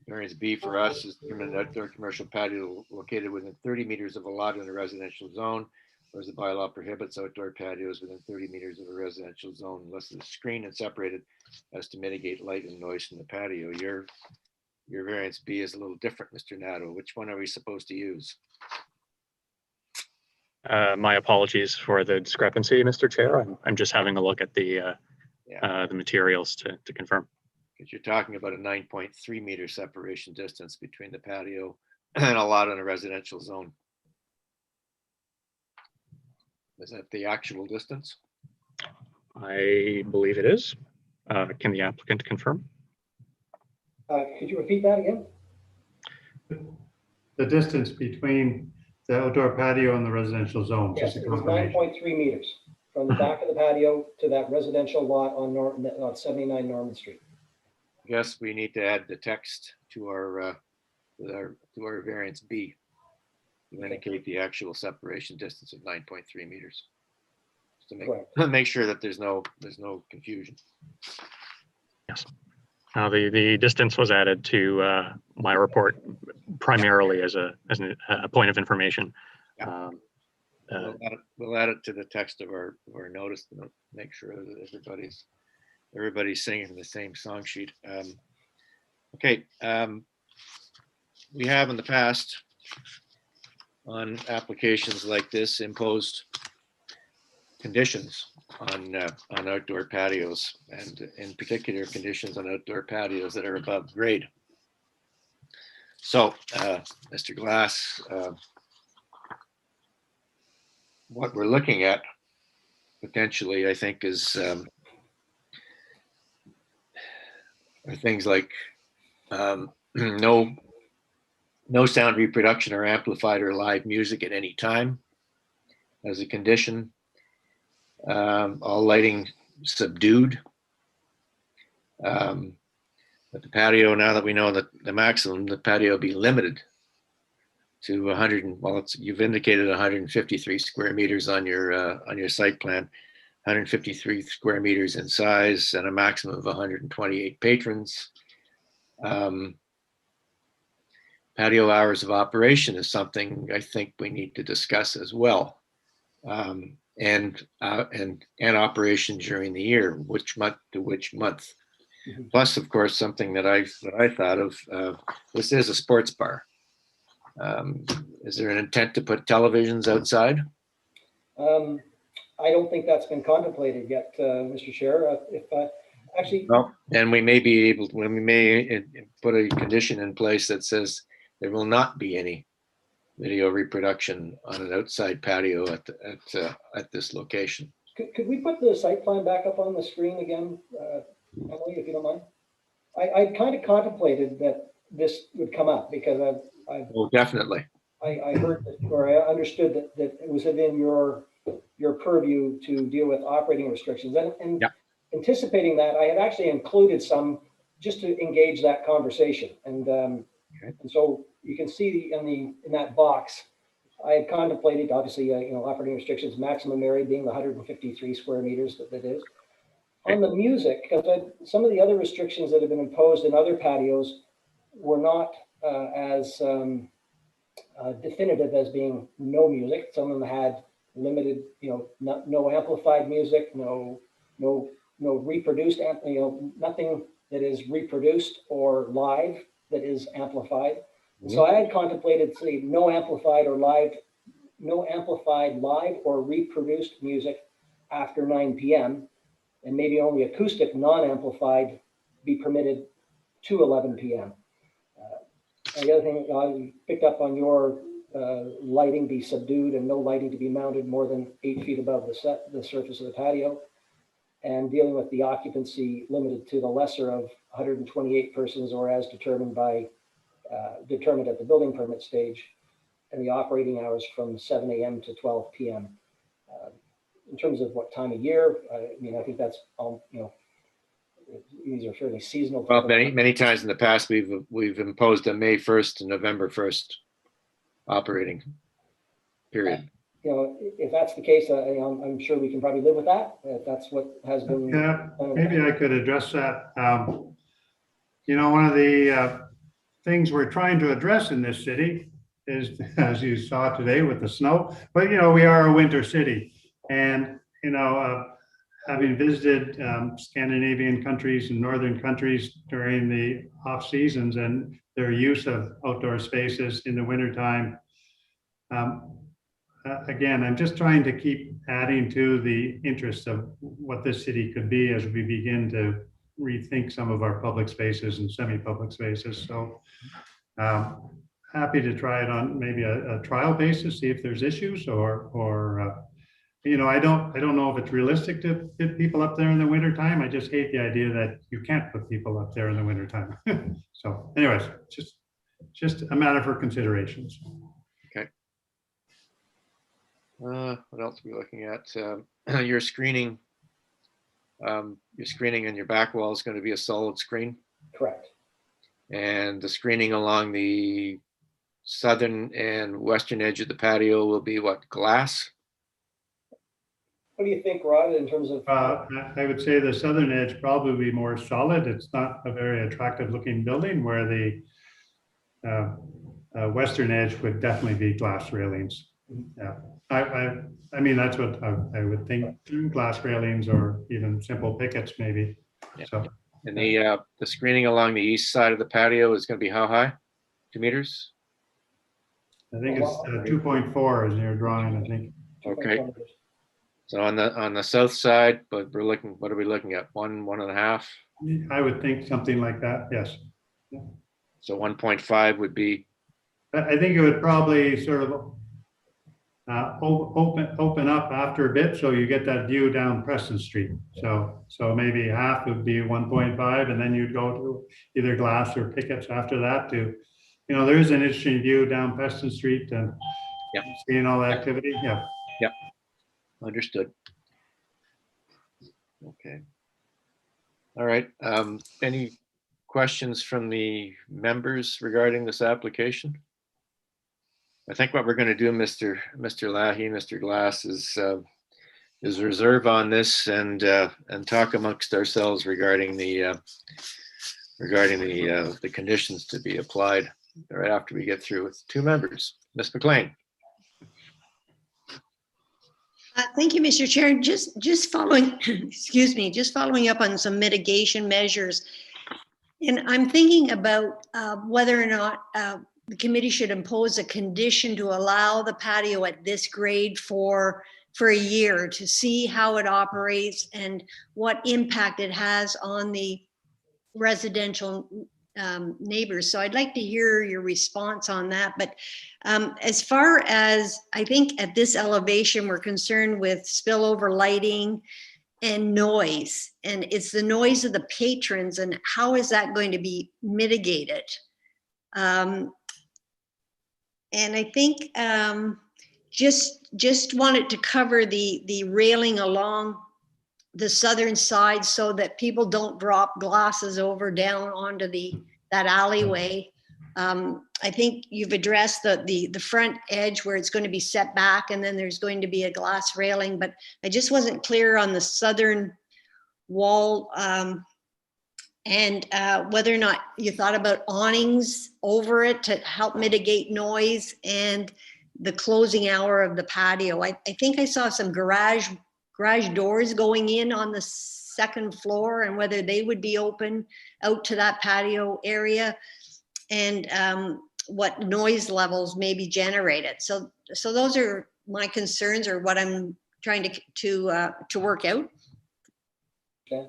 Speaker 1: Variance B for us is an outdoor commercial patio located within 30 meters of a lot in a residential zone, whereas the bylaw prohibits outdoor patios within 30 meters of a residential zone unless it's screened and separated as to mitigate light and noise from the patio. Your variance B is a little different, Mr. Nadeau. Which one are we supposed to use?
Speaker 16: My apologies for the discrepancy, Mr. Chair. I'm just having a look at the materials to confirm.
Speaker 1: Because you're talking about a 9.3 meter separation distance between the patio and a lot in a residential zone. Is that the actual distance?
Speaker 16: I believe it is. Can the applicant confirm?
Speaker 19: Could you repeat that again?
Speaker 20: The distance between the outdoor patio and the residential zone.
Speaker 19: Yes, it was 9.3 meters from the back of the patio to that residential lot on 79 Norman Street.
Speaker 1: Yes, we need to add the text to our variance B to indicate the actual separation distance of 9.3 meters. Just to make sure that there's no confusion.
Speaker 16: Yes. Now the distance was added to my report primarily as a point of information.
Speaker 1: Yeah. We'll add it to the text of our notice to make sure that everybody's singing the same song sheet. Okay. We have in the past on applications like this imposed conditions on outdoor patios, and in particular conditions on outdoor patios that are above grade. So, Mr. Glass, what we're looking at potentially, I think, is are things like no sound reproduction or amplified or live music at any time. as a condition. All lighting subdued. But the patio, now that we know that the maximum, the patio be limited to 100, you've indicated 153 square meters on your site plan, 153 square meters in size and a maximum of 128 patrons. Patio hours of operation is something I think we need to discuss as well. And operation during the year, which month to which month. Plus, of course, something that I thought of, this is a sports bar. Is there an intent to put televisions outside?
Speaker 19: I don't think that's been contemplated yet, Mr. Chair. Actually,
Speaker 1: well, and we may be able to, we may put a condition in place that says there will not be any video reproduction on an outside patio at this location.
Speaker 19: Could we put the site plan back up on the screen again, Emily, if you don't mind? I kind of contemplated that this would come up because
Speaker 1: Oh, definitely.
Speaker 19: I heard or I understood that it was within your purview to deal with operating restrictions, and
Speaker 1: yeah.
Speaker 19: Anticipating that, I had actually included some just to engage that conversation, and so you can see in that box, I had contemplated obviously operating restrictions, maximum area being the 153 square meters that is. On the music, because some of the other restrictions that have been imposed in other patios were not as definitive as being no music. Some of them had limited, no amplified music, no reproduced, nothing that is reproduced or live that is amplified. And so I had contemplated, say, no amplified live or reproduced music after 9 p.m. and maybe only acoustic non-amplified be permitted to 11 p.m. And the other thing I picked up on your lighting be subdued and no lighting to be mounted more than 8 feet above the surface of the patio, and dealing with the occupancy limited to the lesser of 128 persons or as determined at the building permit stage, and the operating hours from 7 a.m. to 12 p.m. In terms of what time of year, I think that's all, these are fairly seasonal.
Speaker 1: Well, many times in the past, we've imposed a May 1st to November 1st operating period.
Speaker 19: If that's the case, I'm sure we can probably live with that. If that's what has been.
Speaker 20: Yeah, maybe I could address that. One of the things we're trying to address in this city is, as you saw today with the snow, but we are a winter city, and having visited Scandinavian countries and northern countries during the off seasons and their use of outdoor spaces in the wintertime. Again, I'm just trying to keep adding to the interest of what this city could be as we begin to rethink some of our public spaces and semi-public spaces. So happy to try it on maybe a trial basis, see if there's issues or I don't know if it's realistic to get people up there in the wintertime. I just hate the idea that you can't put people up there in the wintertime. So anyways, just a matter for considerations.
Speaker 1: Okay. What else are we looking at? Your screening and your back wall is going to be a solid screen?
Speaker 19: Correct.
Speaker 1: And the screening along the southern and western edge of the patio will be what, glass?
Speaker 19: What do you think, Rod, in terms of?
Speaker 20: I would say the southern edge probably be more solid. It's not a very attractive looking building, where the western edge would definitely be glass railings. Yeah, I mean, that's what I would think, glass railings or even simple pickets maybe.
Speaker 1: Yeah.
Speaker 20: So.
Speaker 1: And the screening along the east side of the patio is going to be how high? 2 meters?
Speaker 20: I think it's 2.4 is your drawing, I think.
Speaker 1: Okay. So on the south side, but what are we looking at? 1.5?
Speaker 20: I would think something like that, yes.
Speaker 1: So 1.5 would be?
Speaker 20: I think it would probably sort of open up after a bit, so you get that view down Preston Street. So maybe half would be 1.5, and then you'd go to either glass or pickets after that to, there is an interesting view down Preston Street and seeing all the activity. Yeah.
Speaker 1: Yeah. Understood. Okay. All right. Any questions from the members regarding this application? I think what we're going to do, Mr. Lahey, Mr. Glass, is reserve on this and talk amongst ourselves regarding the conditions to be applied right after we get through with two members. Ms. McLean.
Speaker 6: Thank you, Mr. Chair. Just following, excuse me, just following up on some mitigation measures. And I'm thinking about whether or not the committee should impose a condition to allow the patio at this grade for a year to see how it operates and what impact it has on the residential neighbors. So I'd like to hear your response on that. But as far as, I think at this elevation, we're concerned with spillover lighting and noise. And it's the noise of the patrons, and how is that going to be mitigated? And I think just wanted to cover the railing along the southern side so that people don't drop glasses over down onto that alleyway. I think you've addressed the front edge where it's going to be set back, and then there's going to be a glass railing, but I just wasn't clear on the southern wall and whether or not you thought about awnings over it to help mitigate noise and the closing hour of the patio. I think I saw some garage doors going in on the second floor, and whether they would be open out to that patio area, and what noise levels may be generated. So those are my concerns, or what I'm trying to work out.
Speaker 19: Okay.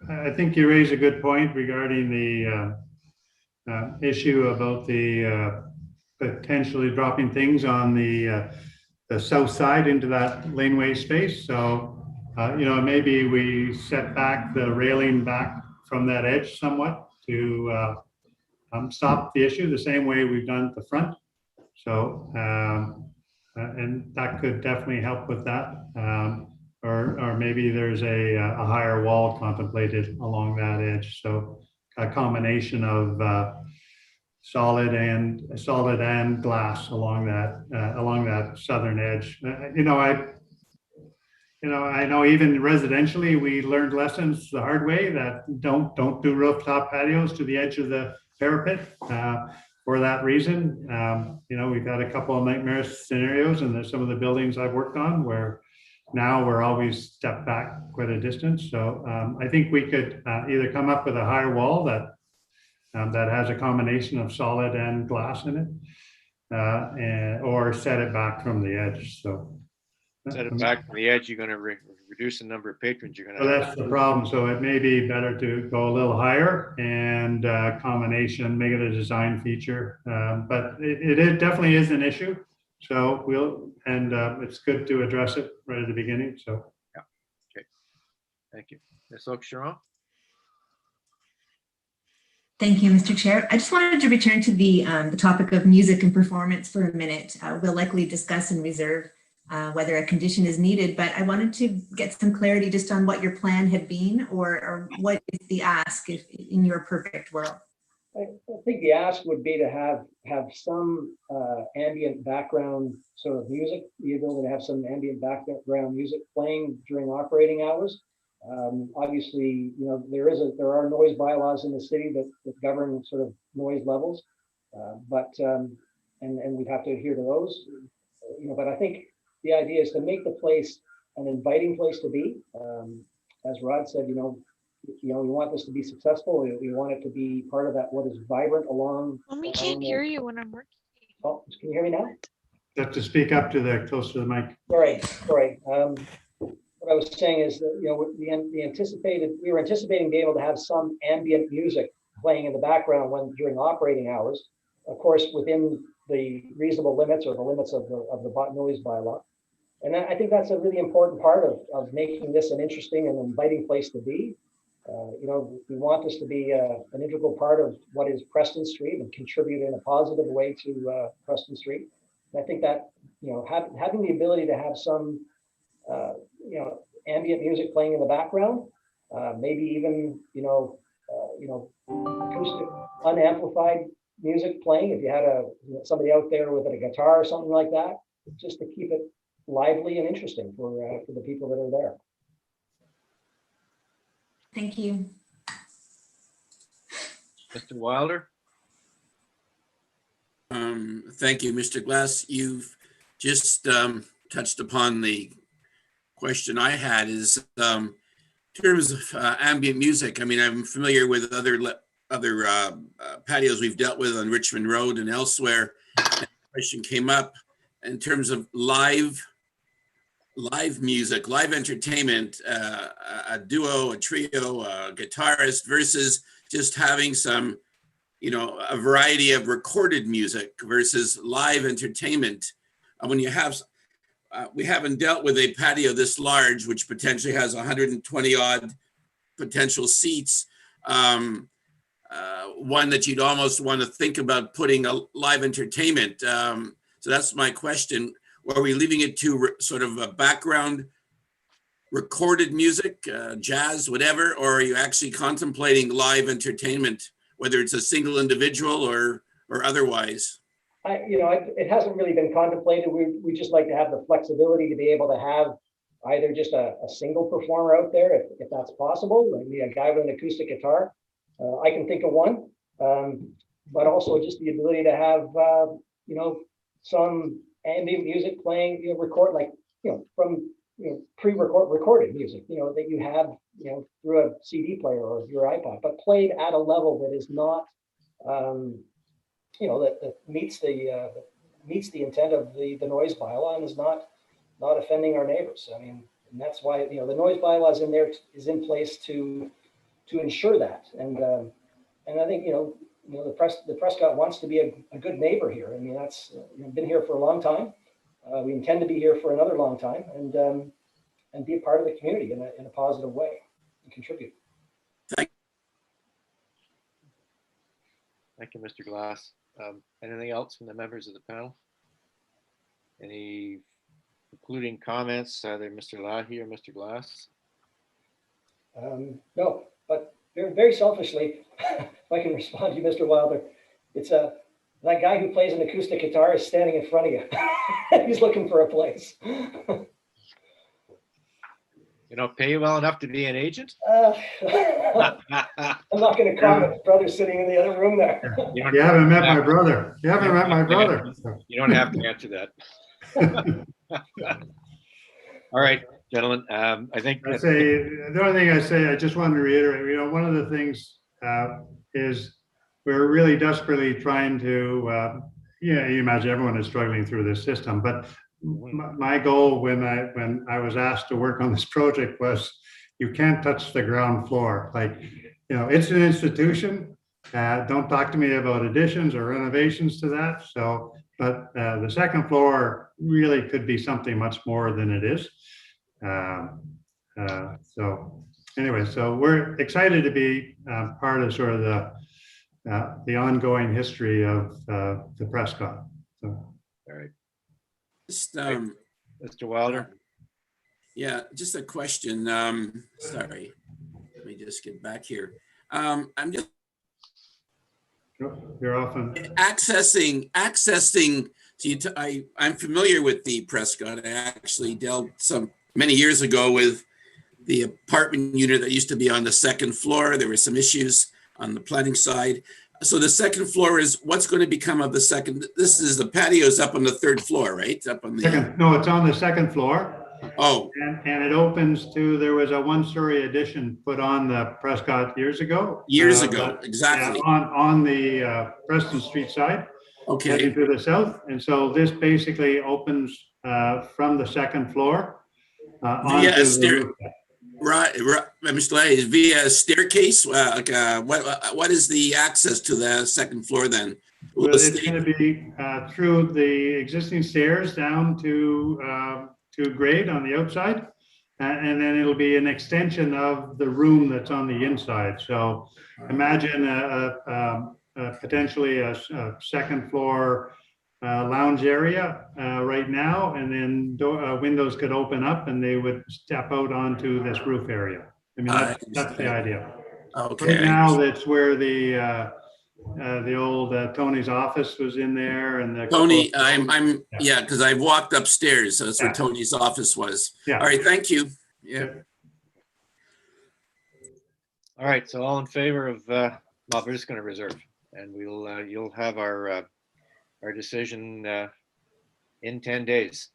Speaker 20: I think you raise a good point regarding the issue about the potentially dropping things on the south side into that laneway space. So, maybe we set back the railing back from that edge somewhat to stop the issue the same way we've done at the front. So, and that could definitely help with that. Or maybe there's a higher wall contemplated along that edge. So a combination of solid and glass along that southern edge. I know even residentially we learned lessons the hard way that don't do rooftop patios to the edge of the parapet for that reason. We've had a couple of nightmare scenarios, and there's some of the buildings I've worked on where now we're always stepped back quite a distance. So I think we could either come up with a higher wall that has a combination of solid and glass in it, or set it back from the edge. So
Speaker 1: set it back from the edge, you're going to reduce the number of patrons you're going to
Speaker 20: have.
Speaker 1: have.
Speaker 20: That's the problem. So it may be better to go a little higher and combination, make it a design feature. But it definitely is an issue. So it's good to address it right at the beginning. So
Speaker 1: yeah, okay, thank you, Ms. Oakesharon.
Speaker 10: Thank you, Mr. Chair. I just wanted to return to the topic of music and performance for a minute. We'll likely discuss and reserve whether a condition is needed, but I wanted to get some clarity just on what your plan had been, or what is the ask in your perfect world.
Speaker 19: I think the ask would be to have some ambient background sort of music, the ability to have some ambient background music playing during operating hours. Obviously, there are noise bylaws in the city that govern sort of noise levels, and we'd have to adhere to those. But I think the idea is to make the place an inviting place to be. As Rod said, we want this to be successful. We want it to be part of that, what is vibrant along.
Speaker 18: We can't hear you when I'm working.
Speaker 19: Oh, can you hear me now?
Speaker 20: You have to speak up close to the mic.
Speaker 19: Sorry. What I was saying is that we were anticipating being able to have some ambient music playing in the background during operating hours, of course, within the reasonable limits or the limits of the noise bylaw. And I think that's a really important part of making this an interesting and inviting place to be. We want this to be an integral part of what is Preston Street and contribute in a positive way to Preston Street. And I think that having the ability to have some, ambient music playing in the background, maybe even, acoustic, unamplified music playing. If you had somebody out there with a guitar or something like that, just to keep it lively and interesting for the people that are there.
Speaker 10: Thank you.
Speaker 1: Mr. Wilder?
Speaker 8: Thank you, Mr. Glass. You've just touched upon the question I had is in terms of ambient music. I mean, I'm familiar with other patios we've dealt with on Richmond Road and elsewhere. And the question came up in terms of live music, live entertainment, a duo, a trio, a guitarist versus just having some, a variety of recorded music versus live entertainment. When you have, we haven't dealt with a patio this large, which potentially has 120 odd potential seats. One that you'd almost want to think about putting a live entertainment. So that's my question. Are we leaving it to sort of a background recorded music, jazz, whatever, or are you actually contemplating live entertainment, whether it's a single individual or otherwise?
Speaker 19: It hasn't really been contemplated. We just like to have the flexibility to be able to have either just a single performer out there, if that's possible, maybe a guy with an acoustic guitar. I can think of one, but also just the ability to have, some ambient music playing, record from recorded music, that you have, through a CD player or your iPod, but played at a level that is not, that meets the intent of the noise bylaw and is not offending our neighbors. I mean, and that's why the noise bylaw is in place to ensure that. And I think the Prescott wants to be a good neighbor here. I mean, that's been here for a long time. We intend to be here for another long time, and be a part of the community in a positive way and contribute.
Speaker 1: Thank you, Mr. Glass. Anything else from the members of the panel? Any concluding comments, either Mr. Lahi or Mr. Glass?
Speaker 19: No, but very selfishly, if I can respond to you, Mr. Wilder, it's that guy who plays an acoustic guitar is standing in front of you. He's looking for a place.
Speaker 1: Pay you well enough to be an agent?
Speaker 19: I'm not going to comment. His brother's sitting in the other room there.
Speaker 20: You haven't met my brother. You haven't met my brother.
Speaker 1: You don't have to answer that. All right, gentlemen. I think
Speaker 20: the only thing I just wanted to reiterate, one of the things is we're really desperately trying to, you imagine everyone is struggling through this system, but my goal when I was asked to work on this project was you can't touch the ground floor. Like, it's an institution. Don't talk to me about additions or renovations to that. So, but the second floor really could be something much more than it is. So anyway, so we're excited to be part of sort of the ongoing history of the Prescott. So.
Speaker 1: All right.
Speaker 8: Just,
Speaker 1: Mr. Wilder.
Speaker 8: Yeah, just a question. Sorry, let me just get back here. I'm just
Speaker 20: You're often
Speaker 8: accessing. So I'm familiar with the Prescott. I actually dealt many years ago with the apartment unit that used to be on the second floor. There were some issues on the planning side. So the second floor is what's going to become of the second. This is the patio's up on the third floor, right? Up on the
Speaker 20: second. No, it's on the second floor.
Speaker 8: Oh,
Speaker 20: and it opens to. There was a one-story addition put on the Prescott years ago.
Speaker 8: Exactly.
Speaker 20: On the Preston Street side.
Speaker 8: Okay.
Speaker 20: Heading to the south, and so this basically opens from the second floor onto the roof.
Speaker 8: Right, Mr. Lay, via staircase. What is the access to the second floor then?
Speaker 20: Well, it's going to be through the existing stairs down to grade on the outside, and then it'll be an extension of the room that's on the inside. So imagine potentially a second floor lounge area right now, and then windows could open up and they would step out onto this roof area. I mean, that's the idea.
Speaker 8: Okay.
Speaker 20: Right now, that's where the old Tony's office was in there, and the
Speaker 8: Tony, yeah, because I walked upstairs, so that's where
Speaker 20: Yeah.
Speaker 8: Tony's office was.
Speaker 20: Yeah.
Speaker 8: All right, thank you. Yeah.
Speaker 1: All right, so all in favor of, well, we're just going to reserve, and you'll have our decision in 10 days.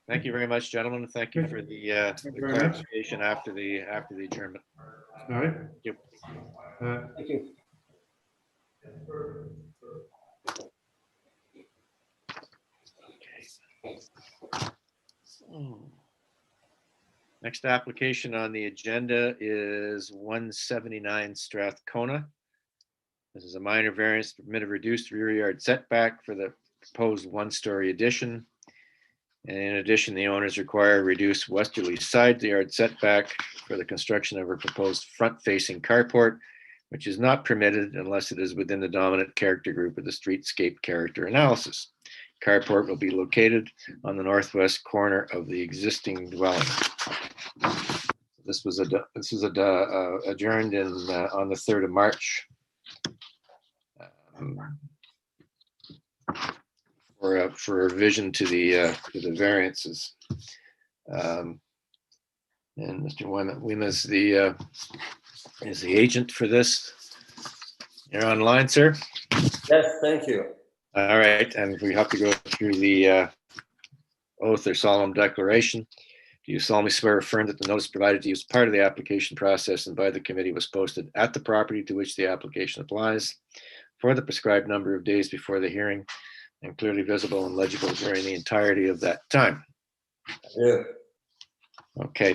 Speaker 1: Thank you very much, gentlemen. Thank you for the
Speaker 20: very much.
Speaker 1: clarification after the adjournment.
Speaker 20: All right.
Speaker 1: Thank you.
Speaker 19: Thank you.
Speaker 1: Next application on the agenda is 179 Strathcona. This is a minor variance to permit a reduced rear yard setback for the proposed one-story addition. And in addition, the owners require a reduced westerly side yard setback for the construction of a proposed front-facing carport, which is not permitted unless it is within the dominant character group of the streetscape character analysis. Carport will be located on the northwest corner of the existing dwelling. This was adjourned on the 3rd of March for a revision to the variances. And Mr. Wim is the agent for this. You're online, sir?
Speaker 21: Yes, thank you.
Speaker 1: All right, and we have to go through the oath or solemn declaration. Do you solemnly swear or affirm that the notice provided to you as part of the application process and by the committee was posted at the property to which the application applies for the prescribed number of days before the hearing and clearly visible and legible during the entirety of that time?
Speaker 21: Yeah.
Speaker 1: Okay.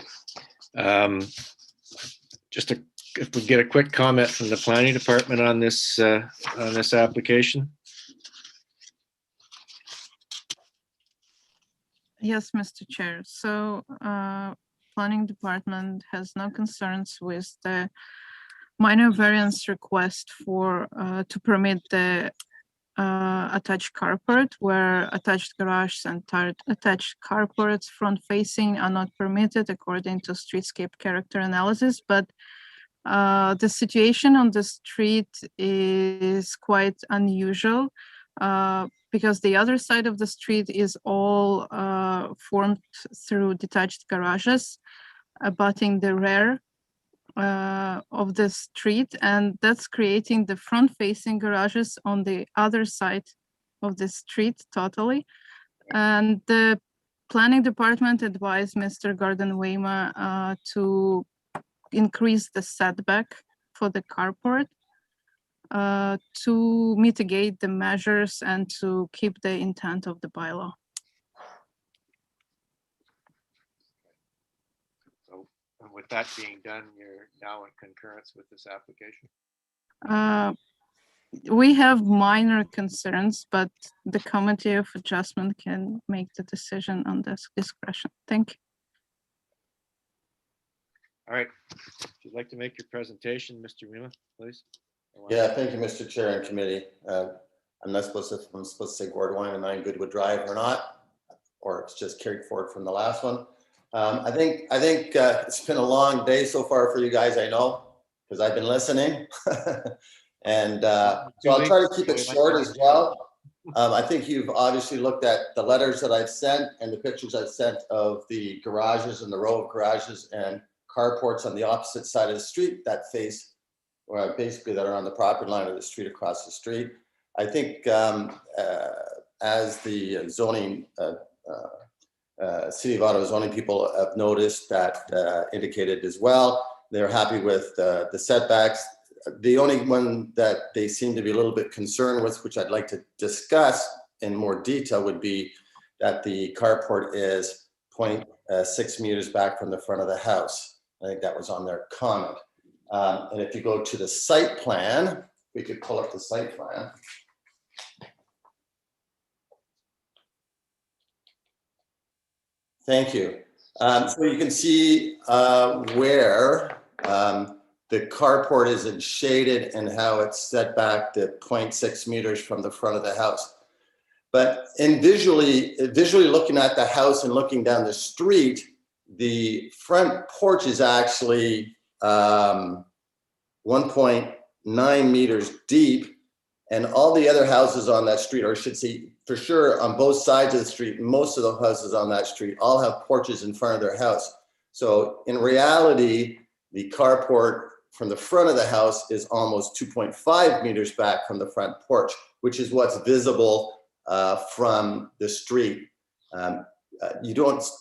Speaker 1: If we get a quick comment from the planning department on this application.
Speaker 11: Yes, Mr. Chair. So planning department has no concerns with the minor variance request for to permit the attached carport, where attached garage and attached carports front facing are not permitted according to streetscape character analysis. But the situation on the street is quite unusual because the other side of the street is all formed through detached garages abutting the rear of the street, and that's creating the front-facing garages on the other side of the street totally. And the planning department advised Mr. Garden-Weima to increase the setback for the carport to mitigate the measures and to keep the intent of the bylaw.
Speaker 1: So with that being done, you're now in concurrence with this application?
Speaker 11: We have minor concerns, but the committee of adjustment can make the decision on this discretion. Thank you.
Speaker 1: All right. If you'd like to make your presentation, Mr. Weima, please.
Speaker 21: Yeah, thank you, Mr. Chair and committee. I'm not supposed to, I'm supposed to say Gordon Wine and 9 Goodwood Drive or not, or it's just carried forward from the last one. I think it's been a long day so far for you guys, I know, because I've been listening. And so I'll try to keep it short as well. I think you've obviously looked at the letters that I've sent and the pictures I've sent of the garages and the row of garages and carports on the opposite side of the street that face, or basically that are on the property line of the street across the street. I think as the zoning, City of Ottawa zoning people have noticed that, indicated as well, they're happy with the setbacks. The only one that they seem to be a little bit concerned with, which I'd like to discuss in more detail, would be that the carport is 0.6 meters back from the front of the house. I think that was on their comment. And if you go to the site plan, we could pull up the site plan. Thank you. So you can see where the carport is shaded and how it's set back to 0.6 meters from the front of the house. But in visually looking at the house and looking down the street, the front porch is actually 1.9 meters deep, and all the other houses on that street, or I should say for sure on both sides of the street, most of the houses on that street all have porches in front of their house. So in reality, the carport from the front of the house is almost 2.5 meters back from the front porch, which is what's visible from the street.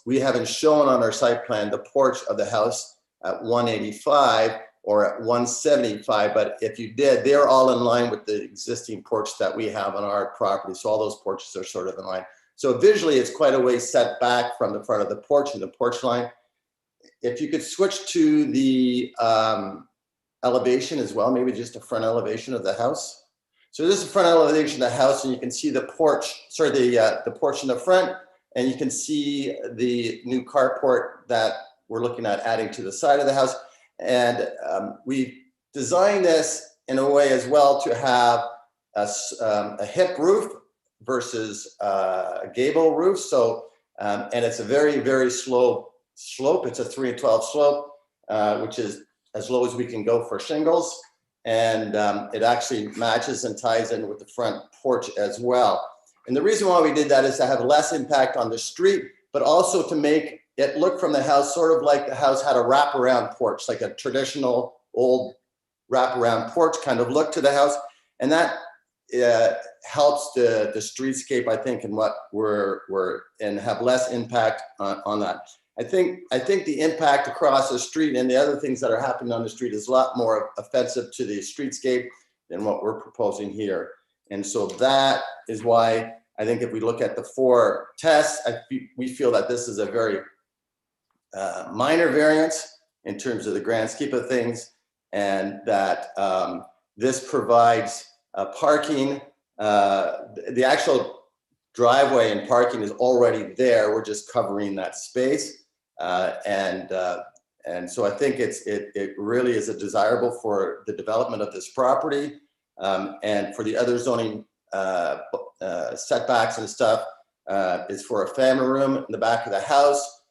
Speaker 21: We haven't shown on our site plan the porch of the house at 185 or at 175, but if you did, they're all in line with the existing porch that we have on our property. So all those porches are sort of in line. So visually, it's quite a way set back from the front of the porch and the porch line. If you could switch to the elevation as well, maybe just a front elevation of the house. So this is the front elevation of the house, and you can see the porch, sorry, the porch in the front, and you can see the new carport that we're looking at adding to the side of the house. And we designed this in a way as well to have a hip roof versus a gable roof. So, and it's a very, very slow slope. It's a 3-12 slope, which is as low as we can go for shingles. And it actually matches and ties in with the front porch as well. And the reason why we did that is to have less impact on the street, but also to make it look from the house sort of like the house had a wraparound porch, like a traditional old wraparound porch kind of look to the house. And that helps the streetscape, I think, and what and have less impact on that. I think the impact across the street and the other things that are happening on the street is a lot more offensive to the streetscape than what we're proposing here. And so that is why I think if we look at the 4 tests, we feel that this is a very minor variance in terms of the grand scheme of things, and that this provides parking. The actual driveway and parking is already there. We're just covering that space. And so I think it really is a desirable for the development of this property, and for the other zoning setbacks and stuff. Is for a family room in the back of the house.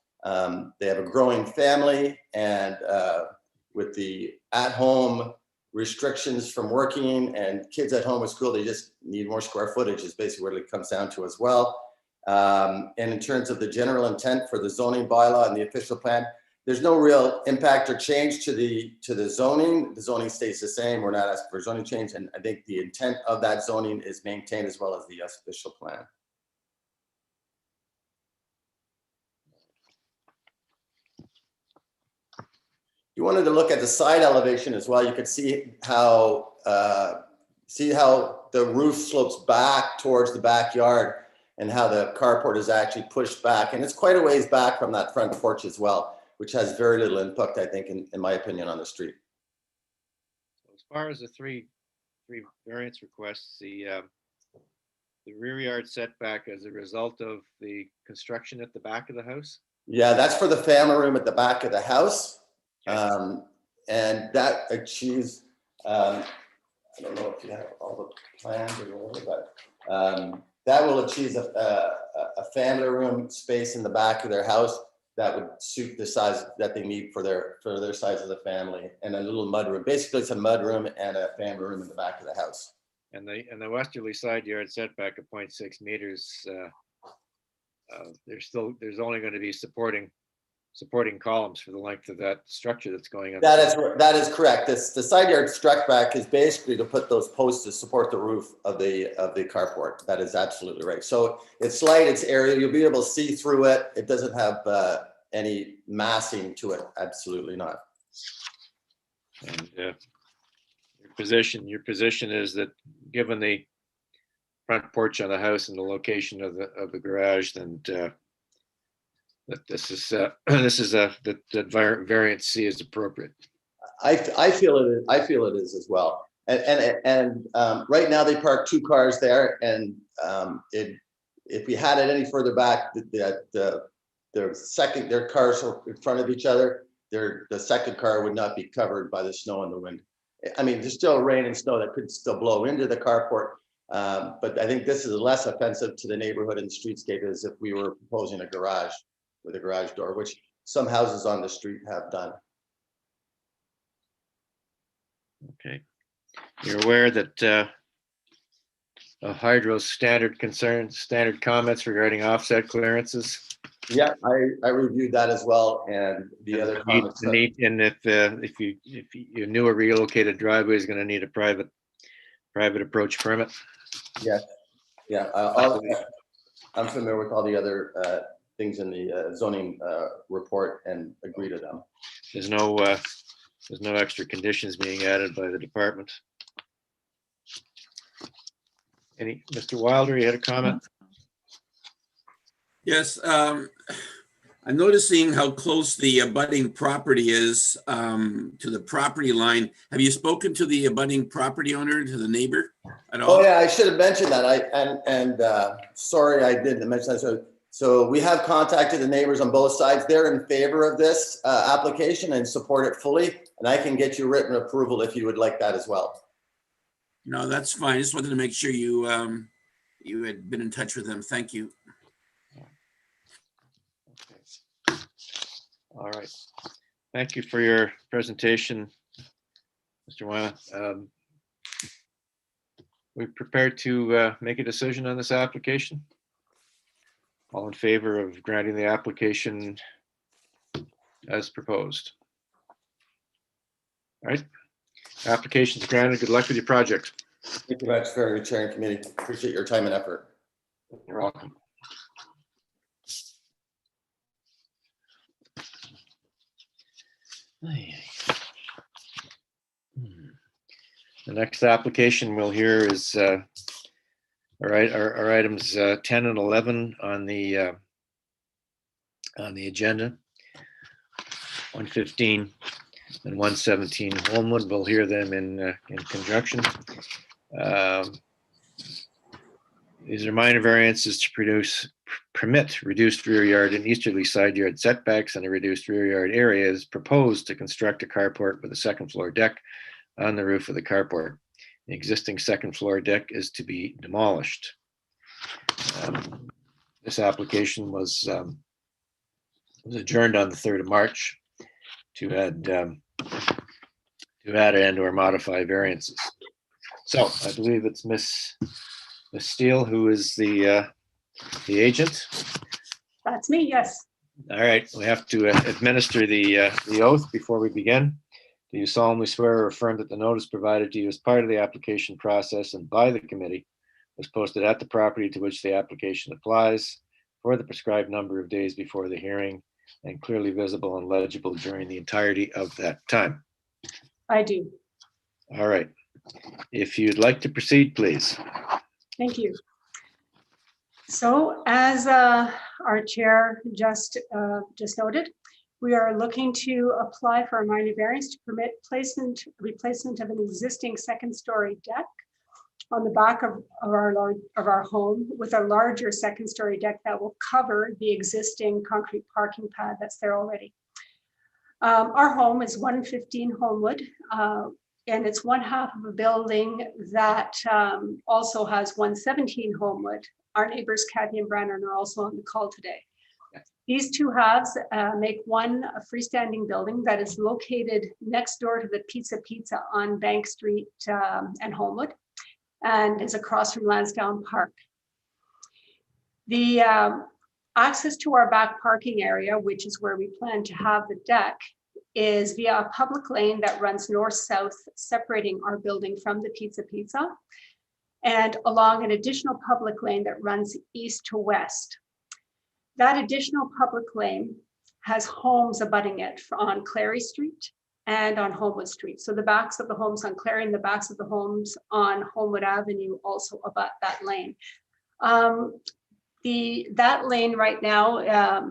Speaker 21: They have a growing family, and with the at-home restrictions from working and kids at home with school, they just need more square footage is basically what it comes down to as well. And in terms of the general intent for the zoning bylaw and the official plan, there's no real impact or change to the zoning. The zoning stays the same. We're not asking for zoning change, and I think the intent of that zoning is maintained as well as the official plan. You wanted to look at the side elevation as well. You could see how the roof slopes back towards the backyard, and how the carport is actually pushed back. And it's quite a ways back from that front porch as well, which has very little impact, I think, in my opinion, on the street.
Speaker 1: So as far as the three variance requests, the rear yard setback as a result of the construction at the back of the house?
Speaker 21: Yeah, that's for the family room at the back of the house. And that achieves, I don't know if you have all the plans or whatever, but that will achieve a family room space in the back of their house that would suit the size that they need for their size of the family, and a little mud room. Basically, it's a mud room and a family room in the back of the house.
Speaker 1: And the westerly side yard setback of 0.6 meters, there's only going to be supporting columns for the length of that structure that's going on.
Speaker 21: That is correct. The side yard struck back is basically to put those posts to support the roof of the carport. That is absolutely right. So it's light, it's aerial. You'll be able to see through it. It doesn't have any massing to it. Absolutely not.
Speaker 1: And your position is that given the front porch on the house and the location of the garage, and that this is the variance C is appropriate.
Speaker 21: I feel it is. I feel it is as well. And right now they park 2 cars there, and if we had it any further back, their cars are in front of each other. The second car would not be covered by the snow and the wind. I mean, there's still rain and snow that could still blow into the carport, But I think this is less offensive to the neighborhood and streetscape as if we were proposing a garage with a garage door, which some houses on the street have done.
Speaker 1: Okay. You're aware that Hydro's standard concerns, standard comments regarding offset clearances?
Speaker 21: Yeah, I reviewed that as well, and the other comments.
Speaker 1: And if you knew a relocated driveway is going to need a private approach permit.
Speaker 21: Yeah, yeah. I'm familiar with all the other things in the zoning report and agree to them.
Speaker 1: There's no extra conditions being added by the department. Mr. Wilder, you had a comment?
Speaker 8: Yes, I'm noticing how close the abutting property is to the property line. Have you spoken to the abutting property owner, to the neighbor at all?
Speaker 21: Oh yeah, I should have mentioned that. Sorry, I didn't mention that. So we have contacted the neighbors on both sides. They're in favor of this application and support it fully. And I can get you written approval if you would like that as well.
Speaker 8: No, that's fine. I just wanted to make sure you you had been in touch with them. Thank you.
Speaker 1: All right. Thank you for your presentation, Mr. Wyman. We're prepared to make a decision on this application. All in favor of granting the application as proposed? All right. Application's granted. Good luck with your project.
Speaker 21: Thank you very much for your chairing committee. Appreciate your time and effort.
Speaker 1: You're welcome. The next application we'll hear is our items 10 and 11 on the agenda. 115 and 117 Homewood. We'll hear them in conjunction. These are minor variances to permit reduced rear yard and easterly side yard setbacks and a reduced rear yard area is proposed to construct a carport with a second floor deck on the roof of the carport. The existing second floor deck is to be demolished. This application was adjourned on the 3rd of March to add and or modify variances. So I believe it's Miss Steele who is the agent.
Speaker 12: That's me, yes.
Speaker 1: All right, we have to administer the oath before we begin. Do you solemnly swear or affirm that the notice provided to you as part of the application process and by the committee was posted at the property to which the application applies for the prescribed number of days before the hearing and clearly visible and legible during the entirety of that time?
Speaker 12: I do.
Speaker 1: All right. If you'd like to proceed, please.
Speaker 12: Thank you. So as our chair just noted, we are looking to apply for a minor variance to permit replacement of an existing second-story deck on the back of our home with a larger second-story deck that will cover the existing concrete parking pad that's there already. Our home is 115 Homewood, and it's one half of a building that also has 117 Homewood. Our neighbors, Kathy and Brandon, are also on the call today. These two halves make one a freestanding building that is located next door to the Pizza on Bank Street and Homewood, and is across from Lansdowne Park. The access to our back parking area, which is where we plan to have the deck, is via a public lane that runs north-south, separating our building from the Pizza, and along an additional public lane that runs east to west. That additional public lane has homes abutting it on Clary Street and on Homewood Street. So the backs of the homes on Clary and the backs of the homes on Homewood Avenue also abut that lane. That lane right now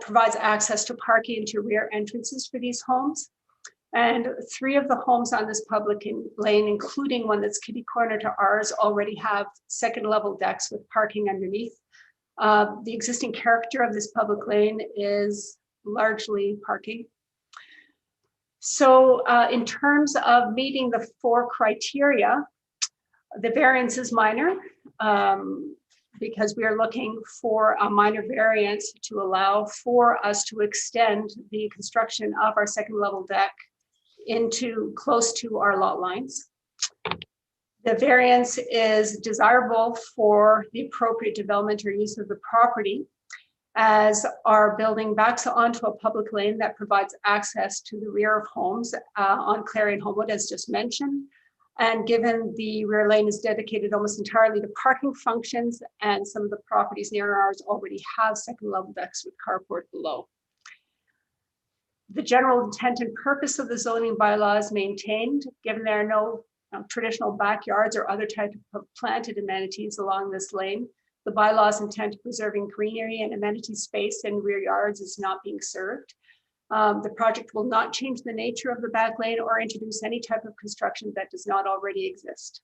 Speaker 12: provides access to parking into rear entrances for these homes. And 3 of the homes on this public lane, including one that's kitty corner to ours, already have second level decks with parking underneath. The existing character of this public lane is largely parking. So in terms of meeting the 4 criteria, The variance is minor because we are looking for a minor variance to allow for us to extend the construction of our second level deck into close to our lot lines. The variance is desirable for the appropriate development or use of the property, as our building backs onto a public lane that provides access to the rear of homes on Clarion Homewood, as just mentioned. And given the rear lane is dedicated almost entirely to parking functions, and some of the properties near ours already have second level decks with carport below. The general intent and purpose of the zoning bylaw is maintained, given there are no traditional backyards or other type of planted amenities along this lane. The bylaw's intent of preserving greenery and amenity space in rear yards is not being served. The project will not change the nature of the back lane or introduce any type of construction that does not already exist.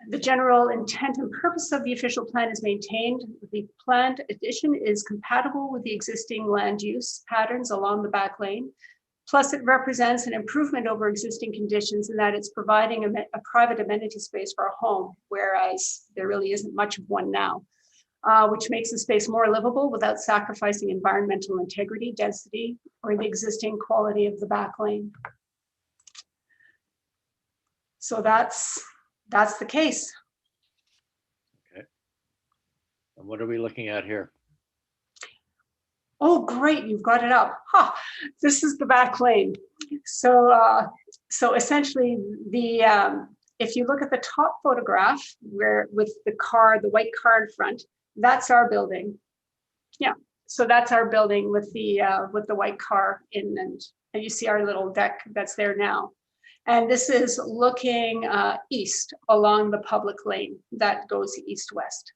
Speaker 12: The general intent and purpose of the official plan is maintained. The planned addition is compatible with the existing land use patterns along the back lane. Plus, it represents an improvement over existing conditions in that it's providing a private amenity space for a home, whereas there really isn't much of one now, which makes the space more livable without sacrificing environmental integrity, density, or the existing quality of the back lane. So that's the case.
Speaker 1: Okay. And what are we looking at here?
Speaker 12: Oh, great, you've got it up. Huh. This is the back lane. So essentially, if you look at the top photograph, where with the white car in front, that's our building. Yeah, so that's our building with the white car in, and you see our little deck that's there now. And this is looking east along the public lane that goes east-west.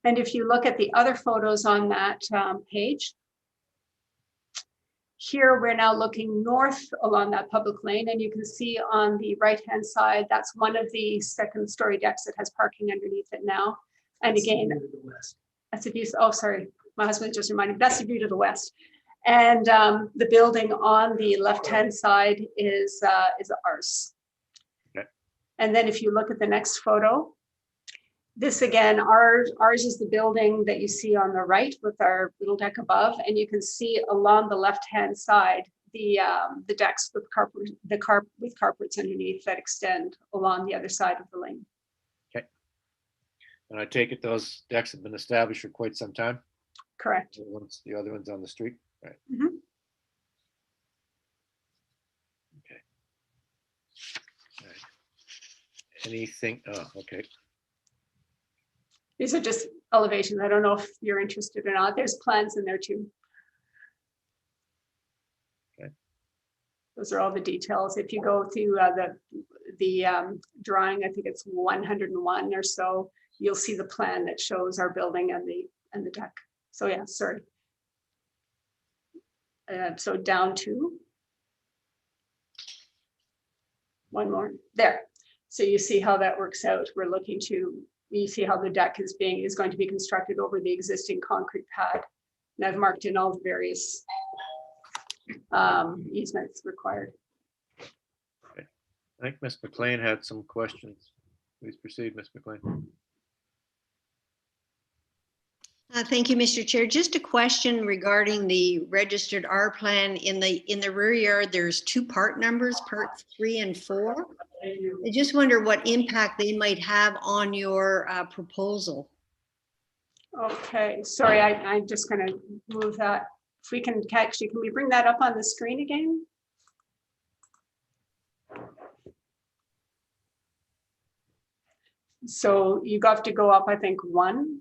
Speaker 12: And if you look at the other photos on that page, here we're now looking north along that public lane, and you can see on the right-hand side, that's one of the second-story decks that has parking underneath it now. And again, that's a view. Oh, sorry, my husband just reminded me. That's the view to the west. And the building on the left-hand side is ours. Okay. And then if you look at the next photo, this again, ours is the building that you see on the right with our little deck above, and you can see along the left-hand side the decks with carports underneath that extend along the other side of the lane.
Speaker 1: Okay. And I take it those decks have been established for quite some time?
Speaker 12: Correct.
Speaker 1: The other ones on the street, right?
Speaker 12: Mm-hmm.
Speaker 1: Okay. All right. Anything? Oh, okay.
Speaker 12: These are just elevations. I don't know if you're interested or not. There's plans in there too.
Speaker 1: Okay.
Speaker 12: Those are all the details. If you go to the drawing, I think it's 101 or so, you'll see the plan that shows our building and the deck. So yeah, sorry. So down to one more there. So you see how that works out. We're looking to, you see how the deck is going to be constructed over the existing concrete pad. And I've marked in all the various easements required.
Speaker 1: Okay. I think Ms. McLean had some questions. Please proceed, Ms. McLean.
Speaker 6: Thank you, Mr. Chair. Just a question regarding the registered R plan. In the rear yard, there's two part numbers, parts 3 and 4. I just wonder what impact they might have on your proposal.
Speaker 12: Okay, sorry, I'm just going to move that. If we can actually, can we bring that up on the screen again? So you got to go up, I think, 1.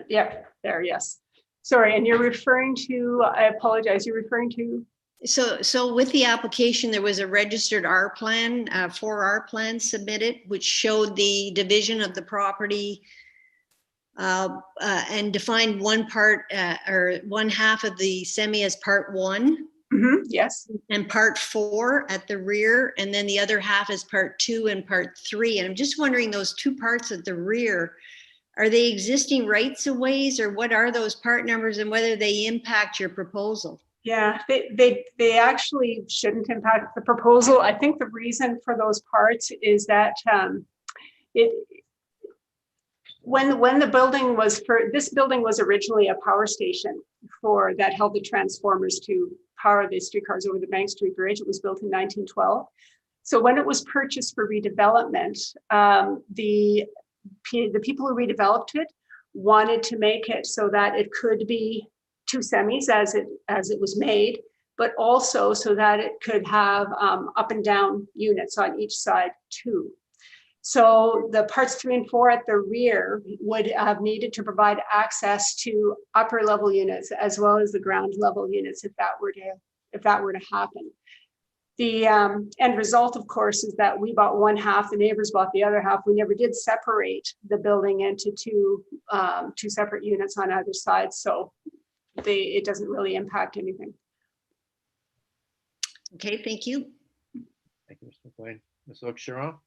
Speaker 12: Yeah, there, yes. Sorry, and you're referring to, I apologize, you're referring to?
Speaker 6: So with the application, there was a registered R plan, 4R plan submitted, which showed the division of the property and defined one part or one half of the semi as part 1.
Speaker 12: Mm-hmm, yes.
Speaker 6: And part 4 at the rear, and then the other half is part 2 and part 3. And I'm just wondering, those two parts at the rear, are they existing rights of ways, or what are those part numbers and whether they impact your proposal?
Speaker 12: Yeah, they actually shouldn't impact the proposal. I think the reason for those parts is that when the building was this building was originally a power station that held the transformers to power the streetcars over the Bank Street Bridge. It was built in 1912. So when it was purchased for redevelopment, the people who redeveloped it wanted to make it so that it could be 2 semis as it was made, but also so that it could have up and down units on each side too. So the parts 3 and 4 at the rear would have needed to provide access to upper level units as well as the ground level units if that were to happen. The end result, of course, is that we bought one half, the neighbors bought the other half. We never did separate the building into two separate units on either side, so it doesn't really impact anything.
Speaker 6: Okay, thank you.
Speaker 1: Thank you, Mr. McLean. Ms. Oakesharon?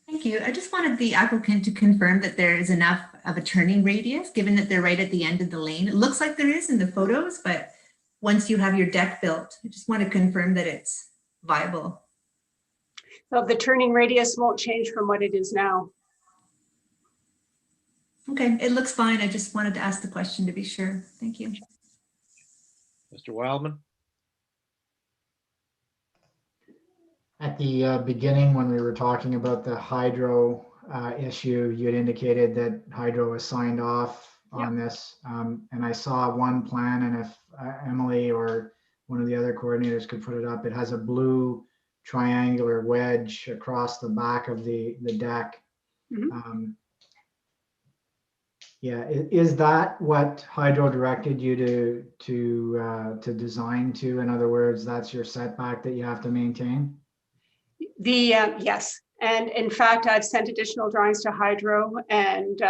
Speaker 10: Thank you. I just wanted the applicant to confirm that there is enough of a turning radius, given that they're right at the end of the lane. It looks like there is in the photos, but once you have your deck built, I just want to confirm that it's viable.
Speaker 12: So the turning radius won't change from what it is now.
Speaker 10: Okay, it looks fine. I just wanted to ask the question to be sure. Thank you.
Speaker 1: Mr. Wildman?
Speaker 9: At the beginning, when we were talking about the hydro issue, you had indicated that hydro was signed off on this. And I saw one plan, and if Emily or one of the other coordinators could put it up, it has a blue triangular wedge across the back of the deck.
Speaker 12: Mm-hmm.
Speaker 9: Yeah, is that what hydro directed you to design to? In other words, that's your setback that you have to maintain?
Speaker 12: Yes, and in fact, I've sent additional drawings to hydro, and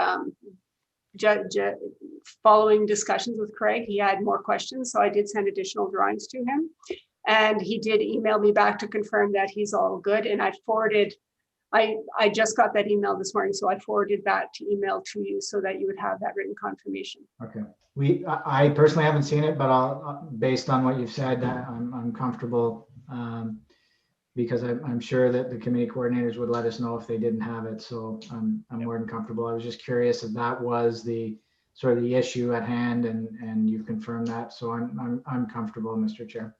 Speaker 12: following discussions with Craig, he had more questions, so I did send additional drawings to him, and he did email me back to confirm that he's all good. And I just got that email this morning, so I forwarded that email to you so that you would have that written confirmation.
Speaker 9: Okay. I personally haven't seen it, but based on what you've said, I'm comfortable, because I'm sure that the committee coordinators would let us know if they didn't have it. So I'm more than comfortable. I was just curious if that was the sort of the issue at hand, and you've confirmed that. So I'm comfortable, Mr. Chair.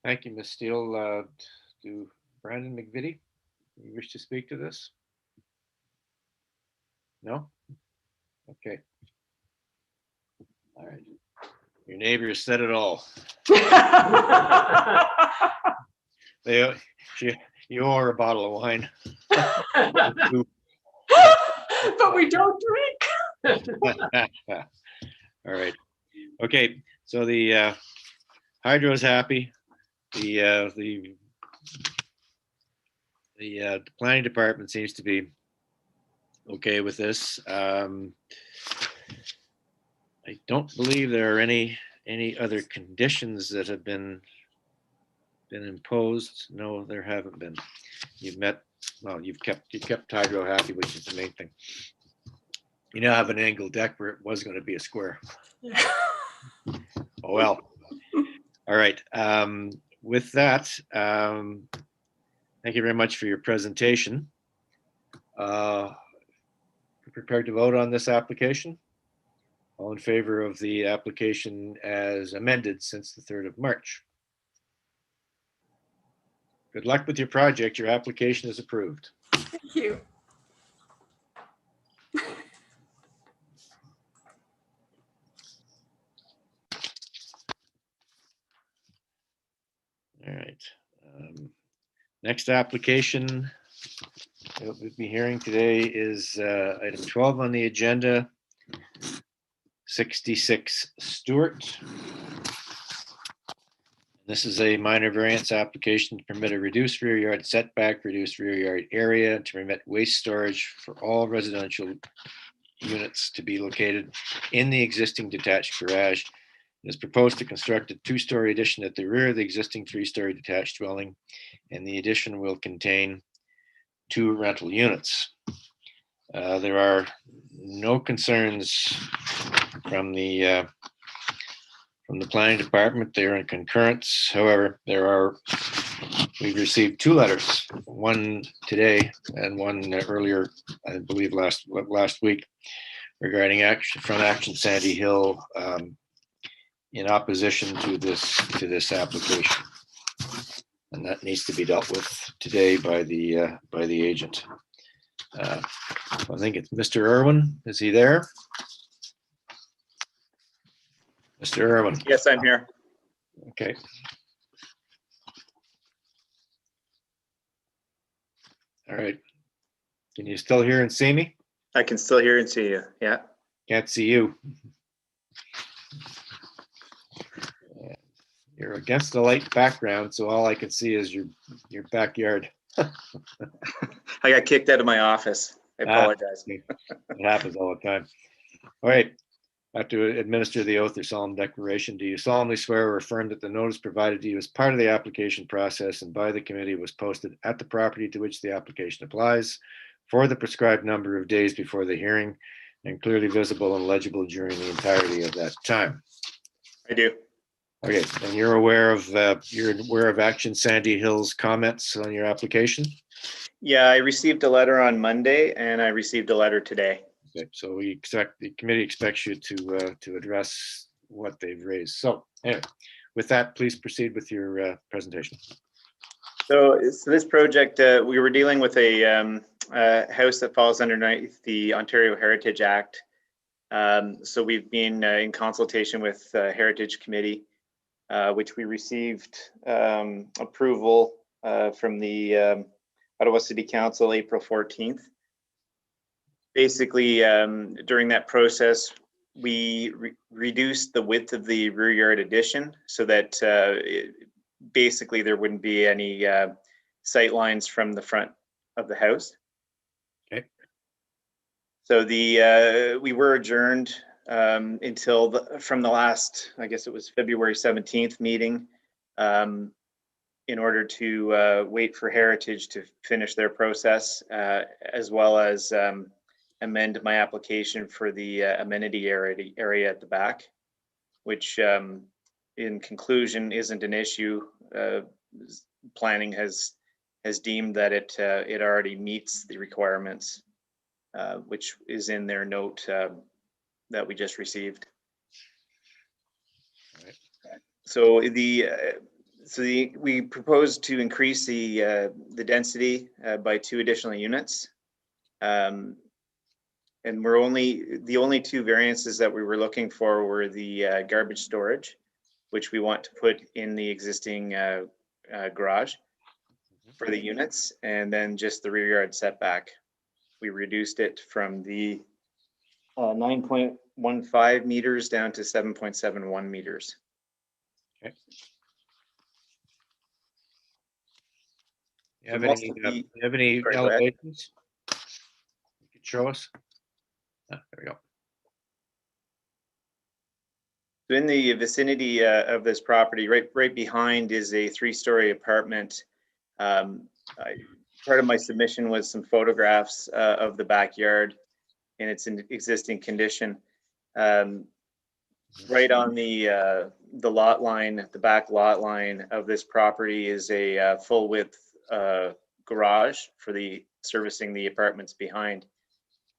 Speaker 1: Thank you, Ms. Steele. Do Brandon McVitie, you wish to speak to this? No? Okay. All right. Your neighbors said it all. You owe her a bottle of wine.
Speaker 12: But we don't drink.
Speaker 1: All right. Okay. So the hydro is happy. The planning department seems to be okay with this. I don't believe there are any other conditions that have been imposed. No, there haven't been. You've kept hydro happy, which is the main thing. You now have an angled deck where it was going to be a square. Oh well. All right. With that, thank you very much for your presentation. Prepared to vote on this application? All in favor of the application as amended since the 3rd of March? Good luck with your project. Your application is approved.
Speaker 12: Thank you.
Speaker 1: All right. Next application we'll be hearing today is item 12 on the agenda, 66 Stewart. This is a minor variance application to permit a reduced rear yard setback, reduced rear yard area, to permit waste storage for all residential units to be located in the existing detached garage. It is proposed to construct a 2-story addition at the rear of the existing 3-story detached dwelling, and the addition will contain 2 rental units. There are no concerns from the planning department. They are in concurrence. However, we've received 2 letters, one today and one earlier, I believe last week, regarding action from Action Sandy Hill in opposition to this application, and that needs to be dealt with today by the agent. I think it's Mr. Irwin. Is he there? Mr. Irwin.
Speaker 4: Yes, I'm here.
Speaker 1: Okay. All right. Can you still hear and see me?
Speaker 4: I can still hear and see you. Yeah.
Speaker 1: Can't see you. You're against the light background, so all I can see is your backyard.
Speaker 4: I got kicked out of my office. I apologize.
Speaker 1: It happens all the time. All right. I have to administer the oath or solemn declaration. Do you solemnly swear or affirm that the notice provided to you as part of the application process and by the committee was posted at the property to which the application applies for the prescribed number of days before the hearing and clearly visible and legible during the entirety of that time?
Speaker 4: I do.
Speaker 1: Okay, and you're aware of Action Sandy Hill's comments on your application?
Speaker 4: Yeah, I received a letter on Monday and I received a letter today.
Speaker 1: Okay, so the committee expects you to address what they've raised. So anyway, with that, please proceed with your presentation.
Speaker 4: So this project, we were dealing with a house that falls underneath the Ontario Heritage Act. So we've been in consultation with Heritage Committee, which we received approval from the Ottawa City Council April 14th. Basically, during that process, we reduced the width of the rear yard addition so that basically there wouldn't be any sight lines from the front of the house.
Speaker 1: Okay.
Speaker 4: So we were adjourned until from the last, I guess it was February 17th meeting, in order to wait for Heritage to finish their process, as well as amend my application for the amenity area at the back, which in conclusion isn't an issue. Planning has deemed that it already meets the requirements, which is in their note that we just received.
Speaker 1: Right.
Speaker 4: So we propose to increase the density by 2 additional units. And the only 2 variances that we were looking for were the garbage storage, which we want to put in the existing garage for the units, and then just the rear yard setback. We reduced it from the 9.15 meters down to 7.71 meters.
Speaker 1: Okay. You have any elevations you could show us? There we go.
Speaker 4: In the vicinity of this property, right behind is a 3-story apartment. Part of my submission was some photographs of the backyard in its existing condition. Right on the lot line, the back lot line of this property is a full width garage for servicing the apartments behind,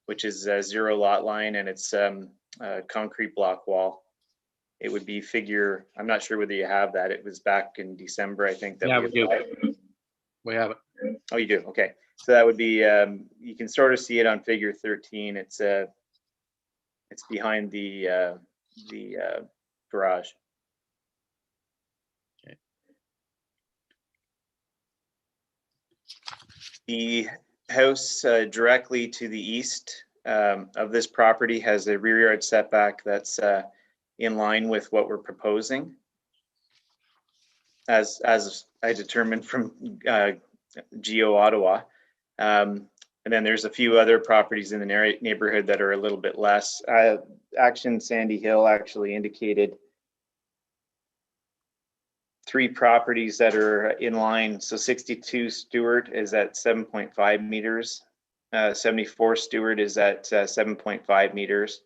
Speaker 4: which is a 0 lot line, and it's a concrete block wall. It would be I'm not sure whether you have that. It was back in December, I think.
Speaker 1: Yeah, we do. We have it.
Speaker 4: Oh, you do? Okay. So that would be, you can sort of see it on figure 13. It's behind the garage.
Speaker 1: Okay.
Speaker 4: The house directly to the east of this property has a rear yard setback that's in line with what we're proposing, as I determined from Geo Ottawa. And then there's a few other properties in the neighborhood that are a little bit less. Action Sandy Hill actually indicated three properties that are in line. So 62 Stewart is at 7.5 meters. 74 Stewart is at 7.5 meters.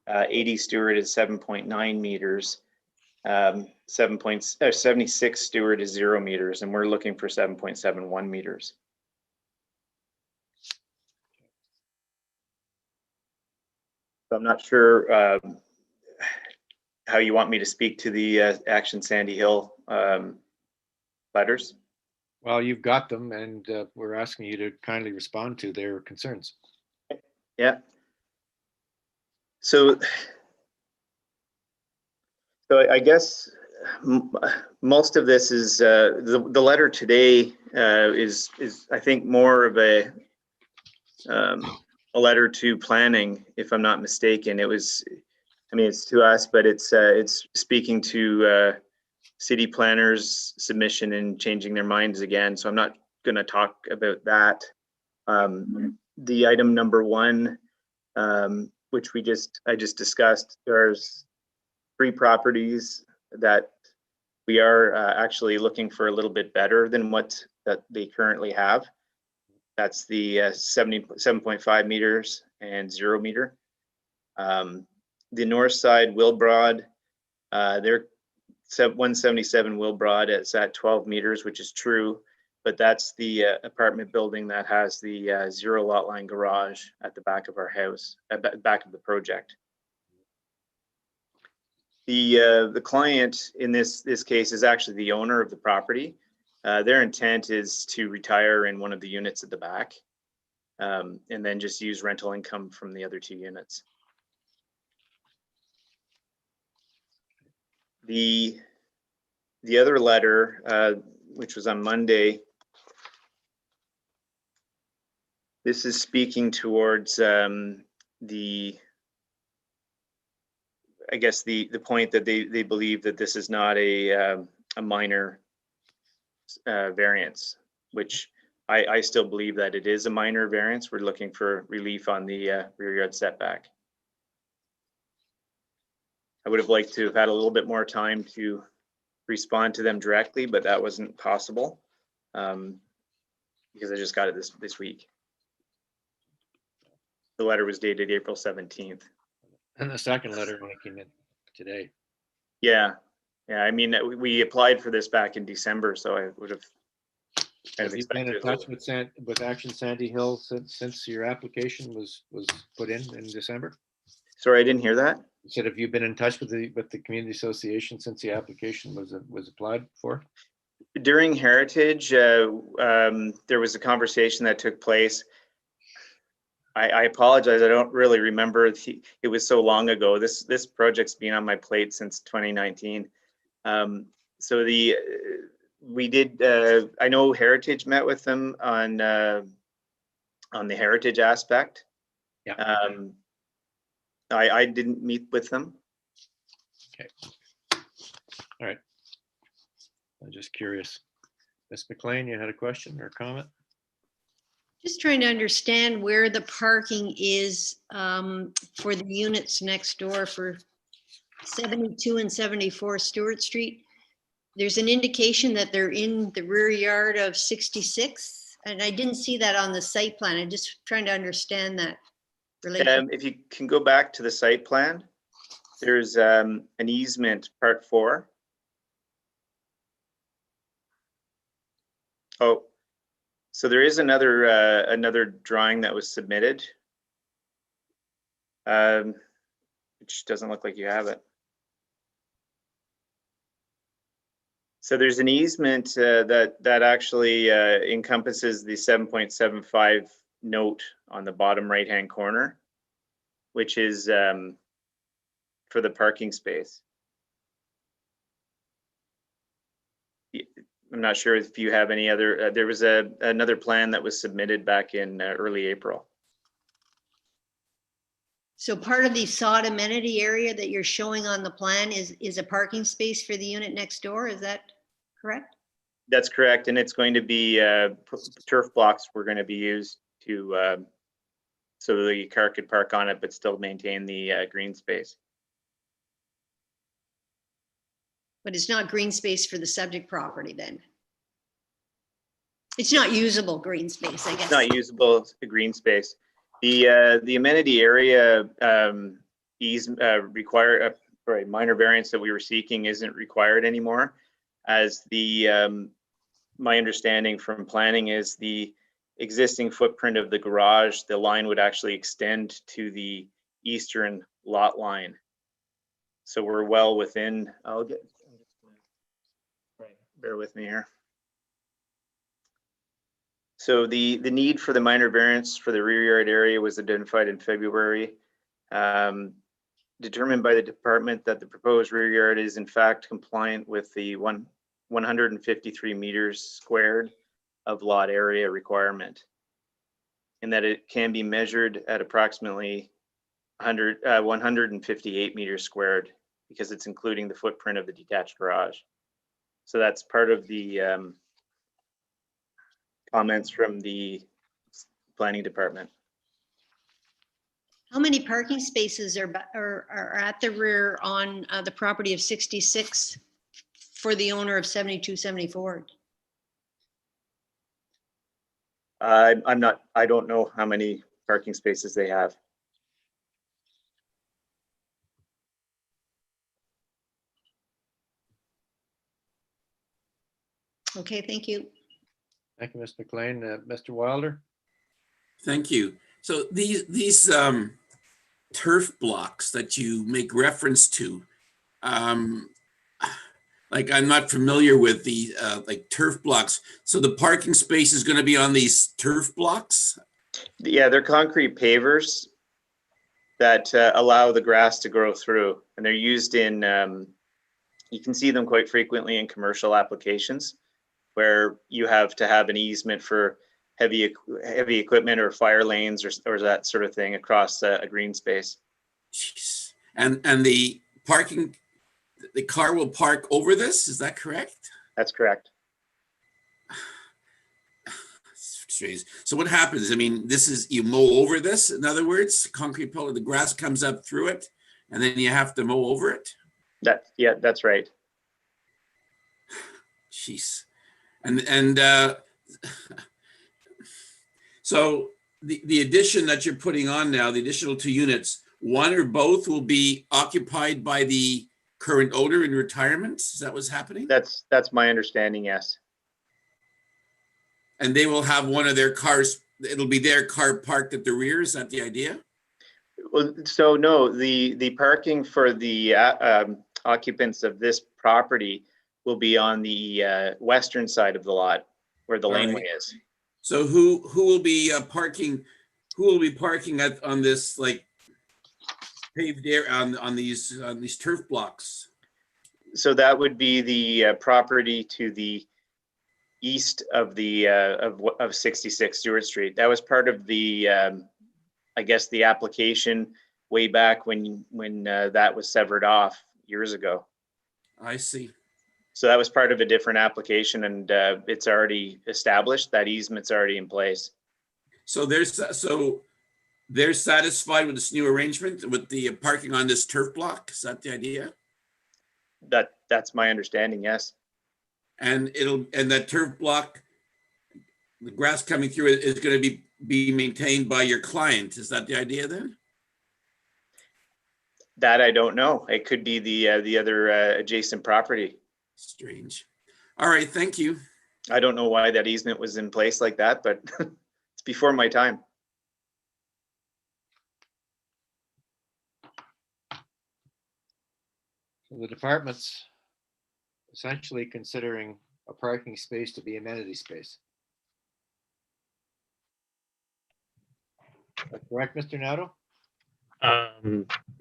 Speaker 4: 80 Stewart is 7.9 meters. 76 Stewart is 0 meters, and we're looking for 7.71 meters. So I'm not sure how you want me to speak to the Action Sandy Hill letters.
Speaker 1: Well, you've got them, and we're asking you to kindly respond to their concerns.
Speaker 4: Yeah. So I guess most of this is the letter today is I think more of a letter to planning, if I'm not mistaken. It was, I mean, it's to us, but it's speaking to city planners' submission and changing their minds again. So I'm not going to talk about that. The item number 1, which I just discussed, there's 3 properties that we are actually looking for a little bit better than what that they currently have. That's the 7.5 meters and 0 meter. The north side, Wilbrod, they're 177 Wilbrod. It's at 12 meters, which is true, but that's the apartment building that has the 0 lot line garage at the back of our house, at the back of the project. The client in this case is actually the owner of the property. Their intent is to retire in one of the units at the back, and then just use rental income from the other 2 units. The other letter, which was on Monday, this is speaking towards I guess the point that they believe that this is not a minor variance, which I still believe that it is a minor variance. We're looking for relief on the rear yard setback. I would have liked to have had a little bit more time to respond to them directly, but that wasn't possible because I just got it this week. The letter was dated April 17th.
Speaker 1: And the second letter only came in today.
Speaker 4: Yeah. I mean, we applied for this back in December, so I would have kind of
Speaker 1: Have you been in
Speaker 4: expected.
Speaker 1: touch with Action Sandy Hill since your application was put in December?
Speaker 4: Sorry, I didn't hear that.
Speaker 1: You said, have you been in touch with the community association since the application was applied for?
Speaker 4: During Heritage, there was a conversation that took place. I apologize. I don't really remember. It was so long ago. This project's been on my plate since 2019. So we did. I know Heritage met with them on the Heritage aspect.
Speaker 1: Yeah.
Speaker 4: I didn't meet with them.
Speaker 1: Okay. All right. I'm just curious. Ms. McLean, you had a question or a comment?
Speaker 6: Just trying to understand where the parking is for the units next door for 72 and 74 Stewart Street. There's an indication that they're in the rear yard of 66, and I didn't see that on the site plan. I'm just trying to understand that relationship.
Speaker 4: If you can go back to the site plan, there's an easement, part 4. Oh, so there is another drawing that was submitted, which doesn't look like you have it. So there's an easement that actually encompasses the 7.75 note on the bottom right-hand corner, which is for the parking space. I'm not sure if you have any other, there was another plan that was submitted back in early April.
Speaker 6: So part of the sod amenity area that you're showing on the plan is a parking space for the unit next door, is that correct?
Speaker 4: That's correct, and it's going to be turf blocks were going to be used to, so the car could park on it, but still maintain the green space.
Speaker 6: But it's not green space for the subject property then? It's not usable green space, I guess.
Speaker 4: It's not usable green space. The amenity area minor variance that we were seeking isn't required anymore, as my understanding from planning is the existing footprint of the garage, the line would actually extend to the eastern lot line. So we're well within, bear with me here. So the need for the minor variance for the rear yard area was identified in February. Determined by the department that the proposed rear yard is in fact compliant with the 153 meters squared of lot area requirement, and that it can be measured at approximately 158 meters squared, because it's including the footprint of the detached garage. So that's part of the comments from the planning department.
Speaker 6: How many parking spaces are at the rear on the property of 66 for the owner of 7274?
Speaker 4: I don't know how many parking spaces they have.
Speaker 6: Okay, thank you.
Speaker 1: Thank you, Ms. McLean. Mr. Wilder?
Speaker 8: Thank you. So these turf blocks that you make reference to, like I'm not familiar with the like turf blocks. So the parking space is going to be on these turf blocks?
Speaker 4: Yeah, they're concrete pavers that allow the grass to grow through, and they're used in, you can see them quite frequently in commercial applications where you have to have an easement for heavy equipment or fire lanes or that sort of thing across a green space.
Speaker 8: Jeez. And the parking, the car will park over this, is that correct?
Speaker 4: That's correct.
Speaker 8: So what happens? I mean, this is, you mow over this, in other words, concrete pillar, the grass comes up through it, and then you have to mow over it?
Speaker 4: Yeah, that's right.
Speaker 8: Jeez. And so the addition that you're putting on now, the additional 2 units, one or both will be occupied by the current owner in retirement? Is that what's happening?
Speaker 4: That's my understanding, yes.
Speaker 8: And they will have one of their cars, it'll be their car parked at the rear, is that the idea?
Speaker 4: Well, so no, the parking for the occupants of this property will be on the western side of the lot where the laneway is.
Speaker 8: So who will be parking? Who will be parking on this like paved area on these turf blocks?
Speaker 4: So that would be the property to the east of the of 66 Stewart Street. That was part of the I guess the application way back when that was severed off years ago.
Speaker 8: I see.
Speaker 4: So that was part of a different application, and it's already established. That easement's already in place.
Speaker 8: So they're satisfied with this new arrangement with the parking on this turf block. Is that the idea?
Speaker 4: That's my understanding. Yes.
Speaker 8: And that turf block, the grass coming through it is going to be maintained by your client. Is that the idea then?
Speaker 4: That I don't know. It could be the other adjacent property.
Speaker 8: Strange. All right, thank you.
Speaker 4: I don't know why that easement was in place like that, but it's before my time.
Speaker 1: So the department's essentially considering a parking space to be amenity space. Is that correct, Mr. Nato?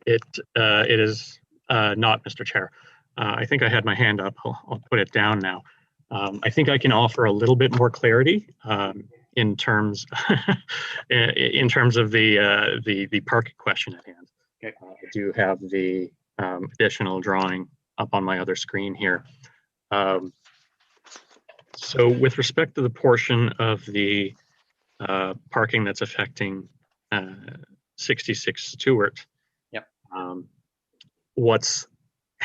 Speaker 16: It is not, Mr. Chair. I think I had my hand up. I'll put it down now. I think I can offer a little bit more clarity in terms in terms of the parking question at hand.
Speaker 1: Okay.
Speaker 16: I do have the additional drawing up on my other screen here. So with respect to the portion of the parking that's affecting 66 Stewart,
Speaker 1: yep.
Speaker 16: What's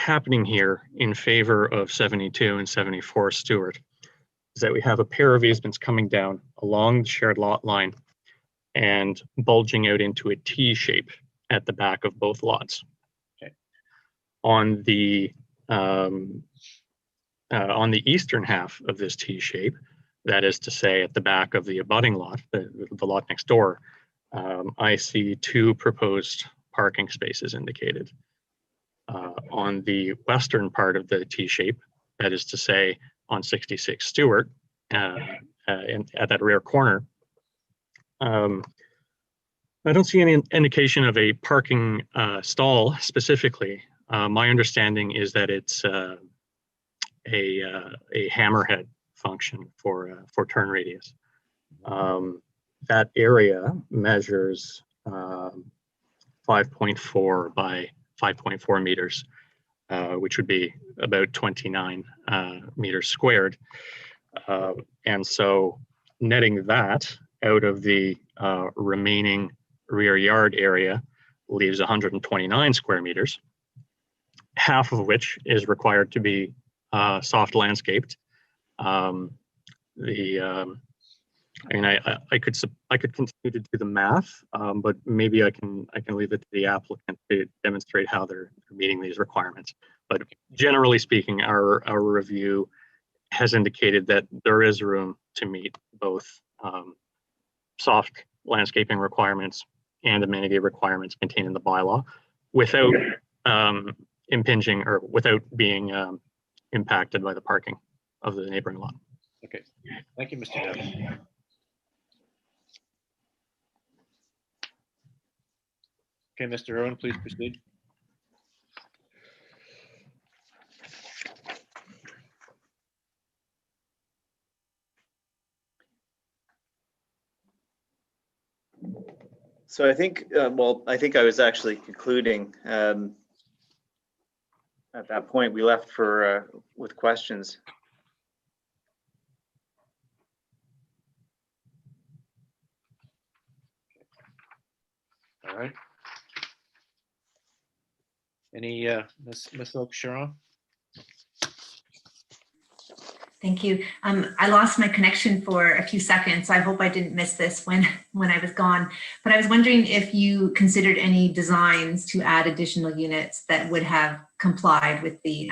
Speaker 16: happening here in favor of 72 and 74 Stewart is that we have a pair of easements coming down along the shared lot line and bulging out into a T shape at the back of both lots.
Speaker 1: Okay.
Speaker 16: On the eastern half of this T shape, that is to say at the back of the abutting lot, the lot next door, I see 2 proposed parking spaces indicated. On the western part of the T shape, that is to say on 66 Stewart, at that rear corner, I don't see any indication of a parking stall specifically. My understanding is that it's a hammerhead function for turn radius. That area measures 5.4 by 5.4 meters, which would be about 29 meters squared. And so netting that out of the remaining rear yard area leaves 129 square meters, half of which is required to be soft landscaped. I mean, I could continue to do the math, but maybe I can leave it to the applicant to demonstrate how they're meeting these requirements. But generally speaking, our review has indicated that there is room to meet both soft landscaping requirements and amenity requirements contained in the bylaw without impinging or without being impacted by the parking of the neighboring lot.
Speaker 1: Okay, thank you, Mr. Neville. Okay, Mr. Irwin, please proceed.
Speaker 4: So I think, well, I think I was actually concluding at that point. We left for with questions.
Speaker 1: All right. Any Ms. Oak Sharon?
Speaker 10: Thank you. I lost my connection for a few seconds, so I hope I didn't miss this when I was gone. But I was wondering if you considered any designs to add additional units that would have complied with the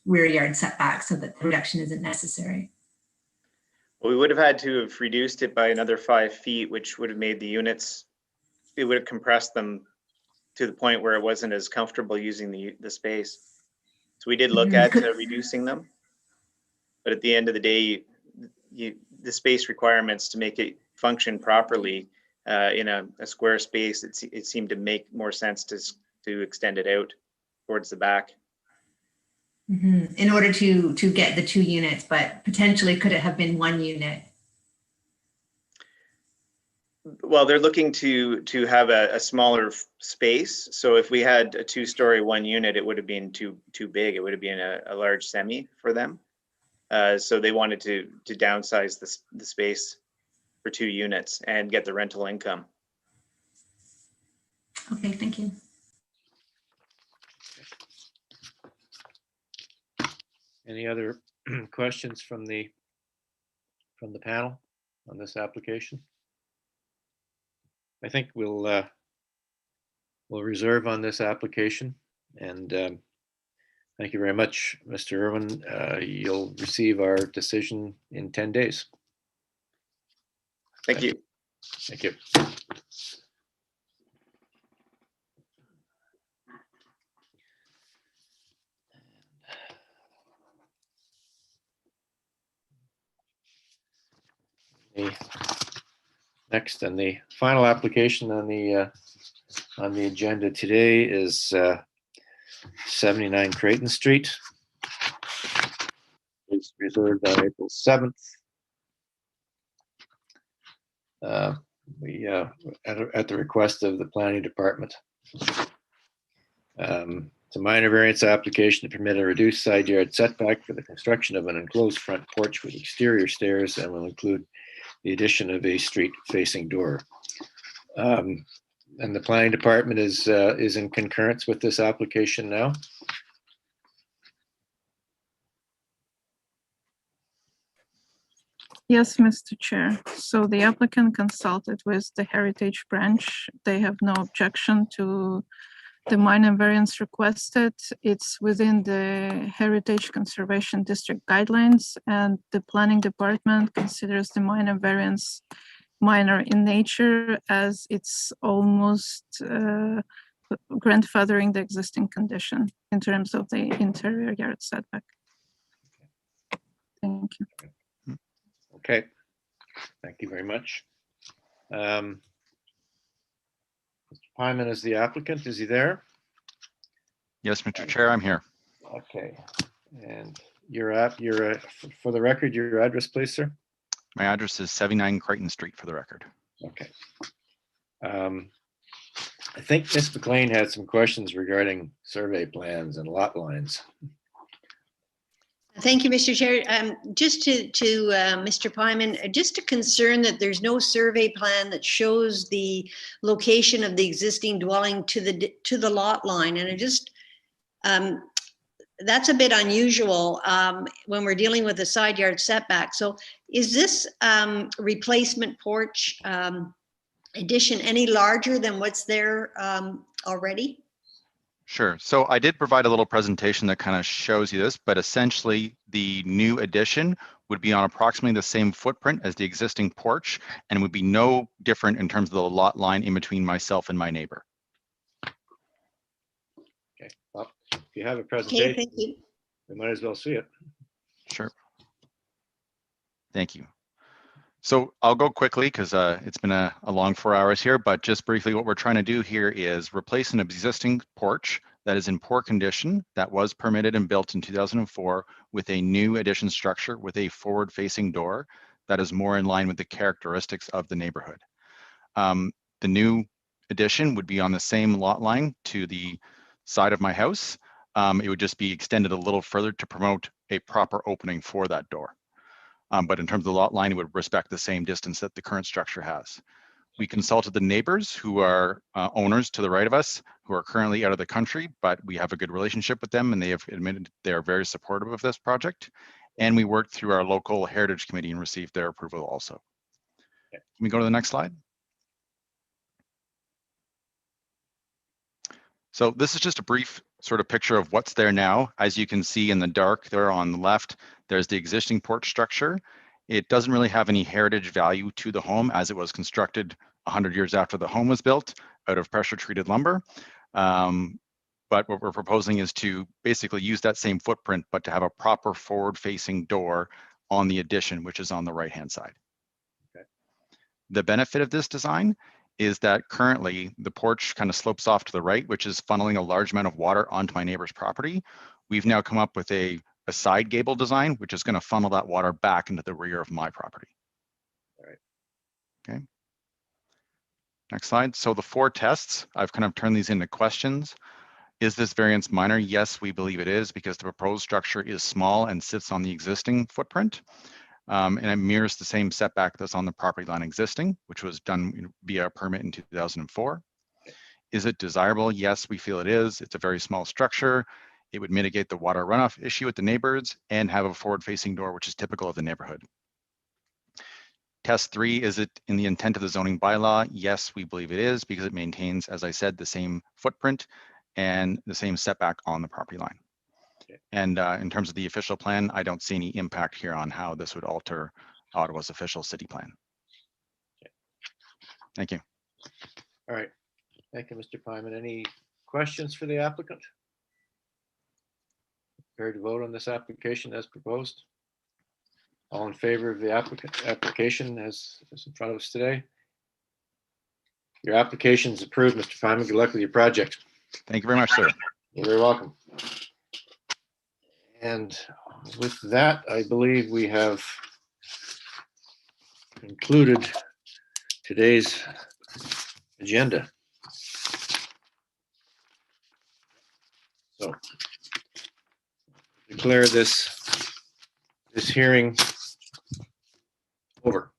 Speaker 10: rear yard setback so that the reduction isn't necessary.
Speaker 4: Well, we would have had to have reduced it by another 5 feet, which would have made the units, it would have compressed them to the point where it wasn't as comfortable using the space. So we did look at reducing them. But at the end of the day, the space requirements to make it function properly in a square space, it seemed to make more sense to extend it out towards the back.
Speaker 10: Mm-hmm. In order to get the 2 units, but potentially could it have been 1 unit?
Speaker 4: Well, they're looking to have a smaller space. So if we had a 2-story 1 unit, it would have been too big. It would have been a large semi for them. So they wanted to downsize the space for 2 units and get the rental income.
Speaker 10: Okay, thank you.
Speaker 1: Any other questions from the panel on this application? I think we'll reserve on this application, and thank you very much, Mr. Irwin. You'll receive our decision in 10 days.
Speaker 4: Thank you.
Speaker 1: Thank you. The next and the final application on the agenda today is 79 Creighton Street. It's reserved on April 7th. We at the request of the planning department. It's a minor variance application to permit a reduced side yard setback for the construction of an enclosed front porch with exterior stairs, and will include the addition of a street-facing door. And the planning department is in concurrence with this application now.
Speaker 11: Yes, Mr. Chair. So the applicant consulted with the Heritage Branch. They have no objection to the minor variance requested. It's within the Heritage Conservation District guidelines, and the Planning Department considers the minor variance minor in nature, as it's almost grandfathering the existing condition in terms of the interior yard setback. Thank you.
Speaker 1: Okay, thank you very much. Mr. Pyman is the applicant. Is he there?
Speaker 5: Yes, Mr. Chair, I'm here.
Speaker 1: Okay, and for the record, your address, please, sir?
Speaker 5: My address is 79 Crichton Street, for the record.
Speaker 1: Okay. I think Ms. McLean had some questions regarding survey plans and lot lines.
Speaker 6: Thank you, Mr. Chair. Just to Mr. Pyman, just a concern that there's no survey plan that shows the location of the existing dwelling to the lot line, and it just that's a bit unusual when we're dealing with a side yard setback. So, is this replacement porch addition any larger than what's there already?
Speaker 5: Sure. So I did provide a little presentation that kind of shows you this, but essentially the new addition would be on approximately the same footprint as the existing porch and would be no different in terms of the lot line in between myself and my neighbor.
Speaker 1: Okay, well, if you have a presentation,
Speaker 6: okay, thank you.
Speaker 1: We might as well see it.
Speaker 5: Sure. Thank you. So I'll go quickly because it's been a long 4 hours here, but just briefly what we're trying to do here is replace an existing porch that is in poor condition that was permitted and built in 2004 with a new addition structure with a forward-facing door that is more in line with the characteristics of the neighborhood. The new addition would be on the same lot line to the side of my house. It would just be extended a little further to promote a proper opening for that door. But in terms of the lot line, it would respect the same distance that the current structure has. We consulted the neighbors who are owners to the right of us, who are currently out of the country, but we have a good relationship with them and they have admitted they are very supportive of this project. And we worked through our local heritage committee and received their approval also. Can we go to the next slide? So this is just a brief sort of picture of what's there now. As you can see in the dark there on the left, there's the existing porch structure. It doesn't really have any heritage value to the home as it was constructed 100 years after the home was built out of pressure treated lumber. But what we're proposing is to basically use that same footprint, but to have a proper forward facing door on the addition, which is on the right-hand side. Okay. The benefit of this design is that currently the porch kind of slopes off to the right, which is funneling a large amount of water onto my neighbor's property. We've now come up with a side gable design, which is going to funnel that water back into the rear of my property. All right. Okay. Next slide. So the 4 tests, I've kind of turned these into questions. Is this variance minor? Yes, we believe it is because the proposed structure is small and sits on the existing footprint. And it mirrors the same setback that's on the property line existing, which was done via a permit in 2004. Is it desirable? Yes, we feel it is. It's a very small structure. It would mitigate the water runoff issue with the neighbors and have a forward-facing door, which is typical of the neighborhood. Test 3, is it in the intent of the zoning bylaw? Yes, we believe it is because it maintains, as I said, the same footprint and the same setback on the property line. And in terms of the official plan, I don't see any impact here on how this would alter Ottawa's official city plan. Okay. Thank you.
Speaker 1: All right. Thank you, Mr. Pyman. Any questions for the applicant? Prepared to vote on this application as proposed? All in favor of the application as in front of us today? Your application is approved, Mr. Pyman. Good luck with your project.
Speaker 5: Thank you very much, sir.
Speaker 1: You're very welcome. And with that, I believe we have concluded today's agenda. So declare this hearing over.